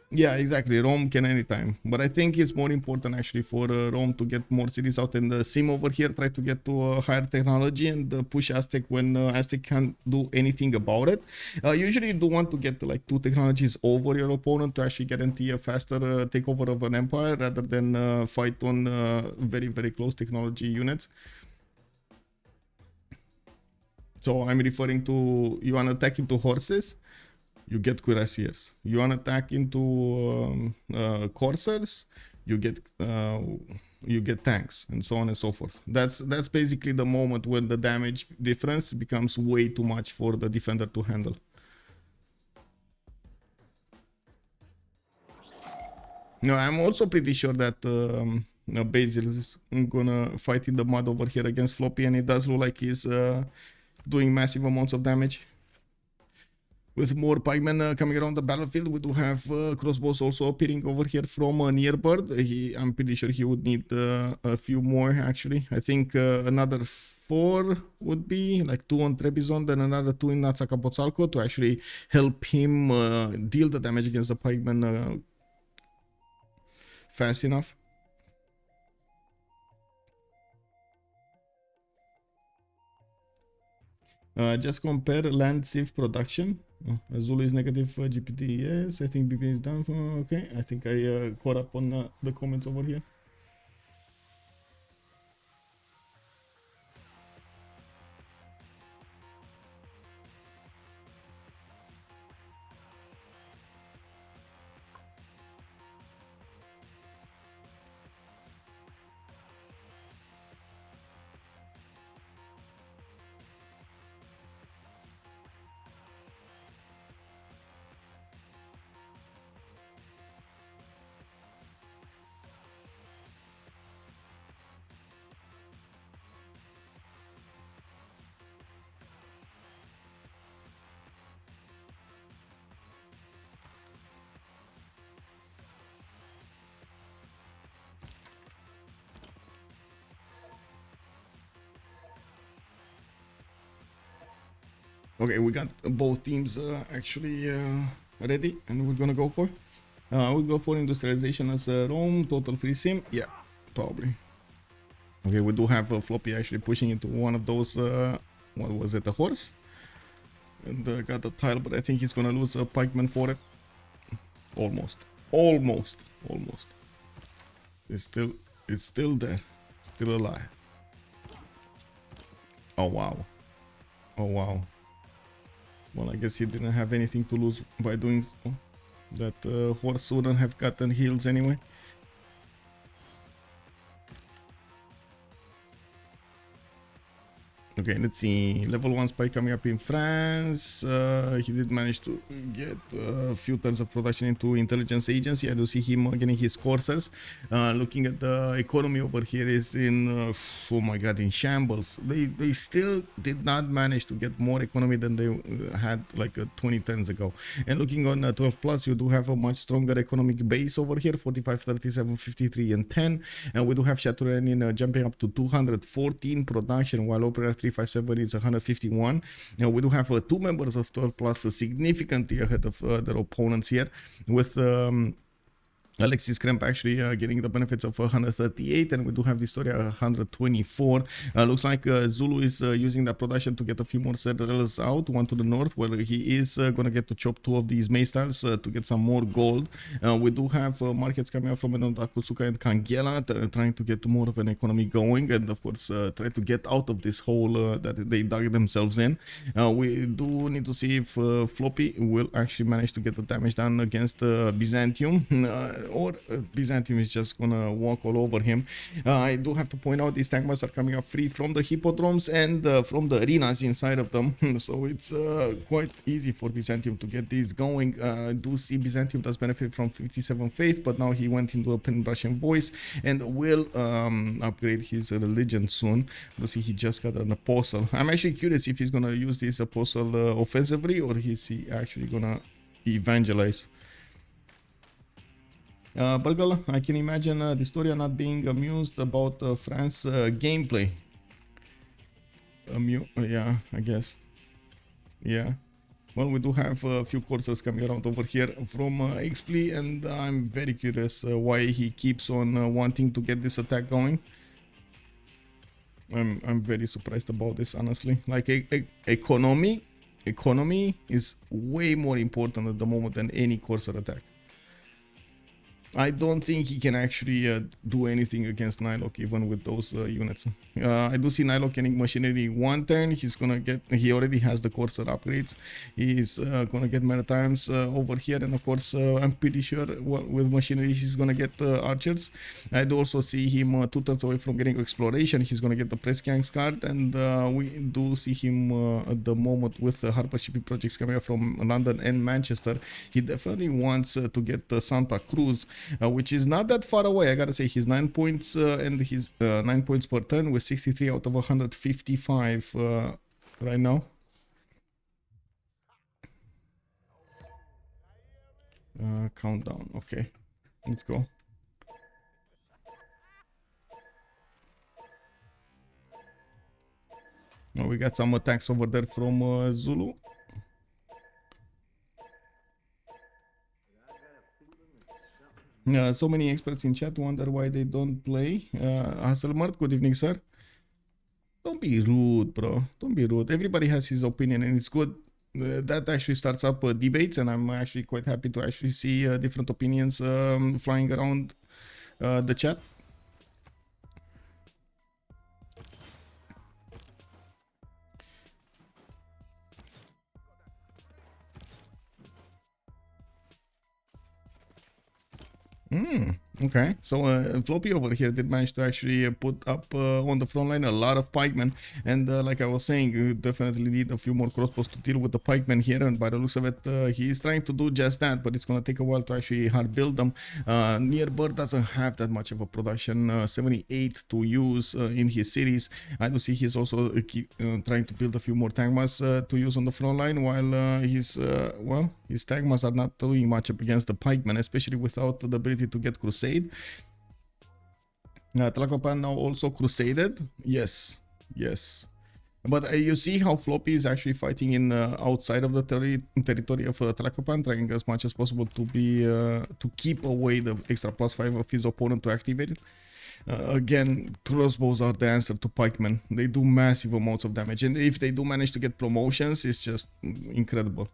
Yeah, exactly. Rome can anytime. But I think it's more important actually for Rome to get more cities out in the sim over here. Try to get to a higher technology and push Aztec when Aztec can't do anything about it. Usually you do want to get like 2 technologies over your opponent to actually guarantee a faster takeover of an empire rather than fight on very, very close technology units. So I'm referring to, you want to attack into horses, you get cuirassiers. You want to attack into coursers, you get tanks, and so on and so forth. That's basically the moment when the damage difference becomes way too much for the defender to handle. No, I'm also pretty sure that Basil is gonna fight in the mud over here against Floppy, and it does look like he's doing massive amounts of damage. With more pikemen coming around the battlefield, we do have crossbows also appearing over here from Nearbird. I'm pretty sure he would need a few more actually. I think another 4 would be like 2 on Trebizond and another 2 in Natsakapotzalco to actually help him deal the damage against the pikemen fast enough. Just compare land Civ production. Zulu is negative GPT, yes. I think BP is down. Okay, I think I caught up on the comments over here. Okay, we got both teams actually ready, and we're gonna go for. We'll go for industrialization as Rome, total free sim. Yeah, probably. Okay, we do have Floppy actually pushing into one of those. What was it, a horse? And got the tile, but I think he's gonna lose a pikeman for it. Almost. It's still there, still alive. Oh wow. Well, I guess he didn't have anything to lose by doing so. That horse wouldn't have gotten heals anyway. Okay, let's see. Level 1 spy coming up in France. He did manage to get a few turns of production into intelligence agency. I do see him getting his coursers. Looking at the economy over here is in, oh my god, in shambles. They still did not manage to get more economy than they had like 20 turns ago. And looking on 12 plus, you do have a much stronger economic base over here, 45, 37, 53, and 10. And we do have Shaturyanin jumping up to 214 production, while Opera 357 is 151. Now we do have two members of 12 plus significantly ahead of their opponents here, with AlexisKrempp actually getting the benefits of 138, and we do have dISTORIA 124. Looks like Zulu is using that production to get a few more settlers out, one to the north, where he is going to get to chop two of these Maystyles to get some more gold. We do have markets coming out from Akusuka and Kangela, trying to get more of an economy going, and of course try to get out of this hole that they dug themselves in. We do need to see if Floppy will actually manage to get the damage done against Byzantium. Or Byzantium is just gonna walk all over him. I do have to point out these tank bus are coming up free from the hippodromes and from the arenas inside of them, so it's quite easy for Byzantium to get these going. I do see Byzantium does benefit from 57 faith, but now he went into a Russian voice and will upgrade his religion soon. Let's see, he just got an apostle. I'm actually curious if he's gonna use this apostle offensively, or is he actually gonna evangelize. Bulgal, I can imagine dISTORIA not being amused about France gameplay. Yeah, I guess. Yeah. Well, we do have a few courses coming around over here from Xpli, and I'm very curious why he keeps on wanting to get this attack going. I'm very surprised about this, honestly. Like, economy is way more important at the moment than any courser attack. I don't think he can actually do anything against NiLocC even with those units. I do see NiLocC getting machinery one turn. He already has the courser upgrades. He's gonna get maritimes over here, and of course I'm pretty sure with machinery he's gonna get archers. I do also see him 2 turns away from getting exploration. He's gonna get the press gangs card, and we do see him at the moment with the Harper shipping projects coming up from London and Manchester. He definitely wants to get Santa Cruz, which is not that far away. I gotta say, he's 9 points and he's 9 points per turn with 63 out of 155 right now. Countdown. Okay, let's go. Now we got some attacks over there from Zulu. So many experts in chat wonder why they don't play. Hasselmart, good evening, sir. Don't be rude, bro. Don't be rude. Everybody has his opinion, and it's good. That actually starts up debates, and I'm actually quite happy to actually see different opinions flying around the chat. Okay, so Floppy over here did manage to actually put up on the front line a lot of pikemen, and like I was saying, you definitely need a few more crossbows to deal with the pikemen here, and by the looks of it, he is trying to do just that, but it's gonna take a while to actually hard build them. Nearburg doesn't have that much of a production, 78 to use in his cities. I do see he's also trying to build a few more tangmas to use on the front line, while his tangmas are not doing much up against the pikemen, especially without the ability to get crusade. Tlacopan now also crusaded. Yes. But you see how Floppy is actually fighting in outside of the territory of Tlacopan, trying as much as possible to be to keep away the extra +5 of his opponent to activate it. Again, crossbows are the answer to pikemen. They do massive amounts of damage, and if they do manage to get promotions, it's just incredible.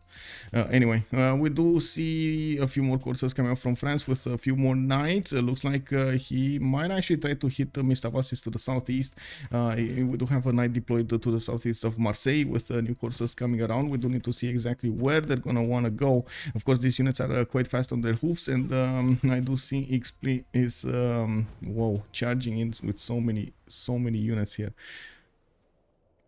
Anyway, we do see a few more coursers coming up from France with a few more knights. Looks like he might actually try to hit Mistavasis to the southeast. We do have a knight deployed to the southeast of Marseille with new coursers coming around. We do need to see exactly where they're gonna want to go. Of course, these units are quite fast on their hoofs, and I do see Xpli is charging in with so many units here.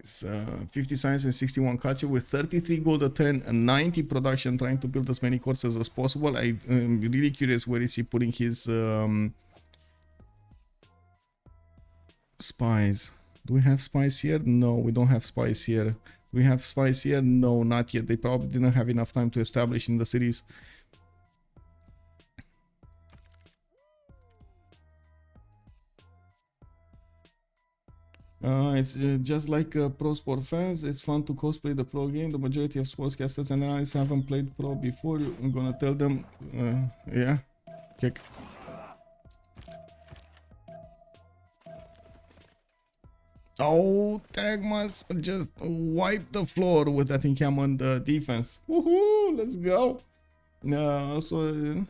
50 science and 61 culture with 33 gold a turn and 90 production, trying to build as many courses as possible. I'm really curious where is he putting his spies. Do we have spies here? No, we don't have spies here. Do we have spies here? No, not yet. They probably didn't have enough time to establish in the cities. It's just like pro sport fans. It's fun to cosplay the pro game. The majority of sportscasters and analysts haven't played pro before. I'm gonna tell them, yeah, kick. Oh, Tagmas just wiped the floor with that incam on the defense. Woohoo! Let's go. Also, you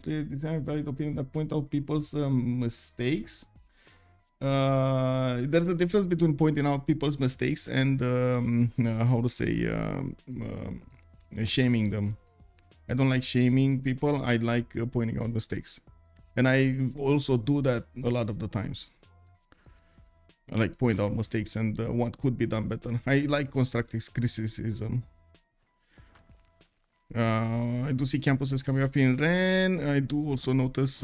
create design valid opinion that point out people's mistakes. There's a difference between pointing out people's mistakes and how to say shaming them. I don't like shaming people. I like pointing out mistakes, and I also do that a lot of the times. I like point out mistakes and what could be done better. I like constructive criticism. I do see campuses coming up in Rennes. I do also notice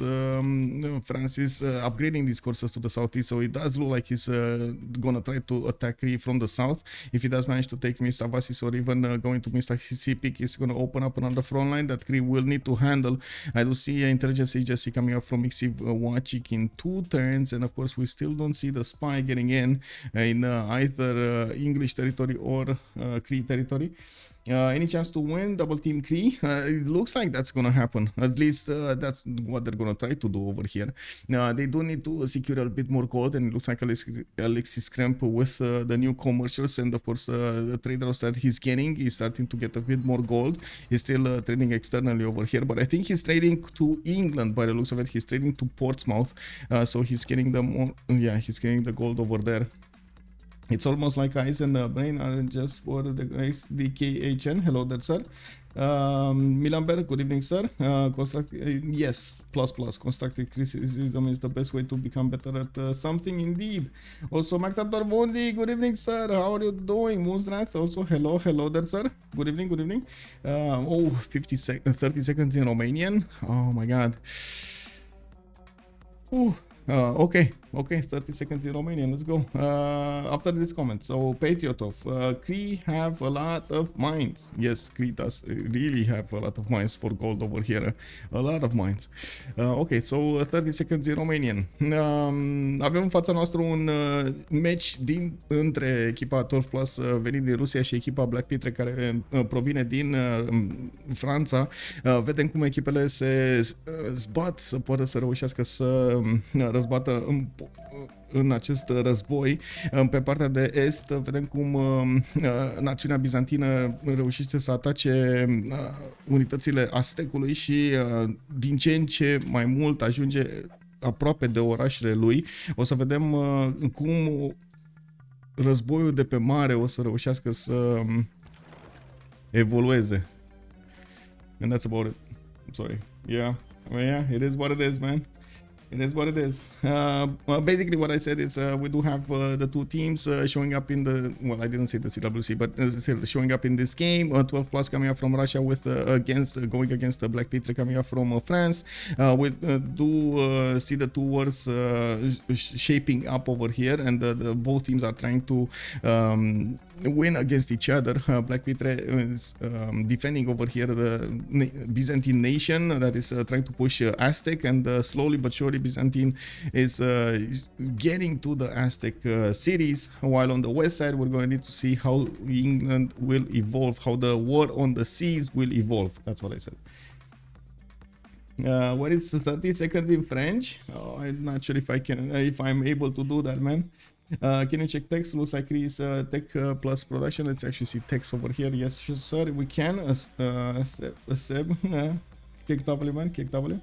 Francis upgrading these courses to the southeast, so it does look like he's gonna try to attack Cree from the south. If he does manage to take Mr. Vasis or even going to Mr. Sipik, he's gonna open up another front line that Cree will need to handle. I do see intelligence agency coming up from Xpli in 2 turns, and of course we still don't see the spy getting in either English territory or Cree territory. Any chance to win double team Cree? It looks like that's gonna happen. At least that's what they're gonna try to do over here. They do need to secure a bit more gold, and it looks like AlexisKrempp with the new commercials and of course the traders that he's getting is starting to get a bit more gold. He's still trading externally over here, but I think he's trading to England by the looks of it. He's trading to Portsmouth, so he's getting the more, yeah, he's getting the gold over there. It's almost like eyes and brain are just for the SDKHN. Hello there, sir. Milamber, good evening, sir. Yes, plus. Constructive criticism is the best way to become better at something, indeed. Also, Maktab Darbondi, good evening, sir. How are you doing? Moonstrath, also hello there, sir. Good evening. 30 seconds in Romanian. Oh my god. Ooh. Okay, 30 seconds in Romanian, let's go. After this comment, so Patriotov, Cree have a lot of mines. Yes, Cree does really have a lot of mines for gold over here. A lot of mines. Ok, so 30 seconds in Romanian. Avem în fața noastră un match între echipa 12 Plus venind din Rusia și echipa BlackPitre care provine din Franța. Vedem cum echipele se zbat să poată să reușească să răzbată în acest război. Pe partea de est vedem cum națiunea bizantină reușește să atace unitățile Aztecului și din ce în ce mai mult ajunge aproape de orașele lui. O să vedem cum războiul de pe mare o să reușească să evolueze. And that's about it. I'm sorry. Yeah, I mean, yeah, it is what it is, man. It is what it is. Well, basically what I said is we do have the two teams showing up in the, well, I didn't say the CWC, but still showing up in this game. 12 Plus coming up from Russia with going against the BlackPitre coming up from France. We do see the two wars shaping up over here, and both teams are trying to win against each other. BlackPitre is defending over here the Byzantine nation that is trying to push Aztec, and slowly but surely Byzantine is getting to the Aztec cities, while on the west side we're going to need to see how England will evolve, how the war on the seas will evolve. That's what I said. What is 30 seconds in French? Oh, I'm not sure if I can, if I'm able to do that, man. Can you check text? Looks like Cree is tech plus production. Let's actually see text over here. Yes, sir, we can. Seb, kick W, man, kick W.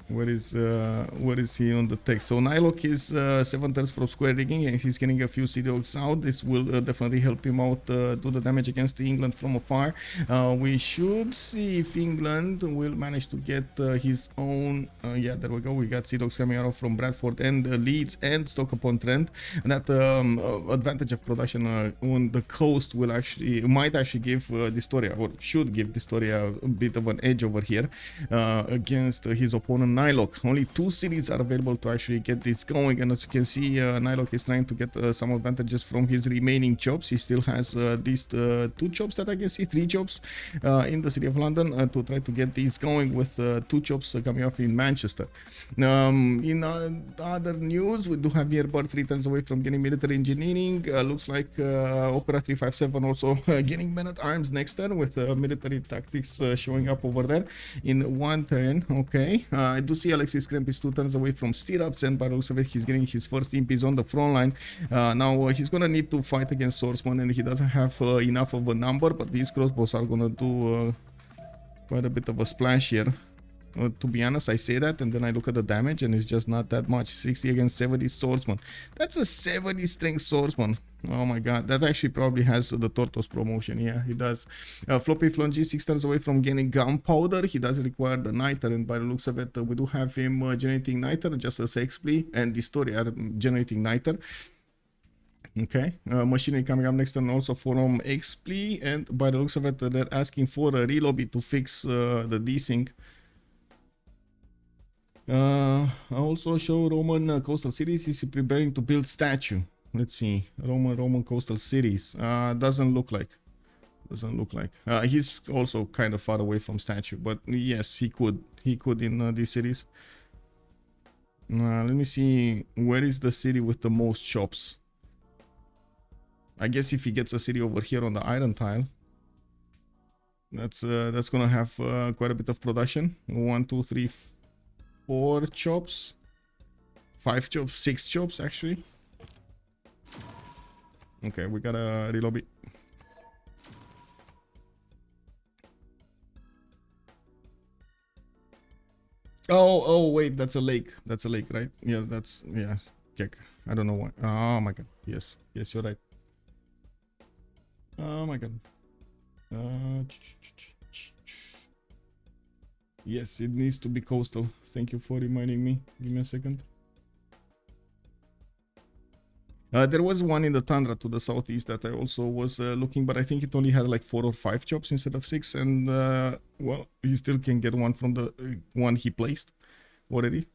Where is he on the text? So NiLocC is 7 turns from square rigging, and he's getting a few CDOs out. This will definitely help him out do the damage against England from afar. We should see if England will manage to get his own. Yeah, there we go. We got CDOs coming out from Bradford and Leeds and Stoke-upon-Trent. And that advantage of production on the coast might actually give dISTORIA, or should give dISTORIA a bit of an edge over here against his opponent NiLocC. Only 2 cities are available to actually get this going, and as you can see, NiLocC is trying to get some advantages from his remaining jobs. He still has these 2 jobs that I can see, 3 jobs in the city of London to try to get these going, with 2 jobs coming off in Manchester. In other news, we do have here Bird 3 turns away from getting military engineering. Looks like Opera 357 also getting men at arms next turn, with military tactics showing up over there in 1 turn. Okay, I do see AlexisKrempp is 2 turns away from stirrups, and by the looks of it, he's getting his first impies on the front line. Now he's gonna need to fight against swordsman, and he doesn't have enough of a number, but these crossbows are gonna do quite a bit of a splash here. To be honest, I say that, and then I look at the damage, and it's just not that much. 60 against 70 swordsman. That's a 70 strength swordsman. Oh my god, that actually probably has the Tortoise promotion. Yeah, he does. FloppyFloNG 6 turns away from getting gunpowder. He does require the niter, and by the looks of it, we do have him generating niter, just as Xpli and dISTORIA are generating niter. Okay, machinery coming up next turn also from Xpli, and by the looks of it, they're asking for a relobby to fix the desync. I also show Roman coastal cities. Is he preparing to build statue? Let's see. Roman coastal cities. Doesn't look like. He's also kind of far away from statue, but yes, he could in these cities. Let me see, where is the city with the most shops? I guess if he gets a city over here on the iron tile, that's gonna have quite a bit of production. 1, 2, 3, 4 chops, 5 chops, 6 chops actually. Okay, we gotta relobby. Oh wait, that's a lake. That's a lake, right? Yeah, yeah. Check. I don't know why. Oh my god. Yes, you're right. Oh my god. Yes, it needs to be coastal. Thank you for reminding me. Give me a second. There was one in the tundra to the southeast that I also was looking, but I think it only had like 4 or 5 chops instead of 6, and well, he still can get one from the one he placed already.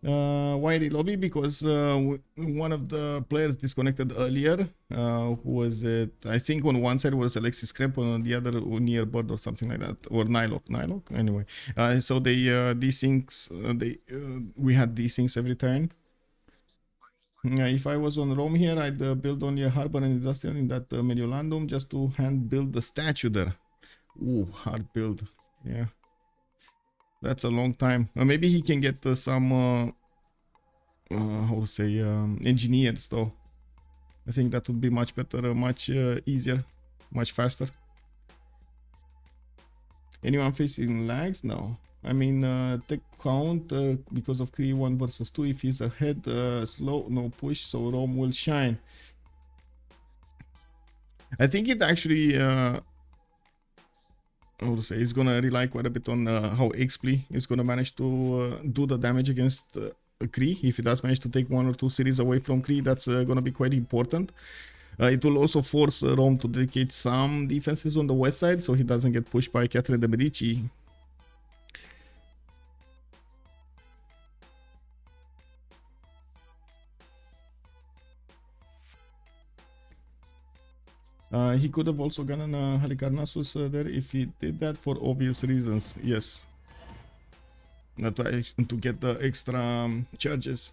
Why lobby? Because one of the players disconnected earlier. Who was it? I think on one side was AlexisKrempp, on the other near Bird or something like that, or NiLocC. Anyway, so they desyncs. We had desyncs every time. If I was on Rome here, I'd build only a harbor and industrial in that Mediolandum just to hand build the statue there. Ooh, hard build. Yeah. That's a long time. Maybe he can get some, how to say, engineers though. I think that would be much better, much easier, much faster. Anyone facing lags? No. I mean, tech count because of Cree 1 versus 2. If he's ahead, slow, no push, so Rome will shine. I think it actually. I would say it's gonna rely quite a bit on how Xpli is gonna manage to do the damage against Cree. If he does manage to take 1 or 2 cities away from Cree, that's gonna be quite important. It will also force Rome to dedicate some defenses on the west side, so he doesn't get pushed by Catherine de Medici. He could have also gotten Halicarnassus there if he did that for obvious reasons. Yes. To get the extra charges.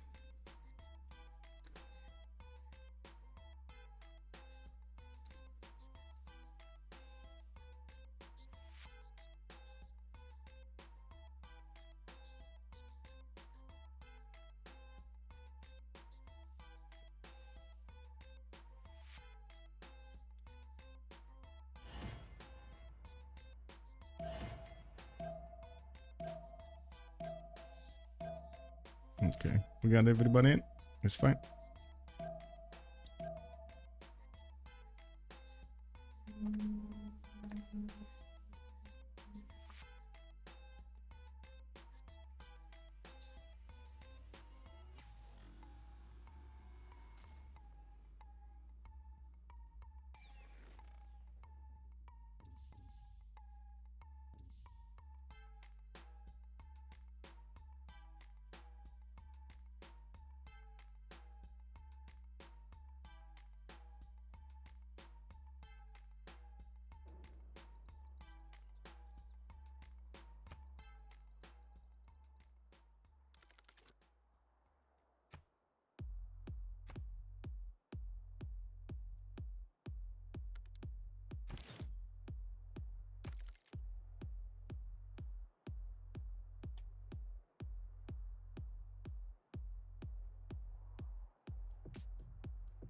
Okay, we got everybody in. It's fine.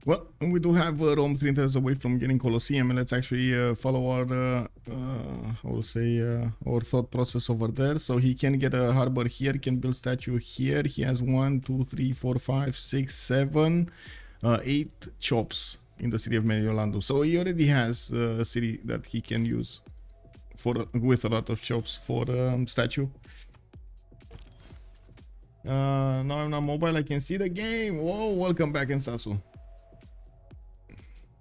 Well, we do have Rome 3 enters away from getting Colosseum, and let's actually follow our, I will say, our thought process over there. So he can get a harbor here, he can build statue here. He has 1, 2, 3, 4, 5, 6, 7, 8 chops in the city of Mediolando. So he already has a city that he can use for with a lot of chops for statue. Now I'm not mobile, I can see the game. Whoa, welcome back, Ensasu.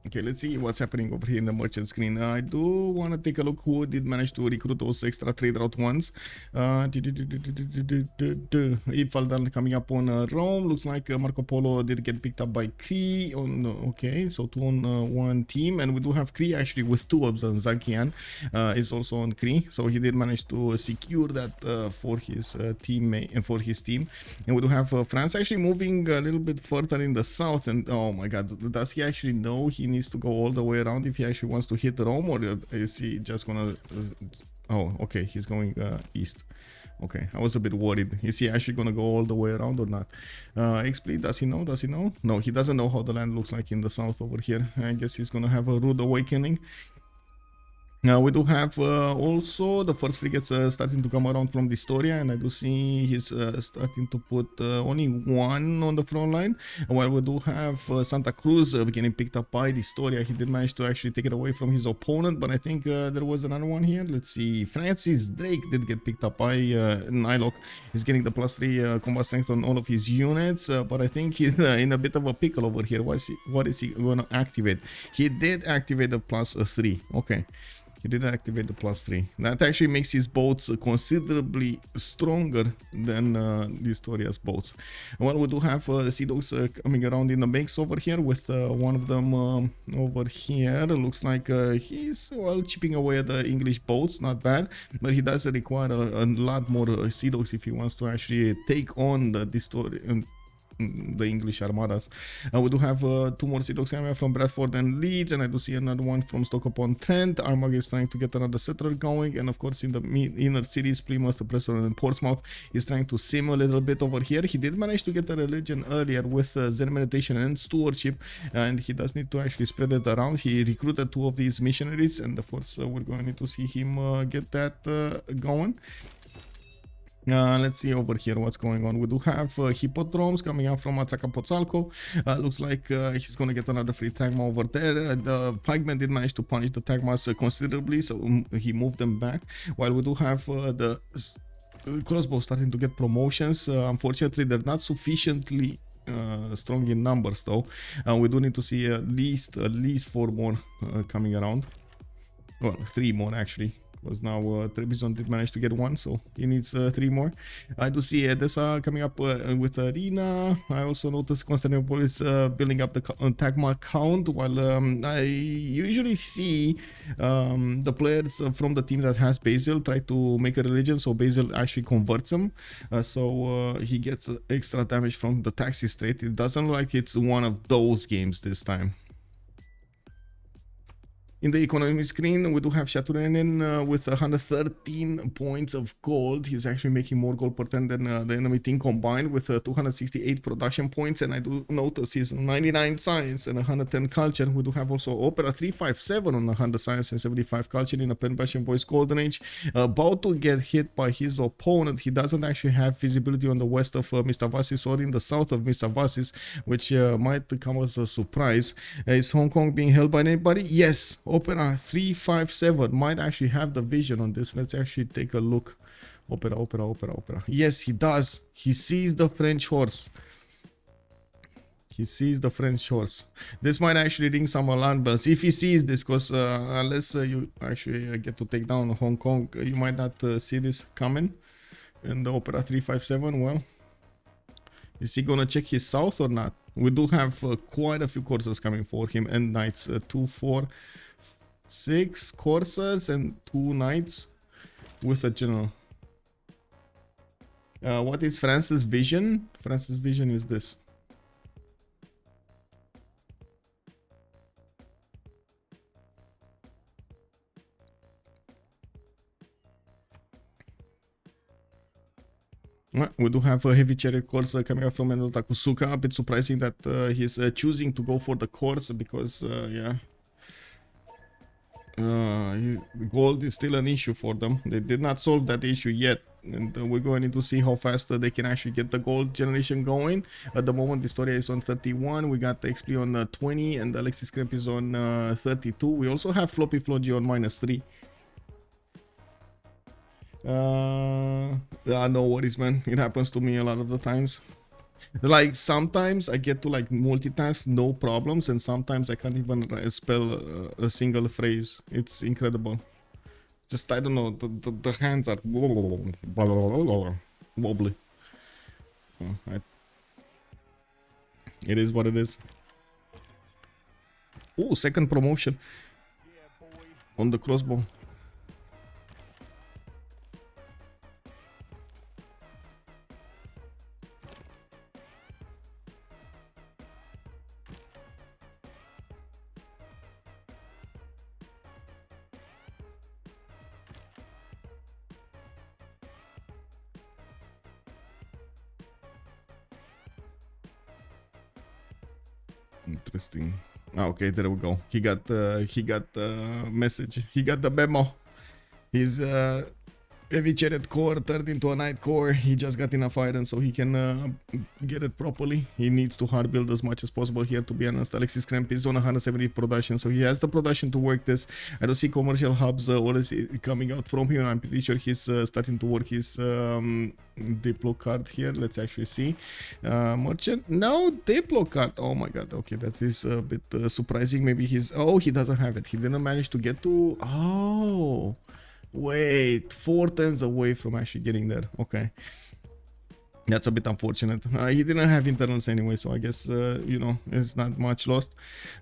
Okay, let's see what's happening over here in the merchant screen. I do want to take a look who did manage to recruit those extra trade route ones. Ifaldal coming up on Rome. Looks like Marco Polo did get picked up by Cree. On okay, so 2 on 1 team, and we do have Cree actually with 2 of them. Zakian is also on Cree, so he did manage to secure that for his teammate and for his team. And we do have France actually moving a little bit further in the south. And oh my God, does he actually know he needs to go all the way around if he actually wants to hit Rome, or is he just gonna oh okay, he's going east. Okay, I was a bit worried. Is he actually gonna go all the way around or not? Xpli, does he know? No, he doesn't know how the land looks like in the south over here. I guess he's gonna have a rude awakening. Now we do have also the first frigates starting to come around from dISTORIA, and I do see he's starting to put only 1 on the front line, while we do have Santa Cruz getting picked up by dISTORIA. He did manage to actually take it away from his opponent, but I think there was another one here. Let's see, Francis Drake did get picked up by NiLocC. He's getting the +3 combat strength on all of his units, but I think he's in a bit of a pickle over here. What is he going to activate? He did activate the +3. Okay. He did activate the +3. That actually makes his boats considerably stronger than dISTORIA's boats. Well, we do have Sea Dogs coming around in the mix over here with one of them over here. Looks like he's, well, chipping away at the English boats. Not bad, but he does require a lot more Sea Dogs if he wants to actually take on the English armadas. We do have 2 more Sea Dogs coming from Bradford and Leeds, and I do see another one from Stoke-upon-Trent. Armagh is trying to get another settler going, and of course in the inner cities, Plymouth, Preston and Portsmouth is trying to sim a little bit over here. He did manage to get a religion earlier with Zen meditation and stewardship, and he does need to actually spread it around. He recruited 2 of these missionaries, and of course we're going to need to see him get that going. Let's see over here what's going on. We do have hippodromes coming out from Azcapotzalco. Looks like he's going to get another free Tagma over there. The pikemen did manage to punish the Tagmas considerably, so he moved them back. While we do have the crossbows starting to get promotions. Unfortunately, they're not sufficiently strong in numbers though. We do need to see at least 4 more coming around. Well, 3 more actually. Was now Trebizond did manage to get 1, so he needs 3 more. I do see Edessa coming up with Arena. I also noticed Constantinople is building up the Tagma count, while I usually see the players from the team that has Basil try to make a religion, so Basil actually converts him, so he gets extra damage from the taxi state. It doesn't look like it's one of those games this time. In the economy screen, we do have Shaturyanin with 113 points of gold. He's actually making more gold per turn than the enemy team combined with 268 production points. And I do notice he's 99 science and 110 culture. We do have also Opera 357 on 100 science and 75 culture in a Pen Bastion Voice Golden Age. About to get hit by his opponent. He doesn't actually have visibility on the west of Mr. Vasis or in the south of Mr. Vasis, which might come as a surprise. Is Hong Kong being held by anybody? Yes. Opera 357 might actually have the vision on this. Let's actually take a look. Opera. Yes, he does. He sees the French horse. He sees the French horse. This might actually ring some alarm bells if he sees this, because unless you actually get to take down Hong Kong, you might not see this coming. And the Opera 357, well, is he gonna check his south or not? We do have quite a few courses coming for him, and knights 2, 4, 6 courses and 2 knights with a general. What is France's vision? France's vision is this. We do have a heavy chariot course coming up from Mental Takusuka. A bit surprising that he's choosing to go for the course because, yeah, gold is still an issue for them. They did not solve that issue yet, and we're going to see how fast they can actually get the gold generation going. At the moment, dISTORIA is on 31. We got the Xpli on 20, and AlexisKrempp is on 32. We also have FloppyFloNG on -3. No worries, man. It happens to me a lot of the times. Like sometimes I get to like multitask, no problems, and sometimes I can't even spell a single phrase. It's incredible. Just I don't know. The hands are wobbly. It is what it is. Oh, second promotion on the crossbow. Interesting. Okay, there we go. He got the message. He got the memo. He's heavy chariot core turned into a knight core. He just got enough iron so he can get it properly. He needs to hard build as much as possible here, to be honest. AlexisKrempp is on 170 production, so he has the production to work this. I don't see commercial hubs already coming out from him. I'm pretty sure he's starting to work his Diplo card here. Let's actually see. Merchant, no Diplo card. Oh my god. Okay, that is a bit surprising. Maybe he's, oh, he doesn't have it. He didn't manage to get to, oh wait, 4 turns away from actually getting there. Okay, that's a bit unfortunate. He didn't have internals anyway, so I guess, you know, it's not much lost.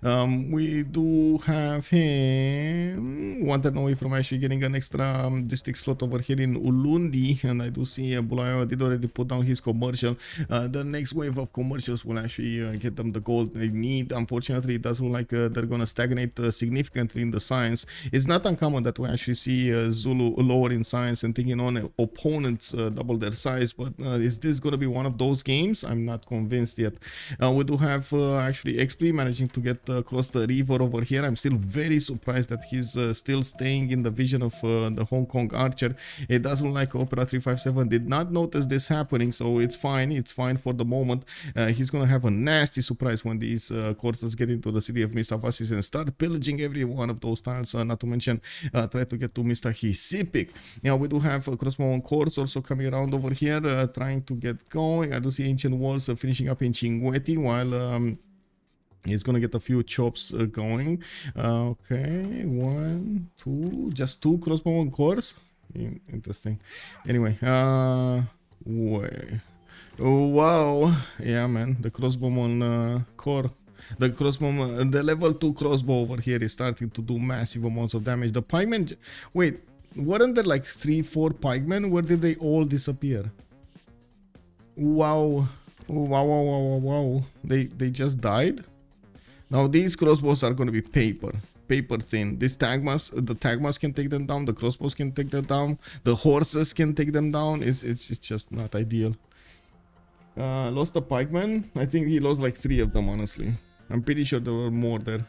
We do have him 1 turn away from actually getting an extra district slot over here in Ulundi, and I do see Bulayo did already put down his commercial. The next wave of commercials will actually get them the gold they need. Unfortunately, it does look like they're gonna stagnate significantly in the science. It's not uncommon that we actually see Zulu lower in science and taking on opponents double their size, but is this going to be one of those games? I'm not convinced yet. We do have actually Xpli managing to get across the river over here. I'm still very surprised that he's still staying in the vision of the Hong Kong archer. It doesn't look like Opera 357 did not notice this happening, so it's fine. It's fine for the moment. He's going to have a nasty surprise when these courses get into the city of Mr. Vasis and start pillaging every one of those tiles, not to mention try to get to Mr. Hisipik. Now we do have crossbow on course also coming around over here, trying to get going. I do see Ancient Walls finishing up in Chinguetti while he's gonna get a few chops going. Okay, 1, 2, just 2 crossbow on course. Interesting. Anyway, wait. Oh, wow. Yeah, man, the crossbow on core. The crossbow, the level 2 crossbow over here is starting to do massive amounts of damage. The pikemen, wait, weren't there like 3-4 pikemen? Where did they all disappear? Wow. Wow. They just died? Now these crossbows are going to be paper. paper thin. This the tagmas can take them down, the crossbows can take them down, the horses can take them down. It's just not ideal. Lost a pikeman. I think he lost like 3 of them, honestly. I'm pretty sure there were more there.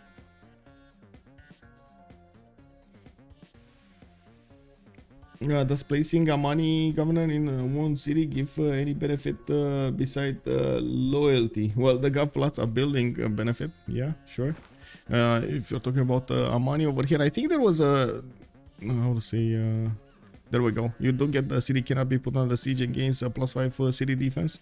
Does placing Amani governor in one city give any benefit beside loyalty? Well, the gov plots are building benefit. Yeah, sure. If you're talking about Amani over here, I think there was a how to say. There we go. You do get the city cannot be put under siege and gains +5 city defense.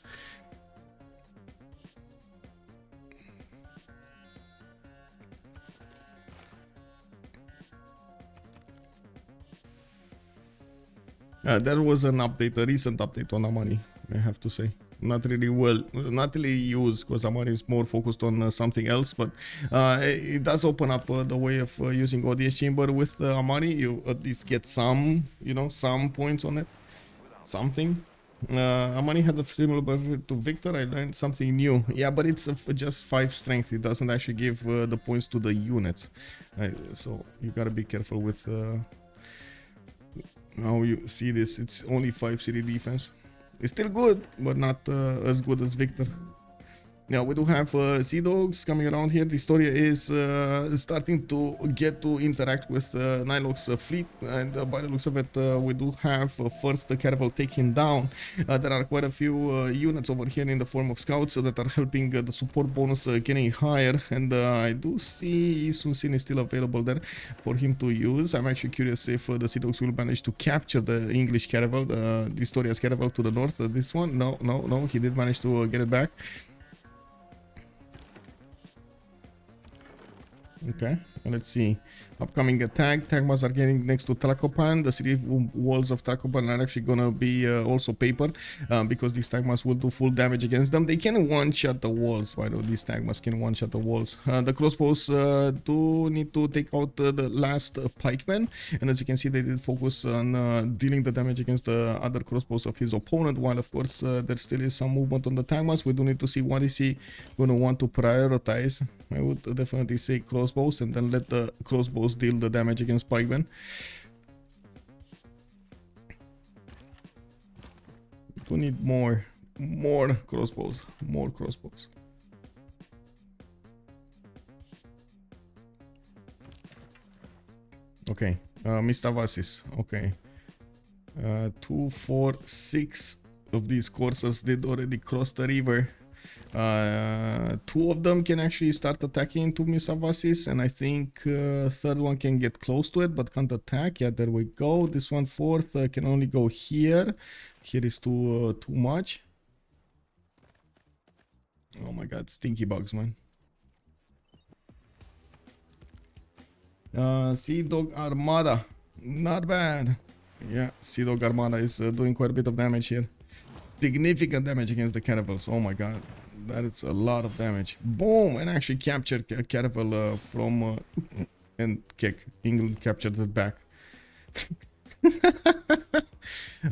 There was an update, a recent update on Amani, I have to say. Not really used, because Amani is more focused on something else, but it does open up the way of using ODS chamber with Amani. You at least get some, you know, some points on it, something. Amani had a similar benefit to Victor. I learned something new. Yeah, but it's just 5 strength. It doesn't actually give the points to the units, so you gotta be careful with how you see this. It's only 5 city defense. It's still good, but not as good as Victor. Now we do have Sea Dogs coming around here. Dystoria is starting to get to interact with NiLocC's fleet, and by the looks of it, we do have first the caravel taken down. There are quite a few units over here in the form of scouts that are helping the support bonus getting higher, and I do see Sun Sin is still available there for him to use. I'm actually curious if the Sea Dogs will manage to capture the English caravel, Dystoria's caravel to the north. This one, no, he did manage to get it back. Okay, let's see. Upcoming attack. Tagmas are getting next to Tlacopan. The city walls of Tlacopan are actually gonna be also paper, because these Tagmas will do full damage against them. They can one-shot the walls. Why do these Tagmas can one-shot the walls? The crossbows do need to take out the last pikeman, and as you can see, they did focus on dealing the damage against the other crossbows of his opponent, while of course there still is some movement on the Tagmas. We do need to see what is he gonna want to prioritize. I would definitely say crossbows, and then let the crossbows deal the damage against pikemen. We need more crossbows, more crossbows. Okay, Mistavasis. Okay, 2, 4, 6 of these coursers did already cross the river. 2 of them can actually start attacking into Mistavasis, and I think third one can get close to it but can't attack. Yeah, there we go. This one fourth can only go here. Here is too much. Oh my god, stinky bugs, man. Sea Dog Armada, not bad. Yeah, Sea Dog Armada is doing quite a bit of damage here. Significant damage against the caravels. Oh my god, that is a lot of damage. Boom, and actually captured a caravel from and kick. England captured it back.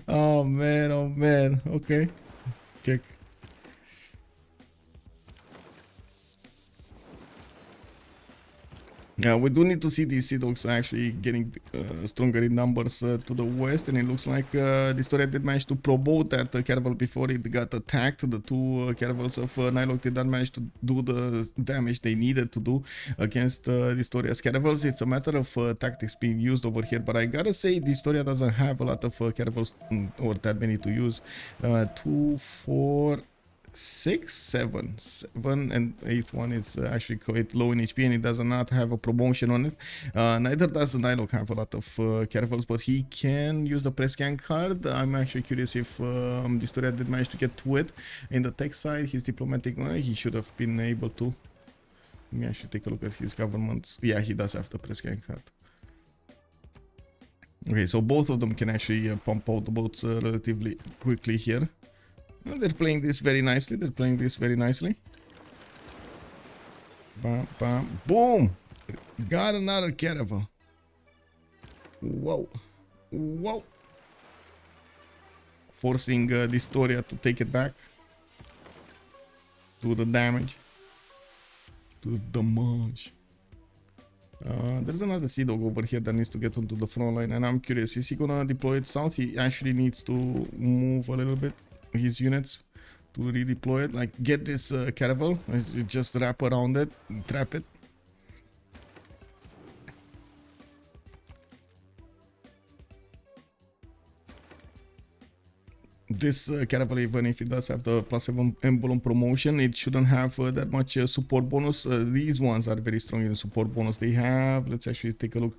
Oh man, okay, kick. Yeah, we do need to see these Sea Dogs actually getting stronger in numbers to the west, and it looks like Dystoria did manage to promote that caravel before it got attacked. The 2 caravels of NiLocC did not manage to do the damage they needed to do against Dystoria's caravels. It's a matter of tactics being used over here, but I gotta say Dystoria doesn't have a lot of caravels or that many to use. 2, 4, 6, 7, and 8th one is actually quite low in HP, and it does not have a promotion on it. Neither does the NiLocC have a lot of caravels, but he can use the press scan card. I'm actually curious if Dystoria did manage to get to it. In the tech side, his diplomatic, he should have been able to. Let me actually take a look at his government. Yeah, he does have the press scan card. Okay, so both of them can actually pump out the boats relatively quickly here. Well, they're playing this very nicely. Bam, bam, boom! Got another caravel. Whoa. Forcing Dystoria to take it back. Do the damage. There's another Sea Dog over here that needs to get onto the front line, and I'm curious, is he gonna deploy it south? He actually needs to move a little bit his units to redeploy it, like get this caravel, just wrap around it, trap it. This caravel, even if it does have the +7 emblem promotion, it shouldn't have that much support bonus. These ones are very strong in the support bonus. They have, let's actually take a look,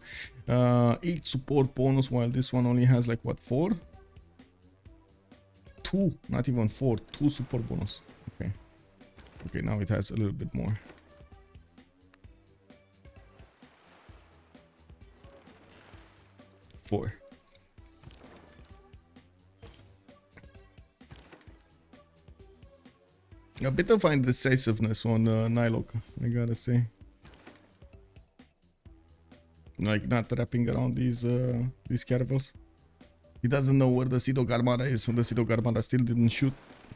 8 support bonus, while this one only has like what, 4? 2, not even 4, 2 support bonus. Okay, okay, now it has a little bit more. Four. A bit of indecisiveness on NiLocC, I gotta say. Like not wrapping around these caravels. He doesn't know where the Sea Dog Armada is, so the Sea Dog Armada still didn't shoot.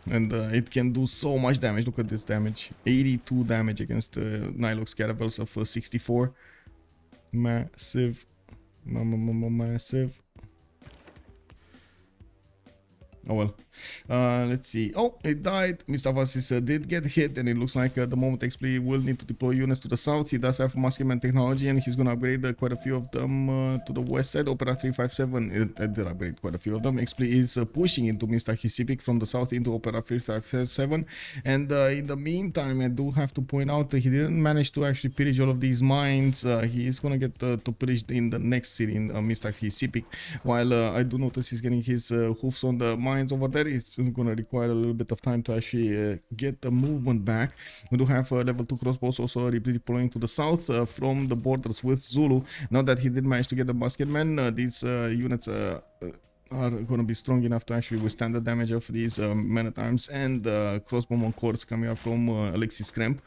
And it can do so much damage. Look at this damage. 82 damage against NiLocC's caravels of 64. Massive. Massive. Oh well. Let's see. Oh, it died. Mr. Vasis did get hit, and it looks like the moment Xpli will need to deploy units to the south. He does have Muskeman technology, and he's going to upgrade quite a few of them to the west side. Opera 357 it did upgrade quite a few of them. Xpli is pushing into Mr. Hisipic from the south into Opera 357. And in the meantime, I do have to point out that he didn't manage to actually pillage all of these mines. He is going to get to pillage in the next city in Mr. Hisipic. While I do notice he's getting his hoofs on the mines over there. It's going to require a little bit of time to actually get the movement back. We do have level 2 crossbows also redeploying to the south from the borders with Zulu. Now that he did manage to get the musketman, these units are going to be strong enough to actually withstand the damage of these men-at-arms and crossbowman corps coming out from AlexisKrempp.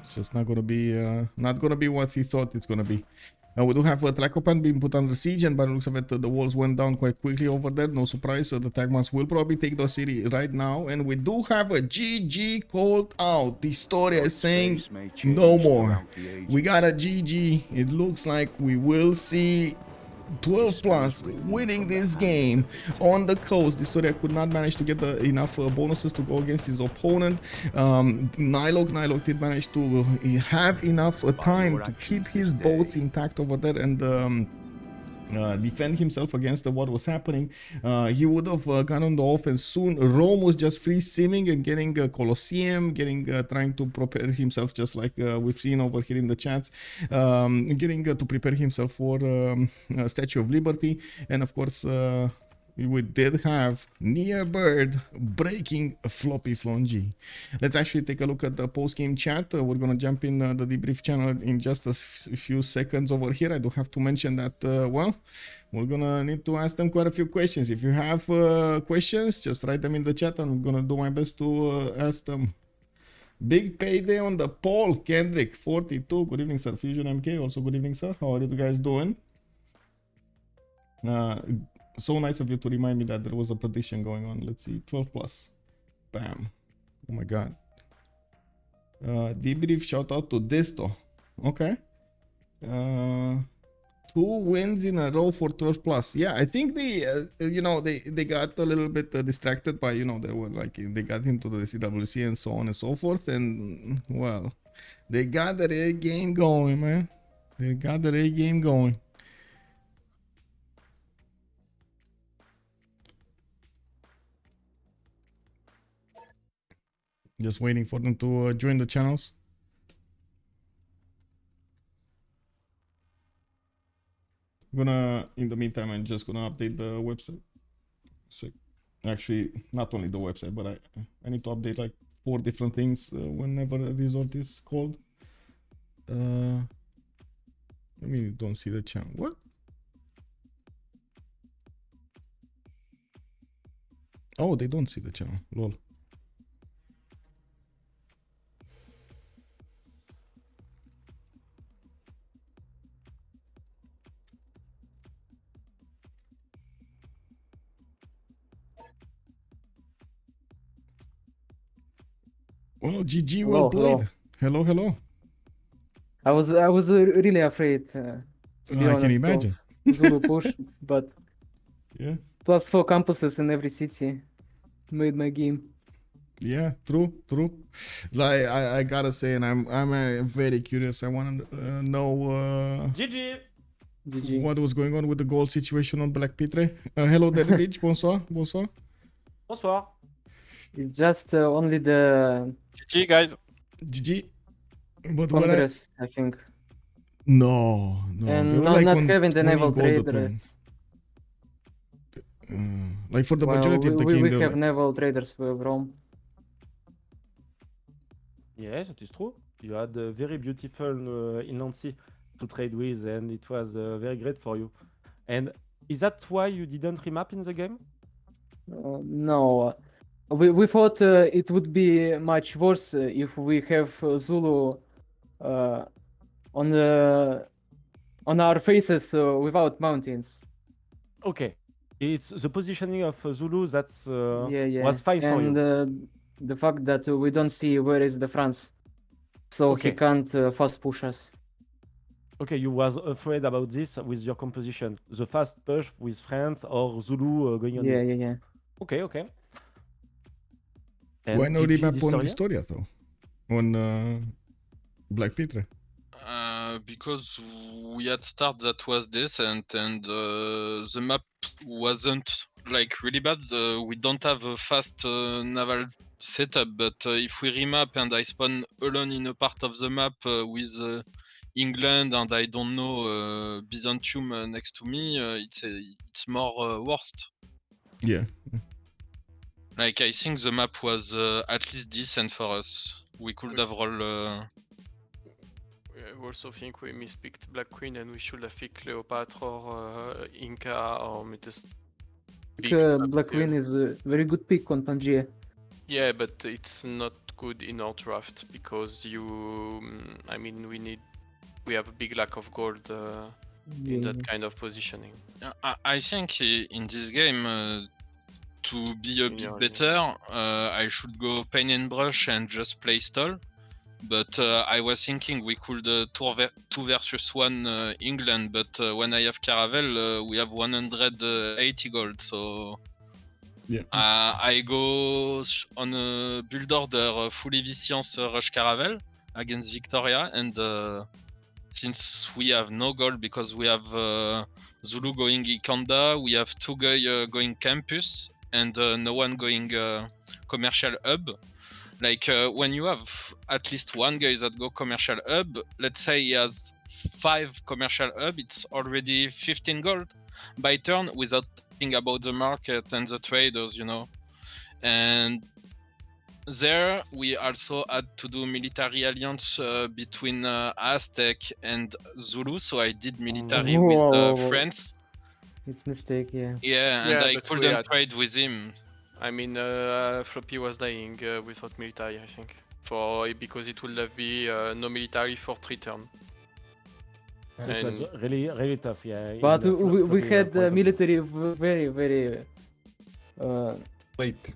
It's just not going to be what he thought it's going to be. We do have Tlacopan being put under siege, and by the looks of it, the walls went down quite quickly over there. No surprise, the Tagmans will probably take the city right now. And we do have a GG called out. dISTORIA is saying no more. We got a GG. It looks like we will see 12 plus winning this game on the coast. dISTORIA could not manage to get enough bonuses to go against his opponent. NiLocC did manage to have enough time to keep his boats intact over there and defend himself against what was happening. He would have gone on the offense soon. Rome was just free simming and getting a Colosseum, trying to prepare himself, just like we've seen over here in the chats, getting to prepare himself for Statue of Liberty. And of course, we did have Near Bird breaking FloppyFloNG. Let's actually take a look at the post-game chat. We're gonna jump in the debrief channel in just a few seconds over here. I do have to mention that, well, we're gonna need to ask them quite a few questions. If you have questions, just write them in the chat. I'm gonna do my best to ask them. Big payday on the poll. Kendrick 42. Good evening, sir. Fusion MK. Also good evening, sir. How are you guys doing? So nice of you to remind me that there was a prediction going on. Let's see, 12 plus. Bam. Oh my god. Debrief, shout out to Disto. Okay. 2 wins in a row for 12 plus. Yeah, I think they, they got a little bit distracted by, they were like, they got into the CWC and so on and so forth. And, well, they got the A game going, man. They got the A game going. Just waiting for them to join the channels. In the meantime, I'm just gonna update the website. Actually, not only the website, but I need to update like 4 different things whenever a resort is called. Let me don't see the channel. What? Oh, they don't see the channel. Lol. Well, GG, well played. Hello, hello.
I was really afraid, to be
I can
honest,
imagine.
of Zulu push, but
Yeah,
+4 campuses in every city made my game.
yeah, true. Like I gotta say, and I'm very curious. I want to know
GG.
GG.
what was going on with the goal situation on BlackPitre. Hello, Daddy Beach. Bonsoir.
Bonsoir.
It's just only the
GG, guys.
GG. But what
Congress, I think.
No, they
And
were like
not
on
having the
20
naval
gold a turn.
traders.
Like for the
Well,
majority of the game,
we
they were
have
like,
naval traders with Rome.
Yes, it is true. You had a very beautiful inland sea to trade with, and it was very great for you. And is that why you didn't remap in the game?
No, we thought it would be much worse if we have Zulu on our faces without mountains.
Okay. It's the positioning of Zulu that's
Yeah.
was fine for
And
you.
the fact that we don't see where is the France, so he
Okay.
can't fast push us.
Okay, you was afraid about this with your composition. The fast push with France or Zulu going on you.
Yeah.
Okay.
why
And
no
GG
remap on
dISTORIA?
dISTORIA though? On BlackPitre?
Because we had start that was decent and the map wasn't like really bad. We don't have a fast naval setup, but if we remap and I spawn alone in a part of the map with England and I don't know Byzantium next to me, it's more worst.
Yeah.
Like I think the map was at least decent for us. We could have roll.
I also think we mispicked Black Queen and we should have picked Cleopatra or Inca or Metis.
Black Queen is a very good pick on Pangaea.
Yeah, but it's not good in our draft because I mean, we have a big lack of gold in that kind of positioning.
I think in this game, to be a bit
Yeah.
better, I should go paint and brush and just play stall. But I was thinking we could 2 versus 1 England, but when I have Caravel, we have 180 gold, so
Yeah.
I go on a build order fully Vicience Rush Caravel against Victoria, and since we have no gold because we have Zulu going Ikanda, we have 2 guys going Campus, and no one going Commercial Hub. Like when you have at least 1 guy that go Commercial Hub, let's say he has 5 Commercial Hub, it's already 15 gold by turn without thinking about the market and the traders, you know. And there we also had to do military alliance between Aztec and Zulu, so I did military with France.
It's mistake, yeah.
Yeah, and
Yeah,
I
but
couldn't trade with him.
I mean, Floppy was dying without military, I think, because it would have been no military for 3 turns.
It was really tough, yeah.
But we had military very
late.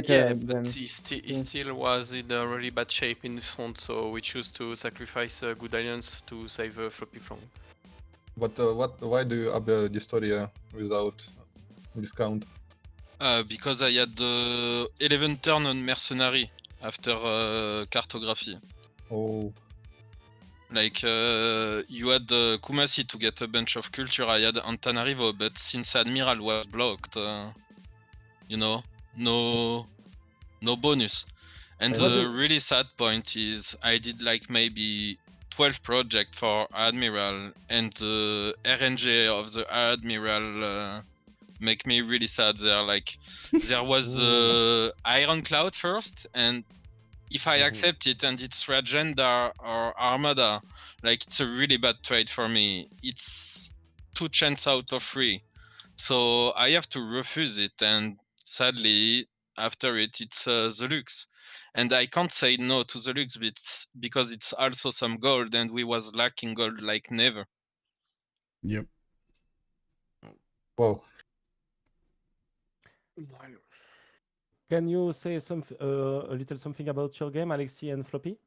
Yeah,
than
but he still was in a really bad shape in the front, so we choose to sacrifice a good alliance to save FloppyFloNG.
But why do you up dISTORIA without discount?
Because I had 11 turn on mercenary after cartography.
Oh.
Like you had Kumasi to get a bunch of culture, I had Antananarivo, but since Admiral was blocked, you know, no bonus. And the really sad point is I did like maybe 12 projects for Admiral, and the RNG of the Admiral make me really sad there. Like there was Iron Cloud first, and if I accept it and it's Regenda or Armada, like it's a really bad trade for me. It's 2 chances out of 3. So I have to refuse it, and sadly, after it's the Lux. And I can't say no to the Lux because it's also some gold, and we was lacking gold like never.
Yep.
Wow.
Can you say a little something about your game, Alexis and Floppy?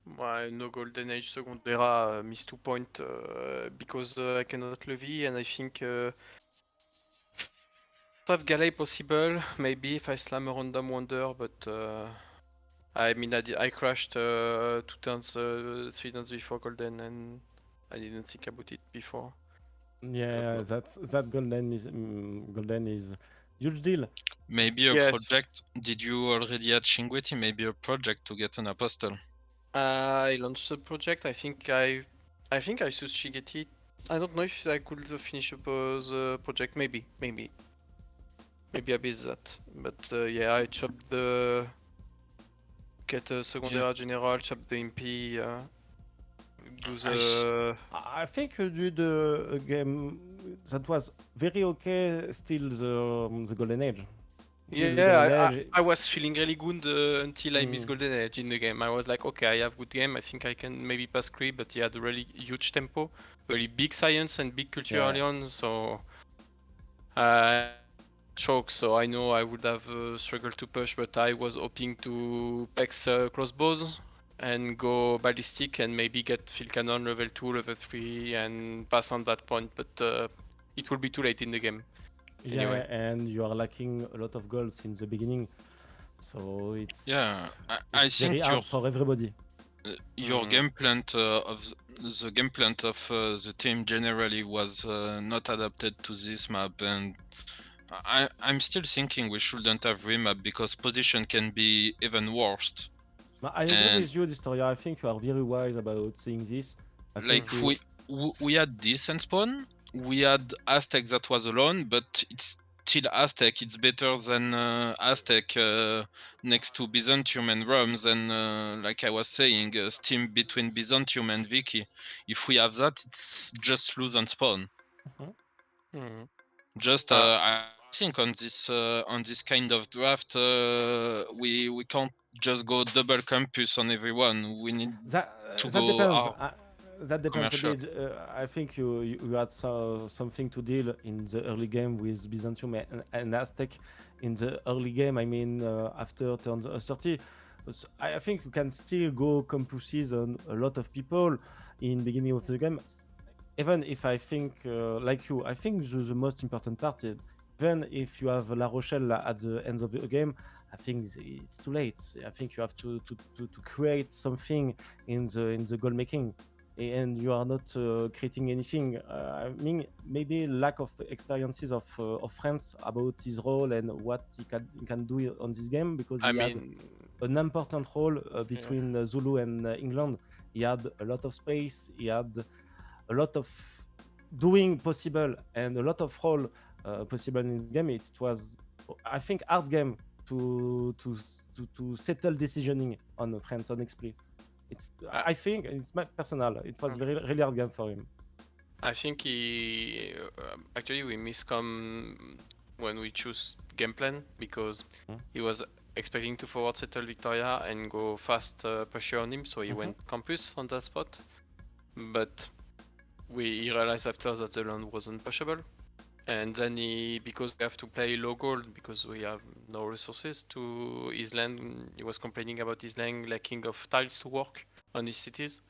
No Golden Age Secundera miss 2 points because I cannot levy, and I think have Galley possible, maybe if I slam a random wonder, but I mean I crashed 2 turns, 3 turns before Golden, and I didn't think about it before.
Yeah, that golden is huge deal.
Maybe a
Yes.
project. Did you already add Shingueti? Maybe a project to get an apostle.
I launched the project. I think I used Shigeti. I don't know if I could finish up the project. Maybe I missed that. But yeah, I chopped the get a Secundera General, chop the MP, do the.
I think you did a game that was very okay. Still the golden age.
Yeah, I was feeling really good until I missed
Mm.
Golden Age in the game. I was like, okay, I have good game. I think I can maybe pass Cree, but he had a really huge tempo, really big science and big culture early on. So choke. So I know I would have struggled to push, but I was hoping to pex crossbows and go ballistic and maybe get field cannon level 2, level 3 and pass on that point. But it will be too late in the game.
Yeah,
Anyway.
and you are lacking a lot of goals in the beginning, so it's
I
it's very
think
hard for everybody.
your game plan of the game plan of the team generally was not adapted to this map, and I'm still thinking we shouldn't have remap because position can be even worse.
I agree
And
with you, Dystoria. I think you are very wise about saying this. I
like
think
we had decent spawn, we had Aztec that was alone, but it's still Aztec. It's better than Aztec next to Byzantium and Roms, and like I was saying, steam between Byzantium and Vicky. If we have that, it's just lose on spawn. Just I think on this kind of draft, we can't just go double campus on everyone. We need to
that
go
depends.
our
That depends a
commercial.
bit. I think you had something to deal in the early game with Byzantium and Aztec. In the early game, I mean, after turn 30, I think you can still go campuses on a lot of people in beginning of the game. Even if I think, like you, I think the most important part is, even if you have La Rochelle at the end of the game, I think it's too late. I think you have to create something in the goal making, and you are not creating anything. I mean, maybe lack of experiences of France about his role and what he can do on this game, because he had an important role between Zulu and England. He had a lot of space. He had a lot of doing possible and a lot of role possible in the game. It was, I think, hard game to settle decisioning on France on Xpli. I think it's my personal. It was really hard game for him.
I think he actually we miscom when we choose game plan because he was expecting to forward settle Victoria and go fast pressure on him, so he went campus on that spot. But we realized after that the land wasn't pushable, and then because we have to play low gold because we have no resources to his land, he was complaining about his land lacking of tiles to work on his cities.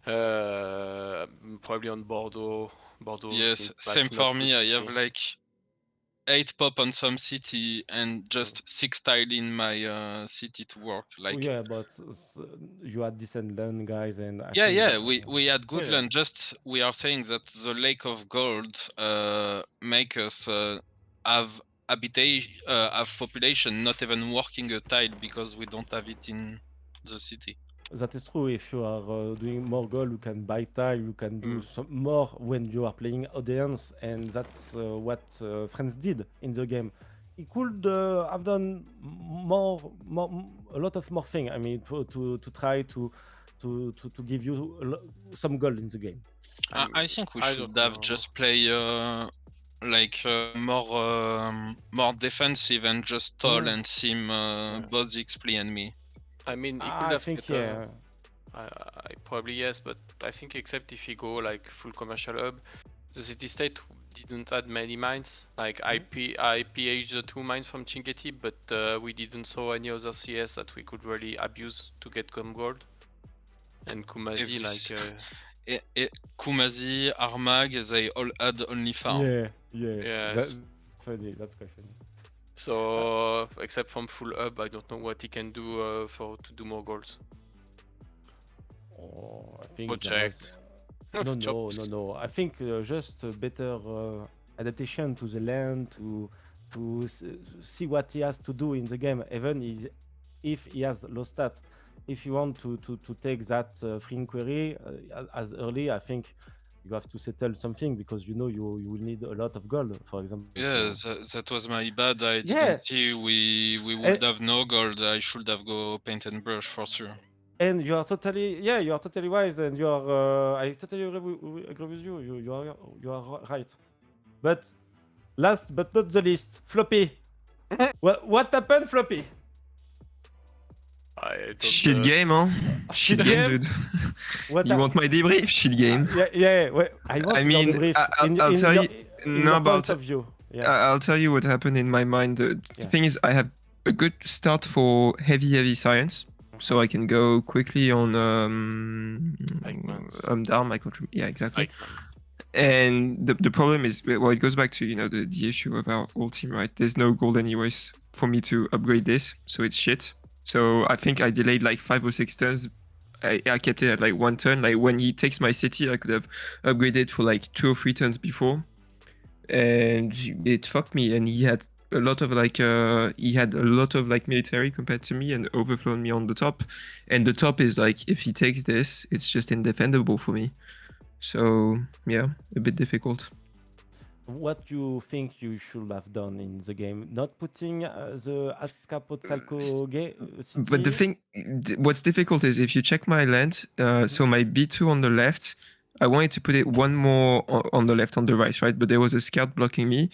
Probably on Bordeaux.
Yes, same for me. I have like 8 pop on some city and just 6 tile in my city to work. Like
yeah, but you had decent land, guys, and I
yeah,
think
yeah, we had good land. Just we are saying that the lake of gold make us have habitation, have population, not even working a tile because we don't have it in the city.
That is true. If you are doing more goal, you can buy tile, you can do some more when you are playing audience, and that's what France did in the game. He could have done more, a lot of more things. I mean, to try to give you some goal in the game.
I think we should have just play more defensive and just stall and sim both Xpli and me.
I mean, he could have set probably yes, but I think except if he go like full commercial hub, the city state didn't add many mines. Like I PH the 2 mines from Chinguetti, but we didn't saw any other CS that we could really abuse to get gold. And Kumazi,
Kumazi, Armag, they all had only farm.
Yeah,
That's funny. That's quite funny.
so except from full up, I don't know what he can do to do more goals.
Oh, I think
Project.
No.
Jobs.
I think just a better adaptation to the land, to see what he has to do in the game, even if he has low stats. If you want to take that free inquiry as early, I think you have to settle something because you will need a lot of gold, for example.
Yeah,
so-
that was my bad. I
Yeah.
didn't see we would have no gold. I should have go paint and brush for sure.
And you are totally wise, and you are. I totally agree with you. You are right. But last but not the least, Floppy. What happened, Floppy?
I don't,
Shit game, huh? Shit game, dude. You want my debrief? Shit game.
Yeah. Well, I want your
mean,
debrief
I'll tell you.
in
No,
your
but
point of view. Yeah.
I'll tell you what happened in my mind. The
Yeah.
thing is, I have a good start for heavy science, so I can go quickly on down my country. Yeah, exactly. And the problem is, well, it goes back to the issue of our whole team, right? There's no gold anyways for me to upgrade this, so it's shit. So I think I delayed like 5 or 6 turns. I kept it at like 1 turn. Like when he takes my city, I could have upgraded for like 2 or 3 turns before, and it fucked me. And he had a lot of military compared to me and overflown me on the top. And the top is like, if he takes this, it's just indefendable for me. So yeah, a bit difficult.
What you think you should have done in the game? Not putting the Azcapotzalco city?
But the thing, what's difficult is if you check my land, so my B2 on the left, I wanted to put it one more on the left, on the right, right? But there was a scout blocking me.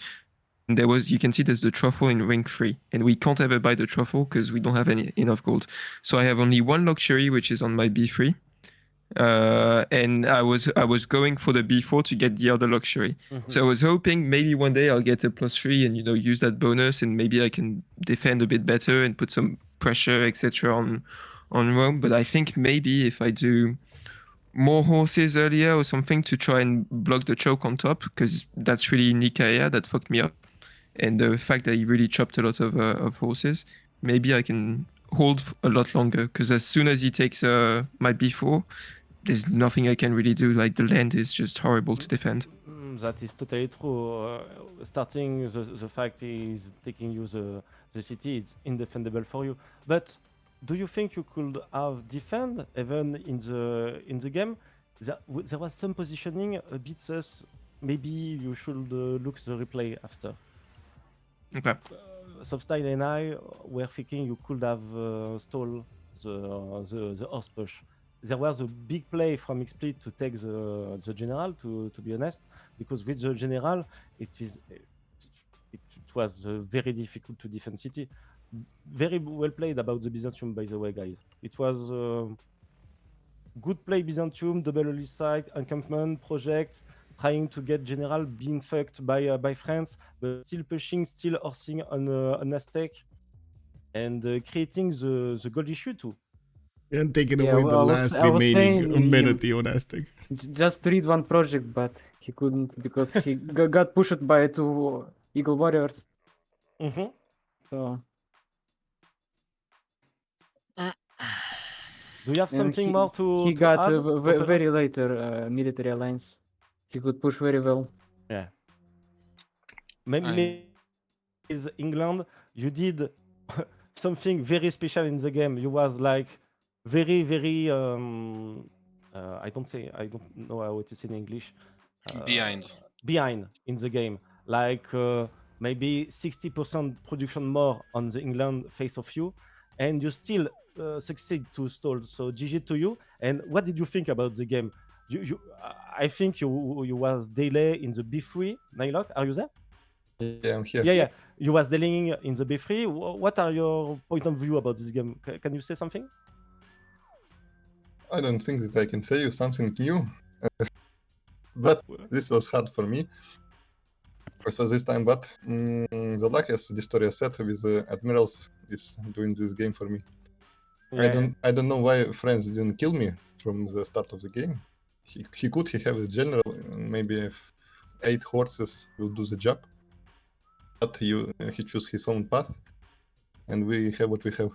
And you can see there's the truffle in ring 3. And we can't ever buy the truffle because we don't have enough gold. So I have only one luxury, which is on my B3. And I was going for the B4 to get the other luxury. So I was hoping maybe one day I'll get a +3 and use that bonus, and maybe I can defend a bit better and put some pressure, etc. on Rome. But I think maybe if I do more horses earlier or something to try and block the choke on top, because that's really Nikaya that fucked me up, and the fact that he really chopped a lot of horses, maybe I can hold a lot longer. Because as soon as he takes my B4. There's nothing I can really do. Like the land is just horrible to defend.
That is totally true. Starting the fact is taking you the city, it's indefendable for you. But do you think you could have defend even in the game? There was some positioning a bit sus. Maybe you should look the replay after.
Okay.
Softstyle and I were thinking you could have stole the horse push. There was a big play from Xpli to take the general, to be honest, because with the general, it was very difficult to defend city. Very well played about the Byzantium, by the way, guys. It was good play Byzantium, double early side, encampment, project, trying to get general, being fucked by France, but still pushing, still horsing on Aztec, and creating the gold issue too.
And taking
Yeah,
away
well,
the
I was
last remaining
saying,
amenity on Aztec.
Just read one project, but he couldn't because he got pushed by 2 Eagle Warriors. So
do you have something more to
he got
add?
a very later military alliance. He could push very well.
Yeah. Maybe is England, you did something very special in the game. You was like very I don't know how to say in English. Behind in the game, like maybe 60% production more on the England face of you, and you still succeed to stall. So GG to you. And what did you think about the game? I think you was delay in the B3. NiLocC, are you there?
Yeah, I'm here.
Yeah. You was delaying in the B3. What are your point of view about this game? Can you say something?
I don't think that I can say you something new, but this was hard for me. for this time, but the luck, as dISTORIA said, with admirals is doing this game for me. I don't know why friends didn't kill me from the start of the game. He could have a general, maybe 8 horses will do the job, but he chose his own path, and we have what we have.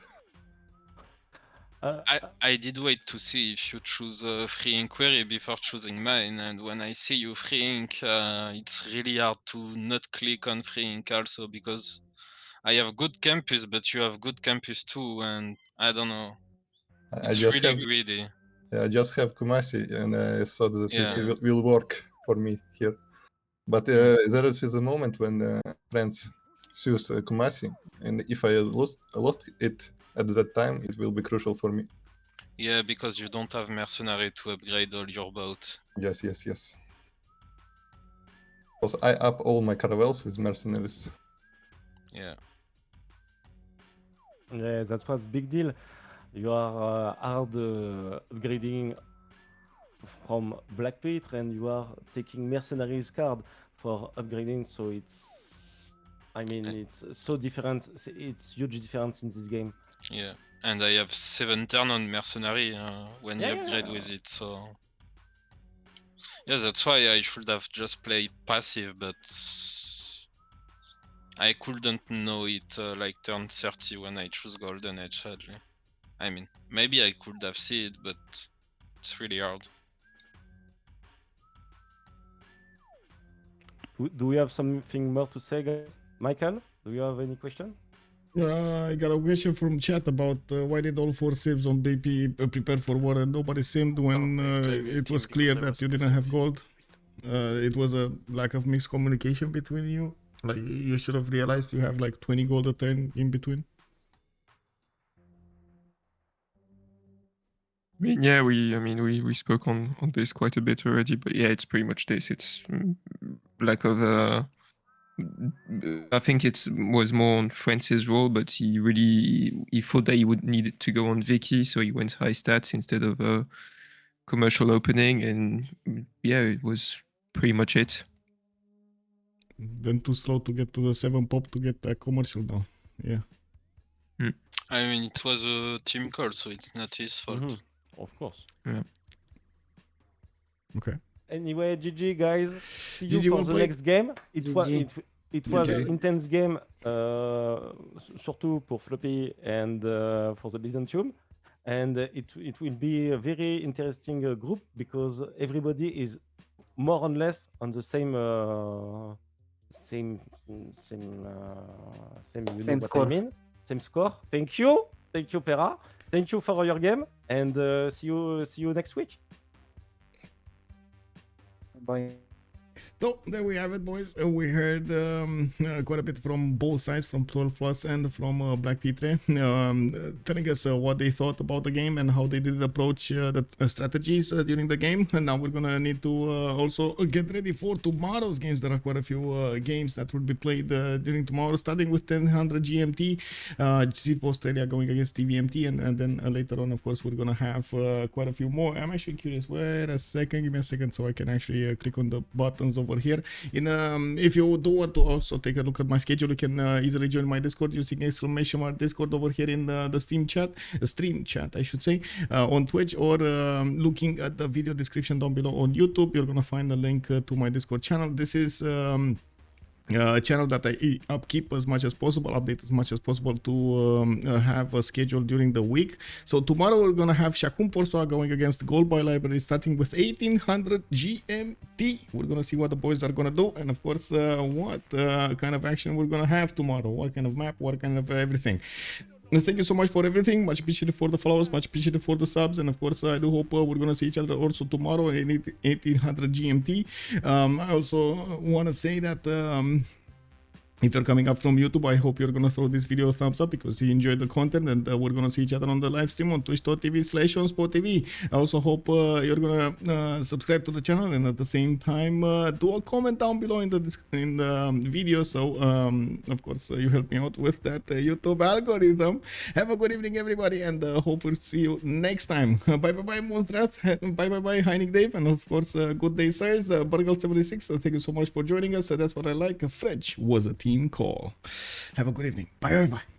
I did wait to see if you choose free inquiry before choosing mine, and when I see you free ink, it's really hard to not click on free ink also, because I have good campus, but you have good campus too, and I don't know. It's really greedy.
I just have Kumasi, and I thought that it will work for me here. But there is a moment when friends choose Kumasi, and if I lost it at that time, it will be crucial for me.
Yeah, because you don't have mercenary to upgrade all your boat.
Yes. Also, I up all my caravels with mercenaries.
Yeah.
Yeah, that was big deal. You are hard upgrading from BlackPitre, and you are taking mercenaries card for upgrading. So it's, I mean, it's so different. It's huge difference in this game.
Yeah, and I have 7 turn on mercenary when you upgrade with it. So yeah, that's why I should have just played passive, but I couldn't know it like turn 30 when I choose Golden Age, sadly. I mean, maybe I could have seen it, but it's really hard.
Do we have something more to say, guys? Michael, do you have any question?
I got a question from chat about why did all 4 civs on BP prepare for war and nobody simmed when it was clear that you didn't have gold. It was a lack of mixed communication between you. Like, you should have realized you have like 20 gold a turn in between.
I mean, yeah, we spoke on this quite a bit already, but yeah, it's pretty much this. It's lack of I think it was more on France's role, but he thought that he would need to go on Vicky, so he went high stats instead of commercial opening, and yeah, it was pretty much it.
Then too slow to get to the 7 pop to get a commercial now. Yeah.
I mean, it was a team call, so it's not his fault.
Of course.
Yeah.
Okay.
Anyway, GG guys. See you for the next game. It was an intense game, surtout pour Floppy and for the Byzantium. And it will be a very interesting group because everybody is more or less on the same
score.
I mean? Same score. Thank you, Pera. Thank you for your game, and see you next week.
Bye.
So there we have it, boys. We heard quite a bit from both sides, from 12 Plus and from BlackPitre, telling us what they thought about the game and how they did approach the strategies during the game. And now we're gonna need to also get ready for tomorrow's games. There are quite a few games that will be played during tomorrow, starting with 1000 GMT, Civ Australia going against TVMT, and then later on, of course, we're gonna have quite a few more. I'm actually curious. Wait a second, give me a second so I can actually click on the button over here. If you do want to also take a look at my schedule, you can easily join my Discord using ! Discord over here in the stream chat I should say, on Twitch, or looking at the video description down below on YouTube. You're gonna find a link to my Discord channel. This is a channel that I upkeep as much as possible, update as much as possible to have a schedule during the week. So tomorrow we're gonna have Shakun Porsoa going against Gold Boy Library, starting with 1800 GMT. We're gonna see what the boys are gonna do, and of course what kind of action we're gonna have tomorrow, what kind of map, what kind of everything. Thank you so much for everything. Much appreciated for the follows, much appreciated for the subs, and of course I do hope we're gonna see each other also tomorrow at 1800 GMT. I also want to say that If you're coming up from YouTube, I hope you're gonna throw this video a thumbs up because you enjoyed the content, and we're gonna see each other on the live stream on twitch.tv/OnSpotTV. I also hope you're gonna subscribe to the channel, and at the same time do a comment down below in the video. So of course you help me out with that YouTube algorithm. Have a good evening, everybody, and hope we'll see you next time. Bye bye Monstrat, bye bye Heinig Dave, and of course good day sirs. Burgle76, thank you so much for joining us. That's what I like. French was a team call. Have a good evening. Bye bye bye.